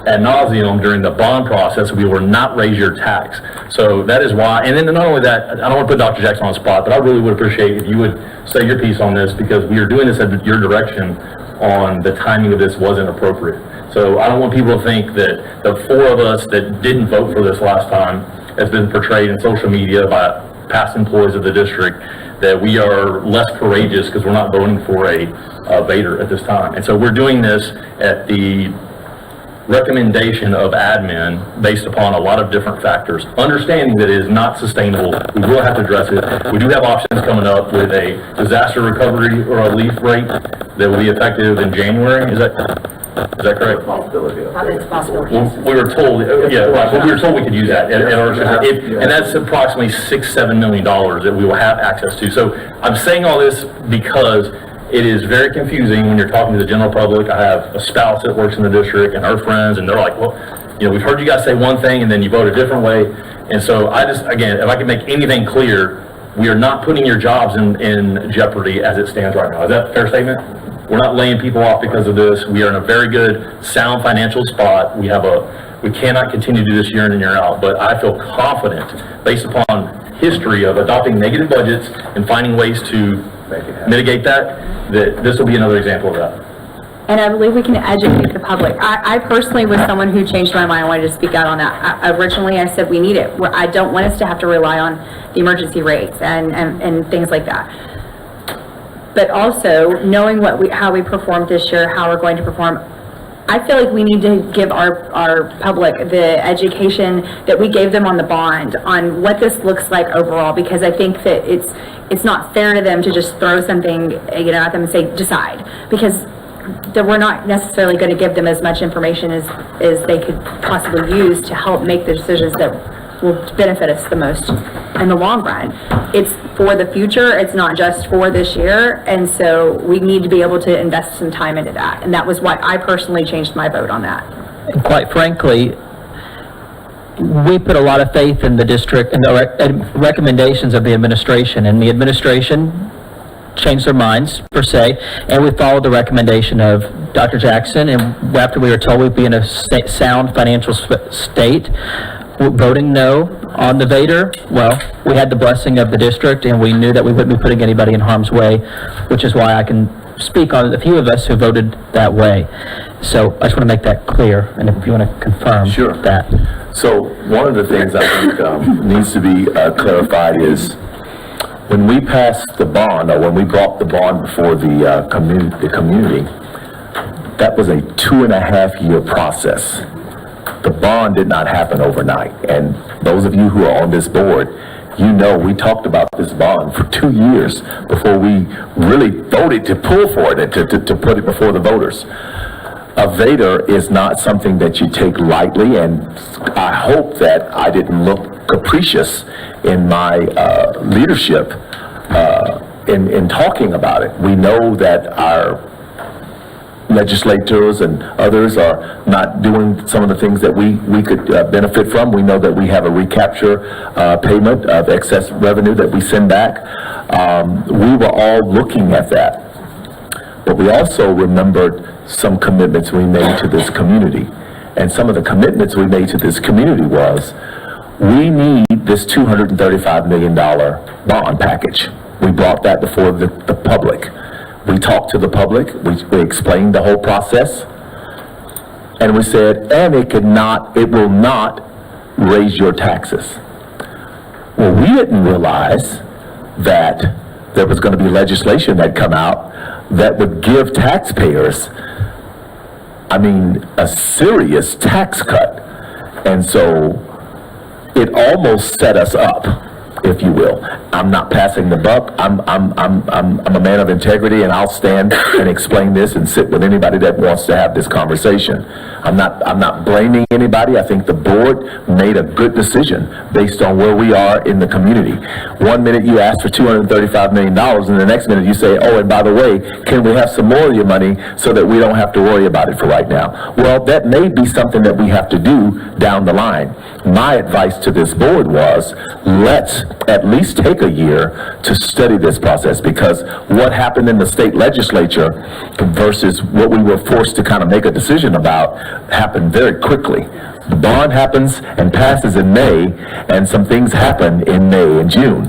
ad nauseum during the bond process, we will not raise your tax. So that is why, and then not only that, I don't want to put Dr. Jackson on the spot, but I really would appreciate if you would say your piece on this, because we are doing this at your direction on the timing of this wasn't appropriate. So I don't want people to think that the four of us that didn't vote for this last time has been portrayed in social media by past employees of the district that we are less courageous because we're not voting for a Vader at this time. And so we're doing this at the recommendation of admin based upon a lot of different factors, understanding that it is not sustainable. We will have to address it. We do have options coming up with a disaster recovery or relief rate that will be effective in January. Is that correct? It's possible. We were told, yeah, right, but we were told we could use that, and that's approximately $6-7 million that we will have access to. So I'm saying all this because it is very confusing when you're talking to the general public. I have a spouse that works in the district and her friends, and they're like, well, we've heard you guys say one thing and then you vote a different way. And so I just, again, if I can make anything clear, we are not putting your jobs in jeopardy as it stands right now. Is that a fair statement? We're not laying people off because of this. We are in a very good, sound financial spot. We cannot continue to do this year in and year out, but I feel confident based upon history of adopting negative budgets and finding ways to mitigate that this will be another example of that. And I believe we can educate the public. I personally was someone who changed my mind. I wanted to speak out on that. Originally, I said we need it. I don't want us to have to rely on the emergency rates and things like that. But also, knowing how we performed this year, how we're going to perform, I feel like we need to give our public the education that we gave them on the bond, on what this looks like overall, because I think that it's not fair to them to just throw something at them and say, decide, because we're not necessarily going to give them as much information as they could possibly use to help make the decisions that will benefit us the most in the long run. It's for the future, it's not just for this year, and so we need to be able to invest some time into that, and that was why I personally changed my vote on that. And quite frankly, we put a lot of faith in the district and the recommendations of the administration, and the administration changed their minds, per se, and we followed the recommendation of Dr. Jackson, and after we were told we'd be in a sound financial state, voting no on the Vader, well, we had the blessing of the district, and we knew that we wouldn't be putting anybody in harm's way, which is why I can speak on a few of us who voted that way. So I just want to make that clear, and if you want to confirm that. So one of the things I think needs to be clarified is when we passed the bond, or when we brought the bond before the community, that was a 2.5-year process. The bond did not happen overnight, and those of you who are on this board, we talked about this bond for 2 years before we really voted to pull for it and to put it before the voters. A Vader is not something that you take lightly, and I hope that I didn't look capricious in my leadership in talking about it. We know that our legislators and others are not doing some of the things that we could benefit from. We know that we have a recapture payment of excess revenue that we send back. We were all looking at that. But we also remembered some commitments we made to this community. And some of the commitments we made to this community was, we need this $235 million bond package. We brought that before the public. We talked to the public, we explained the whole process, and we said, and it will not raise your taxes. Well, we didn't realize that there was going to be legislation that come out that would give taxpayers, a serious tax cut. And so it almost set us up, if you will. I'm not passing the buck. I'm a man of integrity, and I'll stand and explain this and sit with anybody that wants to have this conversation. I'm not blaming anybody. I think the board made a good decision based on where we are in the community. One minute you ask for $235 million, and the next minute you say, oh, and by the way, can we have some more of your money so that we don't have to worry about it for right now? Well, that may be something that we have to do down the line. My advice to this board was, let's at least take a year to study this process, because what happened in the state legislature versus what we were forced to kind of make a decision about happened very quickly. The bond happens and passes in May, and some things happen in May and June,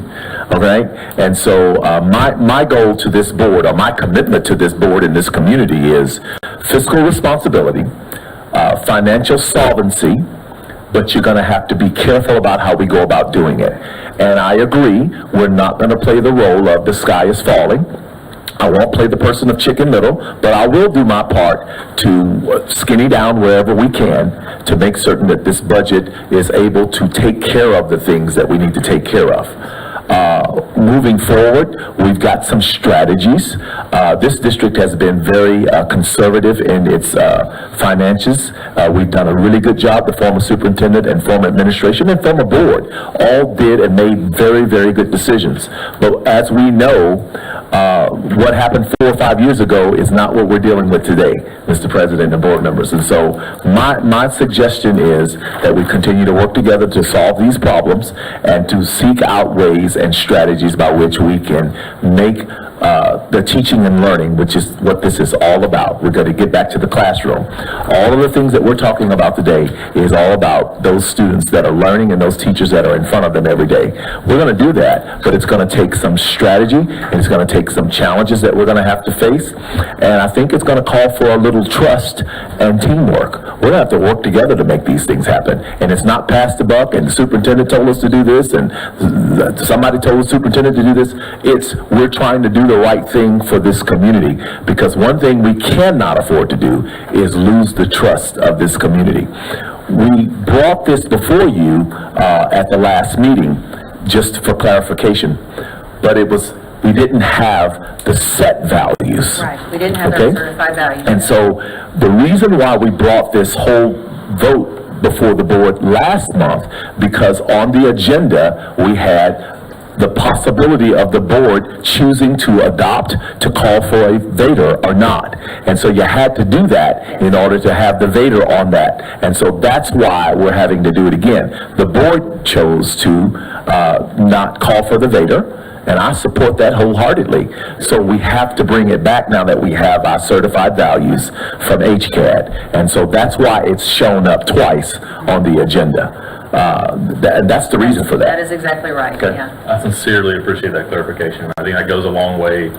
okay? And so my goal to this board, or my commitment to this board and this community, is fiscal responsibility, financial solvency, but you're going to have to be careful about how we go about doing it. And I agree, we're not going to play the role of the sky is falling. I won't play the person of Chicken Little, but I will do my part to skinny down wherever we can to make certain that this budget is able to take care of the things that we need to take care of. Moving forward, we've got some strategies. This district has been very conservative in its finances. We've done a really good job. The former superintendent and former administration and former board all did and made very, very good decisions. But as we know, what happened 4 or 5 years ago is not what we're dealing with today, Mr. President and board members. And so my suggestion is that we continue to work together to solve these problems and to seek out ways and strategies by which we can make the teaching and learning, which is what this is all about. We're going to get back to the classroom. All of the things that we're talking about today is all about those students that are learning and those teachers that are in front of them every day. We're going to do that, but it's going to take some strategy, and it's going to take some challenges that we're going to have to face. And I think it's going to call for a little trust and teamwork. We're going to have to work together to make these things happen. And it's not pass the buck, and the superintendent told us to do this, and somebody told the superintendent to do this. It's we're trying to do the right thing for this community, because one thing we cannot afford to do is lose the trust of this community. We brought this before you at the last meeting just for clarification, but we didn't have the set values. Right, we didn't have those certified values. And so the reason why we brought this whole vote before the board last month, because on the agenda we had the possibility of the board choosing to adopt, to call for a VADR or not. And so you had to do that in order to have the VADR on that. And so that's why we're having to do it again. The board chose to not call for the VADR, and I support that wholeheartedly. So we have to bring it back now that we have our certified values from HCAD. And so that's why it's shown up twice on the agenda. That's the reason for that. That is exactly right, Okay. yeah. I sincerely appreciate that clarification. I think that goes a long way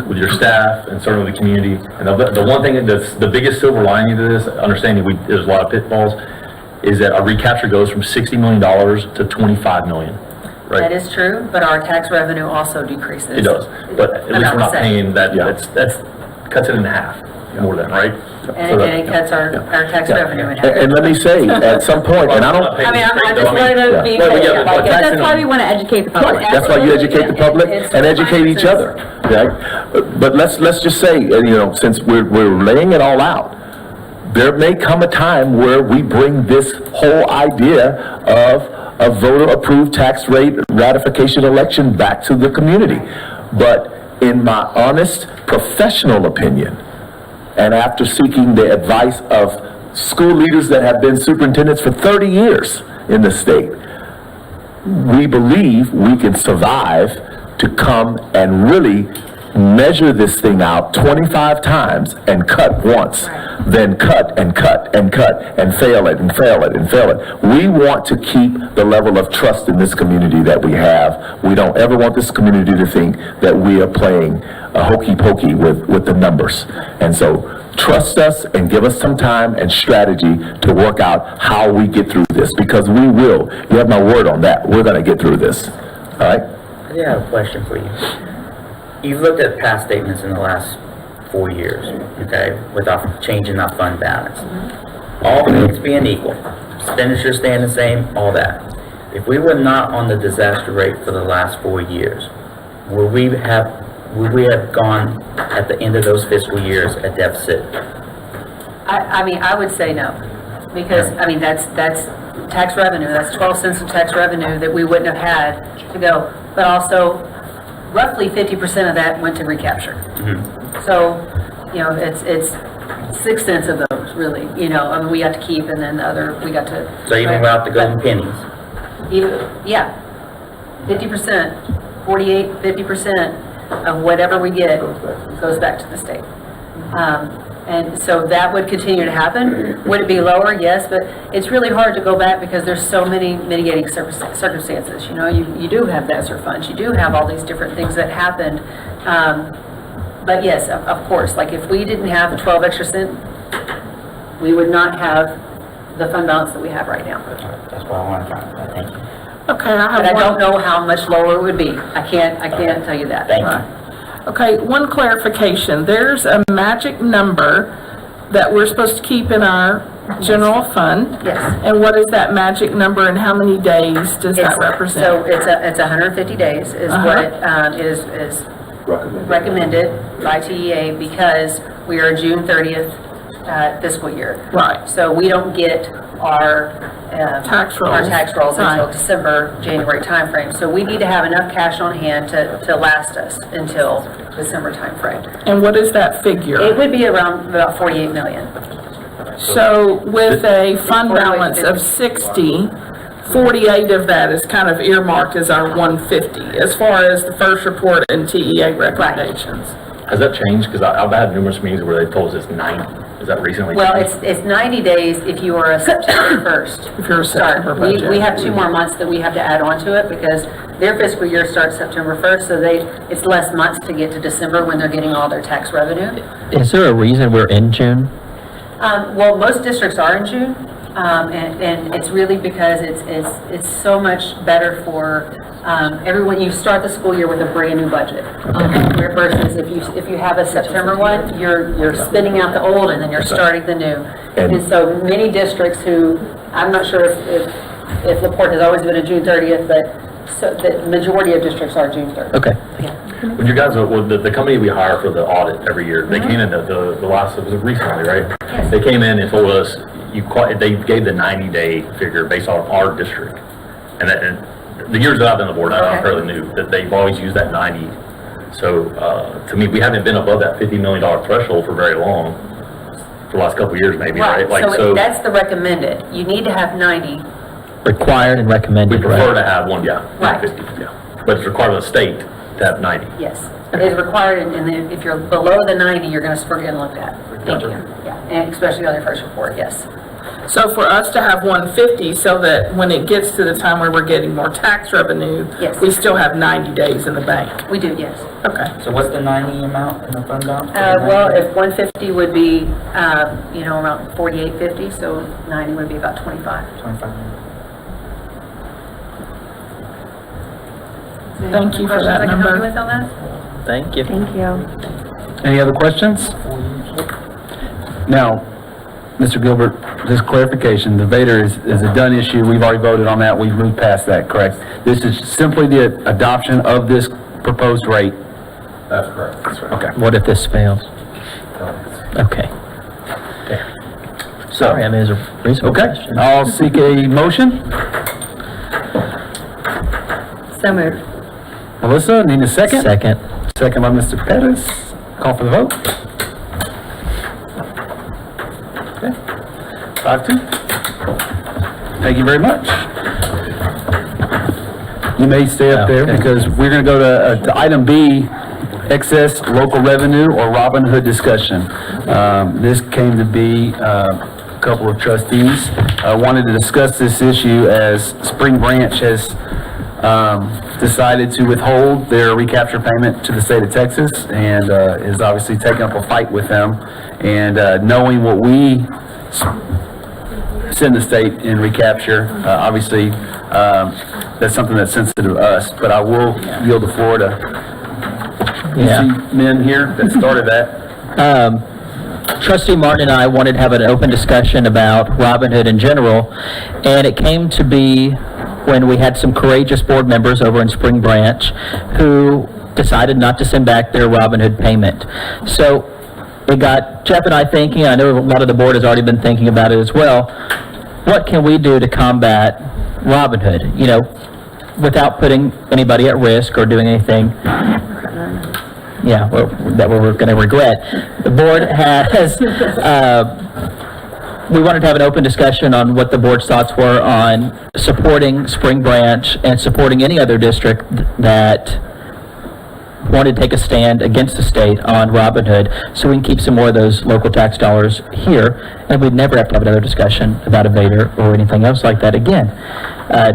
with your staff and certainly the community. And the one thing that's the biggest silver lining to this, understanding there's a lot of pitfalls, is that our recapture goes from $60 million to $25 million. Right? That is true, but our tax revenue also decreases. It does, but at least we're not paying that. Yeah. That's cuts it in half, more than, right? And it cuts our tax revenue in half. And let me say, at some point, and I don't... I mean, I just wanted to be clear. Like, That's why we want to educate the public. That's why you educate the public and educate each other, right? But let's just say, since we're laying it all out, there may come a time where we bring this whole idea of a voter-approved tax rate ratification election back to the community. But in my honest professional opinion, and after seeking the advice of school leaders that have been superintendents for 30 years in the state, we believe we can survive to come and really measure this thing out 25 times and cut once, then cut and cut and cut and fail it and fail it and fail it. We want to keep the level of trust in this community that we have. We don't ever want this community to think that we are playing hokey pokey with the numbers. And so trust us and give us some time and strategy to work out how we get through this, because we will. You have my word on that. We're going to get through this. All right? I do have a question for you. You've looked at past statements in the last 4 years, okay, without changing our fund balance. All things being equal, expenditures staying the same, all that. If we were not on the disaster rate for the last 4 years, would we have gone at the end of those fiscal years a deficit? I mean, I would say no, because, I mean, that's tax revenue, that's 12 cents of tax revenue that we wouldn't have had to go, but also roughly 50% of that went to recapture. So, it's 6 cents of those, really, I mean, we got to keep, and then the other, we got to... So even without the golden pennies? Yeah. 50%, 48, 50% of whatever we get goes back to the state. And so that would continue to happen. Would it be lower? Yes, but it's really hard to go back because there's so many mitigating circumstances. You know, you do have ESSER funds, you do have all these different things that happened. But yes, of course, like if we didn't have 12 extra cents, we would not have the fund balance that we have right now. That's what I want to find out. Thank you. Okay, I have But I one. don't know how much lower it would be. I can't tell you that. Thank you. Okay, one clarification. There's a magic number that we're supposed to keep in our general fund. Yes. And what is that magic number and how many days does that represent? So it's 150 days is what is recommended by TEA because we are June 30th fiscal year. Right. So we don't get our Tax rolls. our tax rolls until Right. December, January timeframe. So we need to have enough cash on hand to last us until December timeframe. And what is that figure? It would be around about 48 million. So with a fund balance of 60, 48 of that is kind of earmarked as our 150, as far as the first report and TEA recommendations. Has that changed? Because I've had numerous meetings where they told us it's 90. Is that recently Well, changed? it's 90 days if you are a September 1st. If you're a start. September We budget. we have 2 more months that we have to add on to it because their fiscal year starts September 1st, so it's less months to get to December when they're getting all their tax revenue. Is there a reason we're in June? Well, most districts are in June, and it's really because it's so much better for everyone. You start the school year with a brand new budget. Versus if you have a September one, you're spinning out the old and then you're starting the new. And so many districts who, I'm not sure if LaPorte has always been a June 30th, but so the majority of districts are June 30th. Okay. When you guys, the company we hire for the audit every year, they came in the last, it was recently, right? Yes. They came in and told us, they gave the 90-day figure based on our district. And the years that I've been on the board, I'm fairly new, that they've always used that 90. So, to me, we haven't been above that $50 million threshold for very long, for the last couple of years maybe, right? Like, So that's the recommended. You need to have 90. Required and recommended, we prefer right? to have one, yeah. Right. 150, yeah. But it's required of the state to have 90. Yes, it is required, and then if you're below the 90, you're going to we're getting looked at. Thank you. Yeah, and especially on your first report, yes. So for us to have 150, so that when it gets to the time where we're getting more tax revenue, Yes. we still have 90 days in the bank. We do, yes. Okay. So what's the 90 amount in the fund balance? Well, if 150 would be, around 48.50, so 90 would be about 25. 25. Thank you for that Questions I can help you number. with on that? Thank you. Thank you. Any other questions? Now, Mr. Gilbert, just clarification, the Vader is a done issue. We've already voted on that. We've moved past that, correct? This is simply the adoption of this proposed rate. That's correct. That's right. Okay. What if this fails? Okay. Sorry, I mean, it's a reasonable Okay, question. I'll seek a motion. So moved. Melissa, need a second? Second. Second by Mr. Pettis. Call for the vote. Okay. 5-2. Thank you very much. You may stay up there because we're going to go to item B, excess local revenue or Robin Hood discussion. This came to be a couple of trustees wanted to discuss this issue as Spring Branch has decided to withhold their recapture payment to the state of Texas and is obviously taking up a fight with them. And knowing what we send the state in recapture, obviously that's something that's sensitive to us. But I will yield the floor to Yeah. men here that started that. Trustee Martin and I wanted to have an open discussion about Robin Hood in general, and it came to be when we had some courageous board members over in Spring Branch who decided not to send back their Robin Hood payment. So it got Jeff and I thinking, I know a lot of the board has already been thinking about it as well, what can we do to combat Robin Hood, without putting anybody at risk or doing anything that we're going to regret. The board has we wanted to have an open discussion on what the board's thoughts were on supporting Spring Branch and supporting any other district that wanted to take a stand against the state on Robin Hood, so we can keep some more of those local tax dollars here, and we'd never have to have another discussion about a Vader or anything else like that again.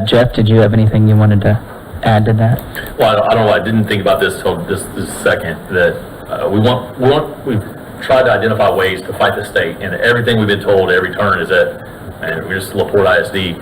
Jeff, did you have anything you wanted to add to that? Well, I don't know, I didn't think about this till this second, that we've tried to identify ways to fight the state, and everything we've been told every turn is that, and we're just Porte ISD.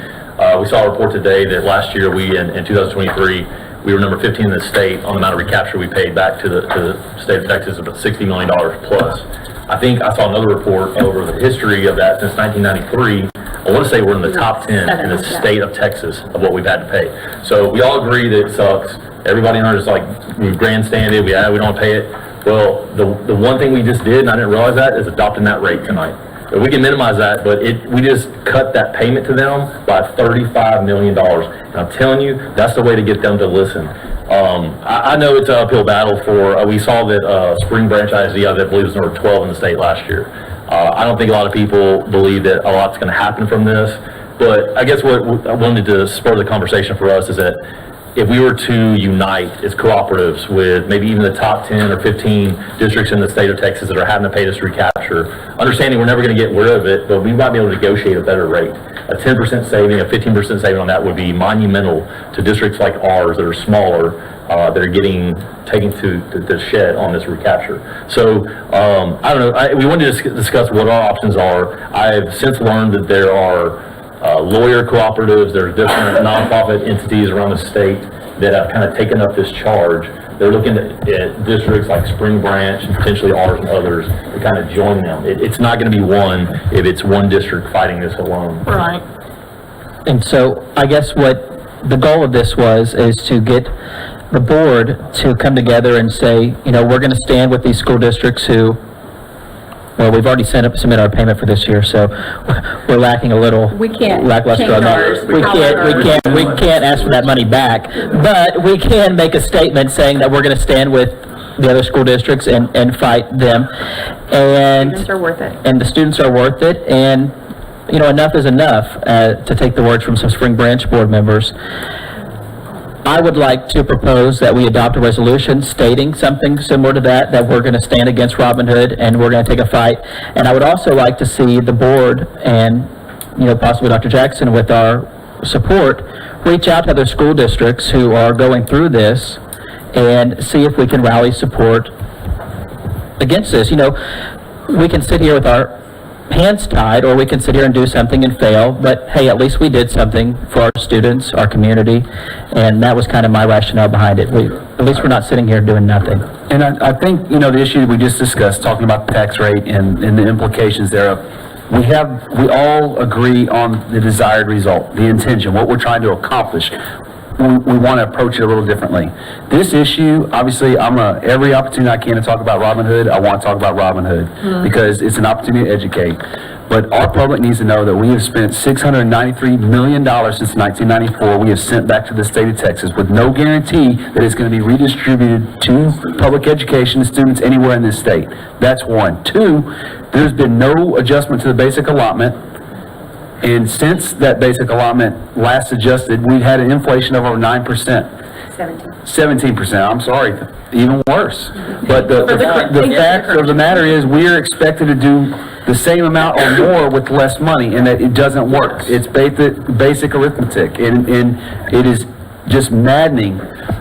We saw a report today that last year in 2023, we were number 15 in the state on the amount of recapture we paid back to the state of Texas, about $60 million plus. I think I saw another report over the history of that since 1993. I want to say we're in the top 10 in the state of Texas of what we've had to pay. So we all agree that it sucks. Everybody in ours is like, we grandstanded, we don't want to pay it. Well, the one thing we just did, and I didn't realize that, is adopting that rate tonight. We can minimize that, but we just cut that payment to them by $35 million. And I'm telling you, that's the way to get them to listen. I know it's an uphill battle for, we saw that Spring Branch ISD, I believe, was number 12 in the state last year. I don't think a lot of people believe that a lot's going to happen from this, but I guess what I wanted to spur the conversation for us is that if we were to unite as cooperatives with maybe even the top 10 or 15 districts in the state of Texas that are having to pay this recapture, understanding we're never going to get rid of it, but we might be able to negotiate a better rate. A 10% saving, a 15% saving on that would be monumental to districts like ours that are smaller, that are getting taken to the shed on this recapture. So, I don't know, we wanted to discuss what our options are. I've since learned that there are lawyer cooperatives, there's different nonprofit entities around the state that have kind of taken up this charge. They're looking at districts like Spring Branch, and potentially ours and others, to kind of join them. It's not going to be one if it's one district fighting this alone. Right. And so I guess what the goal of this is to get the board to come together and say, we're going to stand with these school districts who, well, we've already submitted our payment for this year, so we're lacking a little lackluster on that. We can't ask for that money back, but we can make a statement saying that we're going to stand with the other school districts and fight them. And Students are worth it. And the students are worth it, and enough is enough, to take the words from some Spring Branch board members. I would like to propose that we adopt a resolution stating something similar to that we're going to stand against Robin Hood and we're going to take a fight. And I would also like to see the board and, possibly Dr. Jackson with our support, reach out to other school districts who are going through this and see if we can rally support against this. We can sit here with our hands tied, or we can sit here and do something and fail, but hey, at least we did something for our students, our community, and that was kind of my rationale behind it. At least we're not sitting here doing nothing. And I think, the issue we just discussed, talking about the tax rate and the implications thereof, we all agree on the desired result, the intention, what we're trying to accomplish. We want to approach it a little differently. This issue, obviously, every opportunity I can to talk about Robin Hood, I want to talk about Robin Hood because it's an opportunity to educate. But our public needs to know that we have spent $693 million since 1994. We have sent back to the state of Texas with no guarantee that it's going to be redistributed to public education students anywhere in this state. That's one. Two, there's been no adjustment to the basic allotment. And since that basic allotment last adjusted, we've had an inflation of over 9%. 17%, I'm sorry, even worse. But the fact of the matter is we are expected to do the same amount or more with less money, and that it doesn't work. It's basic arithmetic, and it is just maddening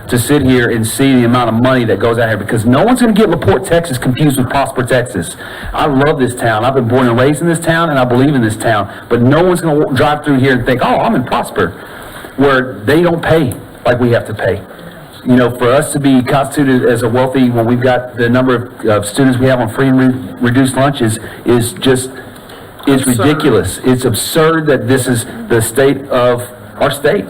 to sit here and see the amount of money that goes out here, because no one's going to get LaPorte, Texas confused with Prosper, Texas. I love this town. I've been born and raised in this town, and I believe in this town. But no one's going to drive through here and think, oh, I'm in Prosper, where they don't pay like we have to pay. For us to be constituted as a wealthy, when we've got the number of students we have on free and reduced lunches, is ridiculous. It's absurd that this is the state of our state.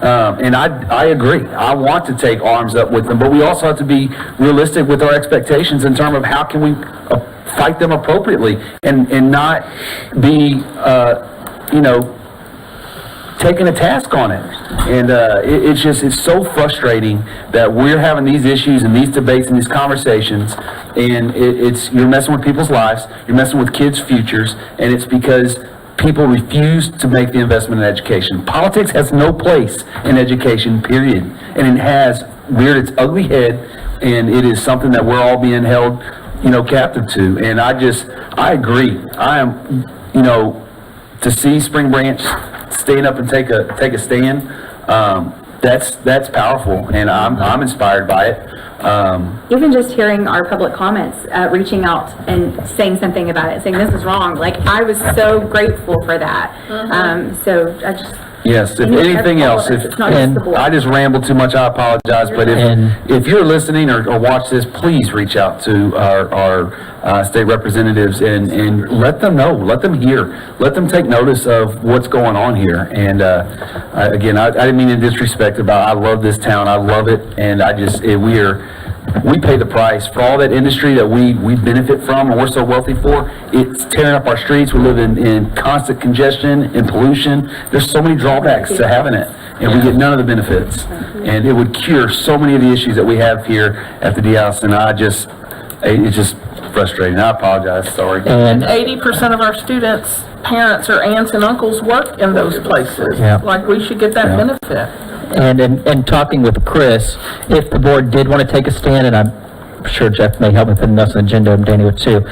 And I agree. I want to take arms up with them, but we also have to be realistic with our expectations in terms of how can we fight them appropriately and not be, taking a task on it. And it's so frustrating that we're having these issues and these debates and these conversations, and you're messing with people's lives, you're messing with kids' futures, and it's because people refuse to make the investment in education. Politics has no place in education, period. And it has reared its ugly head, and it is something that we're all being held, captive to. And I agree. I am, to see Spring Branch stand up and take a stand, that's powerful, and I'm inspired by it. Even just hearing our public comments, reaching out and saying something about it, saying this is wrong, like, I was so grateful for that. So I just... Yes, if anything else, I just ramble too much, I apologize, but if you're listening or watch this, please reach out to our state representatives and let them know, let them hear, let them take notice of what's going on here. And again, I didn't mean to disrespect it, I love this town, I love it, and we pay the price for all that industry that we benefit from and we're so wealthy for. It's tearing up our streets. We live in constant congestion and pollution. There's so many drawbacks to having it, and we get none of the benefits. And it would cure so many of the issues that we have here at the D House, and it's just frustrating. I apologize, sorry. And 80% of our students' parents or aunts and uncles work in those places. Like, we should get that benefit. And talking with Chris, if the board did want to take a stand, and I'm sure Jeff may help me put this on the agenda, and Danny would too,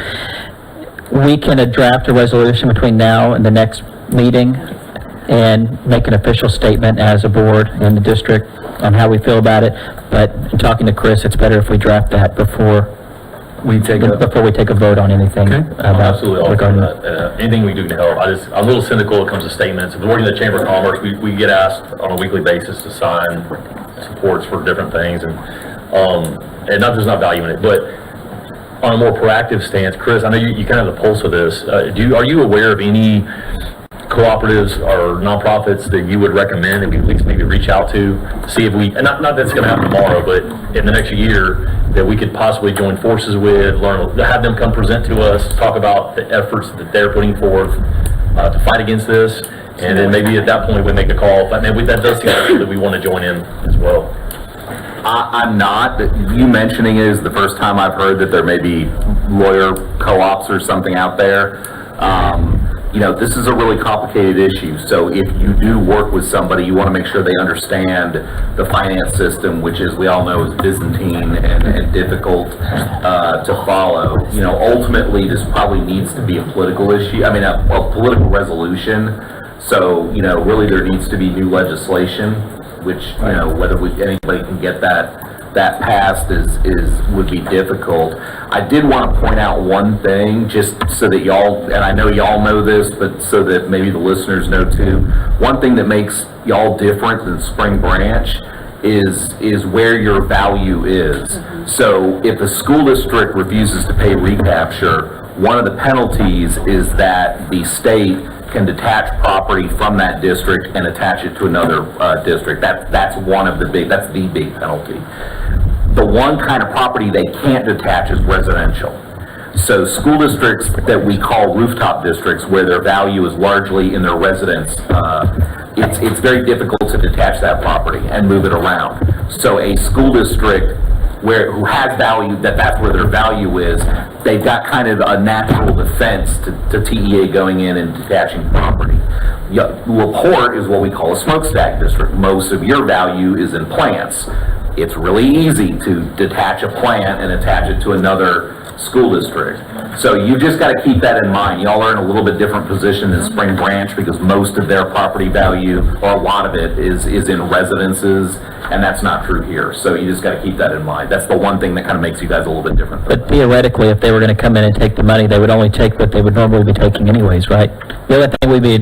we can draft a resolution between now and the next meeting and make an official statement as a board in the district on how we feel about it. But in talking to Chris, it's better if we draft that before we take a vote on anything. Absolutely, regarding that. Anything we do to help. I'm a little cynical when it comes to statements. If we're working in the Chamber of Commerce, we get asked on a weekly basis to sign supports for different things, and not just not valuing it, but on a more proactive stance. Chris, I know you kind of have the pulse of this. Are you aware of any cooperatives or nonprofits that you would recommend that we at least maybe reach out to see if we, and not that it's going to happen tomorrow, but in the next year, that we could possibly join forces with, have them come present to us, talk about the efforts that they're putting forth to fight against this, and then maybe at that point we make a call. But maybe that does seem like that we want to join in as well. I'm not. You mentioning it is the first time I've heard that there may be lawyer co-ops or something out there. This is a really complicated issue. So if you do work with somebody, you want to make sure they understand the finance system, which, as we all know, is Byzantine and difficult to follow. Ultimately, this probably needs to be a political issue. I mean, a political resolution. So, really there needs to be new legislation, which, whether anybody can get that passed would be difficult. I did want to point out one thing, just so that y'all, and I know y'all know this, but so that maybe the listeners know too. One thing that makes y'all different than Spring Branch is where your value is. So if a school district refuses to pay recapture, one of the penalties is that the state can detach property from that district and attach it to another district. That's the big penalty. The one kind of property they can't detach is residential. So school districts that we call rooftop districts, where their value is largely in their residence, it's very difficult to detach that property and move it around. So a school district who has value, that's where their value is, they've got kind of a natural defense to TEA going in and detaching property. LaPorte is what we call a smokestack district. Most of your value is in plants. It's really easy to detach a plant and attach it to another school district. So you just got to keep that in mind. Y'all are in a little bit different position than Spring Branch because most of their property value, or a lot of it, is in residences, and that's not true here. So you just got to keep that in mind. That's the one thing that kind of makes you guys a little bit different. But theoretically, if they were going to come in and take the money, they would only take what they would normally be taking anyways, right? The other thing we'd be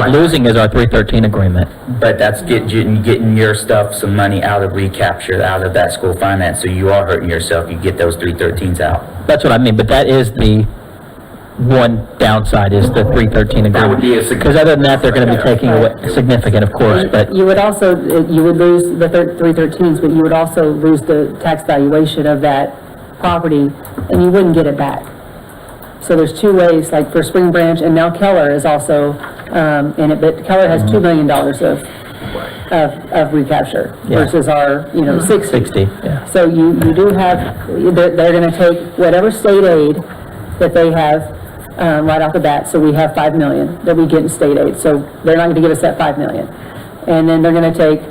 losing is our 313 agreement. But that's getting your stuff some money out of recapture, out of that school finance, so you are hurting yourself. You get those 313s out. That's what I mean, but that is the one downside, is the 313 agreement. That would be a significant. Because other than that, they're going to be taking away, significant, of course, but... You would lose the 313s, but you would also lose the tax valuation of that property, and you wouldn't get it back. So there's two ways, like for Spring Branch, and now Keller is also in it, but Keller has $2 million of recapture versus our, 60. Yeah. So you do have, they're going to take whatever state aid that they have right off the bat, so we have 5 million that we get in state aid, so they're not gonna give us that 5 million. And then they're gonna take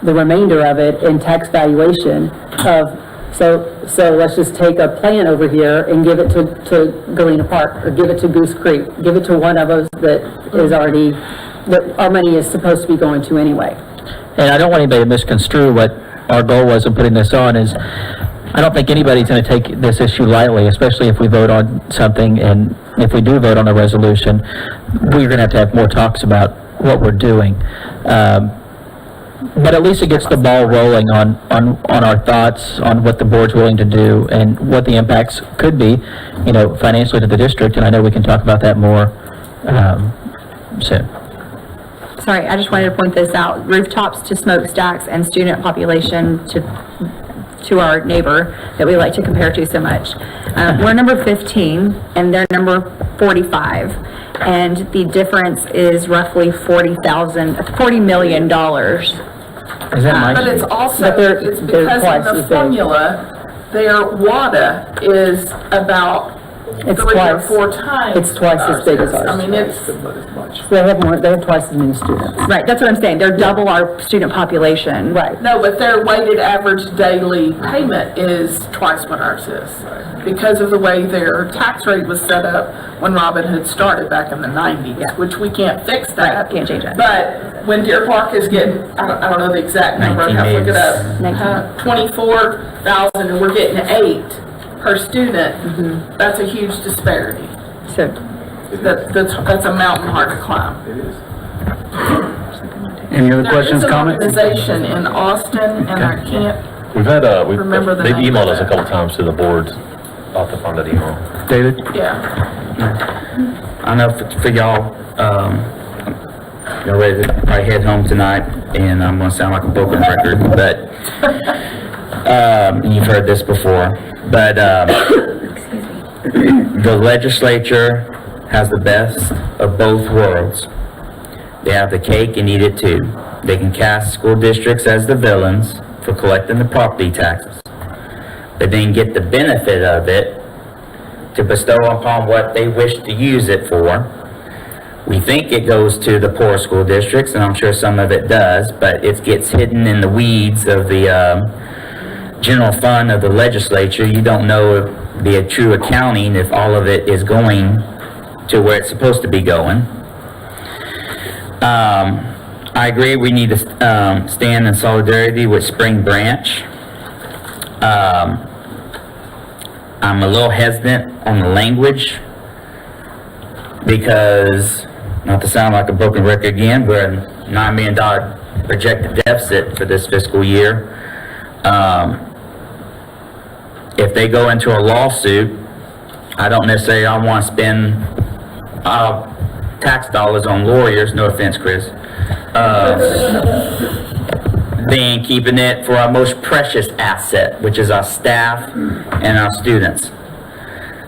the remainder of it in tax valuation of, so let's just take a plan over here and give it to Galena Park, or give it to Goose Creek, give it to one of us that is already, that our money is supposed to be going to anyway. And I don't want anybody to misconstrue what our goal was in putting this on is, I don't think anybody's going to take this issue lightly, especially if we vote on something, and if we do vote on a resolution, we're going to have more talks about what we're doing. But at least it gets the ball rolling on our thoughts, on what the board's willing to do, and what the impacts could be, financially to the district, and I know we can talk about that more soon. Sorry, I just wanted to point this out. Rooftops to smokestacks and student population to our neighbor that we like to compare to so much. We're number 15 and they're number 45. And the difference is roughly $40 million. Is that nice? But it's also, But they're it's because twice of the as big. formula, their WADA is about It's 3 or twice. 4 times. It's twice as big as ours. I mean, it's, They have twice as many students. Right, that's what I'm saying. They're double our student population. Right. no, but their weighted average daily payment is twice what ours is. Because of the way their tax rate was set up when Robin Hood started back in the 90s, which we can't fix that. Right, can't change that. But when Deer Park is getting, I don't know the exact number, I'd have to look it up. 24,000 and we're getting 8 per student, that's a huge disparity. So, That's a mountain hard to climb. Any other questions, comments? There is an organization in Austin, and I can't, We've had, Remember the they've name emailed of us a that. couple times to the board. I'll have to find that email. David? yeah. I know for y'all, you're ready to probably head home tonight, and I'm gonna sound like a broken record, but, you've heard this before, but, the legislature has the best of both worlds. They have the cake and eat it too. They can cast school districts as the villains for collecting the property taxes, but then get the benefit of it to bestow upon what they wish to use it for. We think it goes to the poor school districts, and I'm sure some of it does, but it gets hidden in the weeds of the general fund of the legislature. You don't know the true accounting if all of it is going to where it's supposed to be going. I agree we need to stand in solidarity with Spring Branch. I'm a little hesitant on the language because, not to sound like a broken record again, we're a $9 million projected deficit for this fiscal year. If they go into a lawsuit, I don't necessarily want to spend tax dollars on lawyers, no offense, Chris, than keeping it for our most precious asset, which is our staff and our students.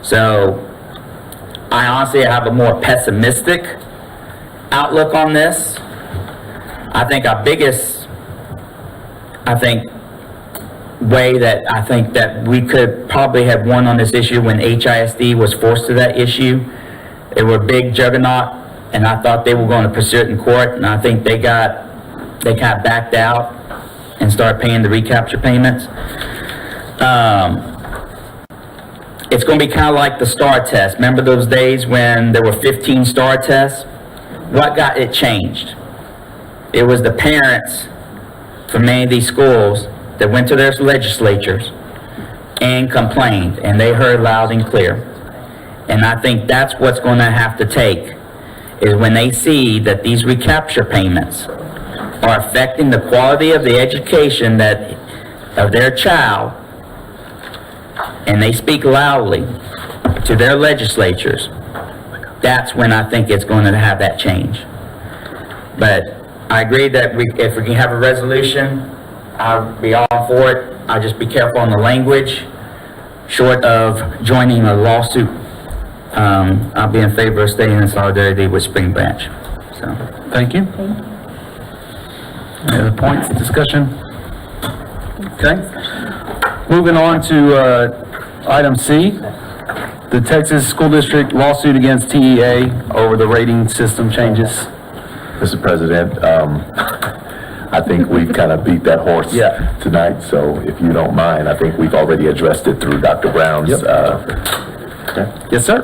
So I honestly have a more pessimistic outlook on this. I think our biggest, way that I think that we could probably have won on this issue when HISD was forced to that issue. They were a big juggernaut, and I thought they were going to pursue it in court, and I think they kind of backed out and started paying the recapture payments. It's going to be kind of like the STAR test. Remember those days when there were 15 STAR tests? What got it changed? It was the parents from many of these schools that went to their legislatures and complained, and they heard loud and clear. And I think that's what's going to have to take, is when they see that these recapture payments are affecting the quality of the education of their child, and they speak loudly to their legislatures, that's when I think it's going to have that change. But I agree that if we can have a resolution, I'll be all for it. I'll just be careful on the language, short of joining a lawsuit. I'll be in favor of staying in solidarity with Spring Branch. So, Thank you. Any other points, discussion? Okay. Moving on to item C, the Texas School District lawsuit against TEA over the rating system changes. Mr. President, I think we've kind of beat that horse tonight, so if you don't mind, I think we've already addressed it through Dr. Brown's, Yes, sir.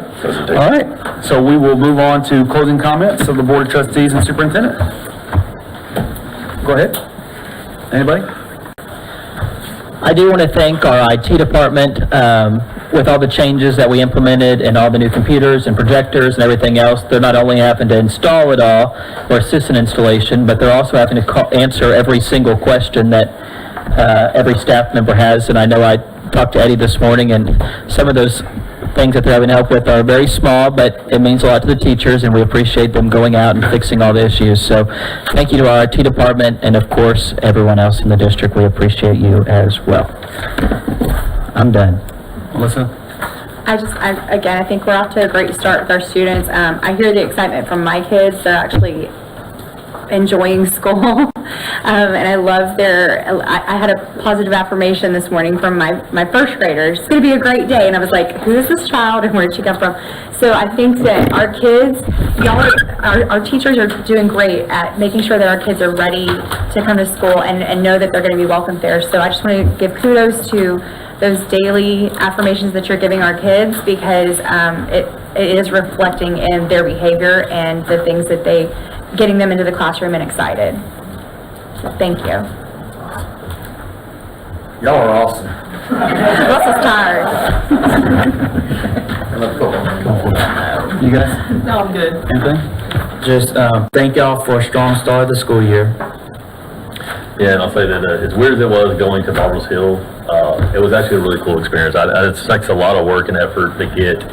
All right, so we will move on to closing comments of the Board of Trustees and Superintendent. Go ahead. Anybody? I do want to thank our IT department, with all the changes that we implemented and all the new computers and projectors and everything else. They're not only having to install it all or assist in installation, but they're also having to answer every single question that every staff member has. And I know I talked to Eddie this morning, and some of those things that they're having help with are very small, but it means a lot to the teachers, and we appreciate them going out and fixing all the issues. So thank you to our IT department, and of course, everyone else in the district. We appreciate you as well. I'm done. Melissa? Again, I think we're off to a great start with our students. I hear the excitement from my kids. They're actually enjoying school. And I love I had a positive affirmation this morning from my first graders. It's going to be a great day. And I was like, who is this child and where did she come from? So I think that our kids, our teachers are doing great at making sure that our kids are ready to come to school and know that they're going to be welcomed there. So I just want to give kudos to those daily affirmations that you're giving our kids, because it is reflecting in their behavior and the things that getting them into the classroom and excited. So thank you. Y'all are awesome. Russell's tired. You guys? No, I'm good. Anything? Just thank y'all for a strong start of the school year. Yeah, and I'll say that as weird as it was going to Marbles Hill, it was actually a really cool experience. It takes a lot of work and effort to get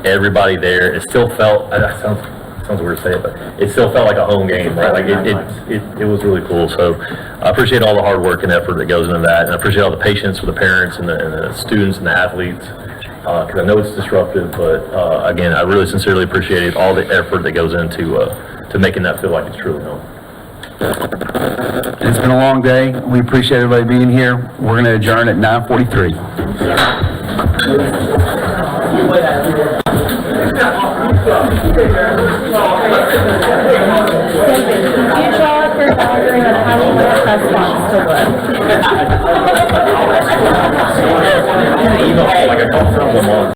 everybody there. It still felt, sounds weird to say it, but it still felt like a home game, right? Like it was really cool. So I appreciate all the hard work and effort that goes into that, and I appreciate all the patience for the parents and the students and the athletes, because I know it's disruptive, but again, I really sincerely appreciate all the effort that goes into to making that feel like it's truly home. It's been a long day. We appreciate everybody being here. We're going to adjourn at 9:43. Like a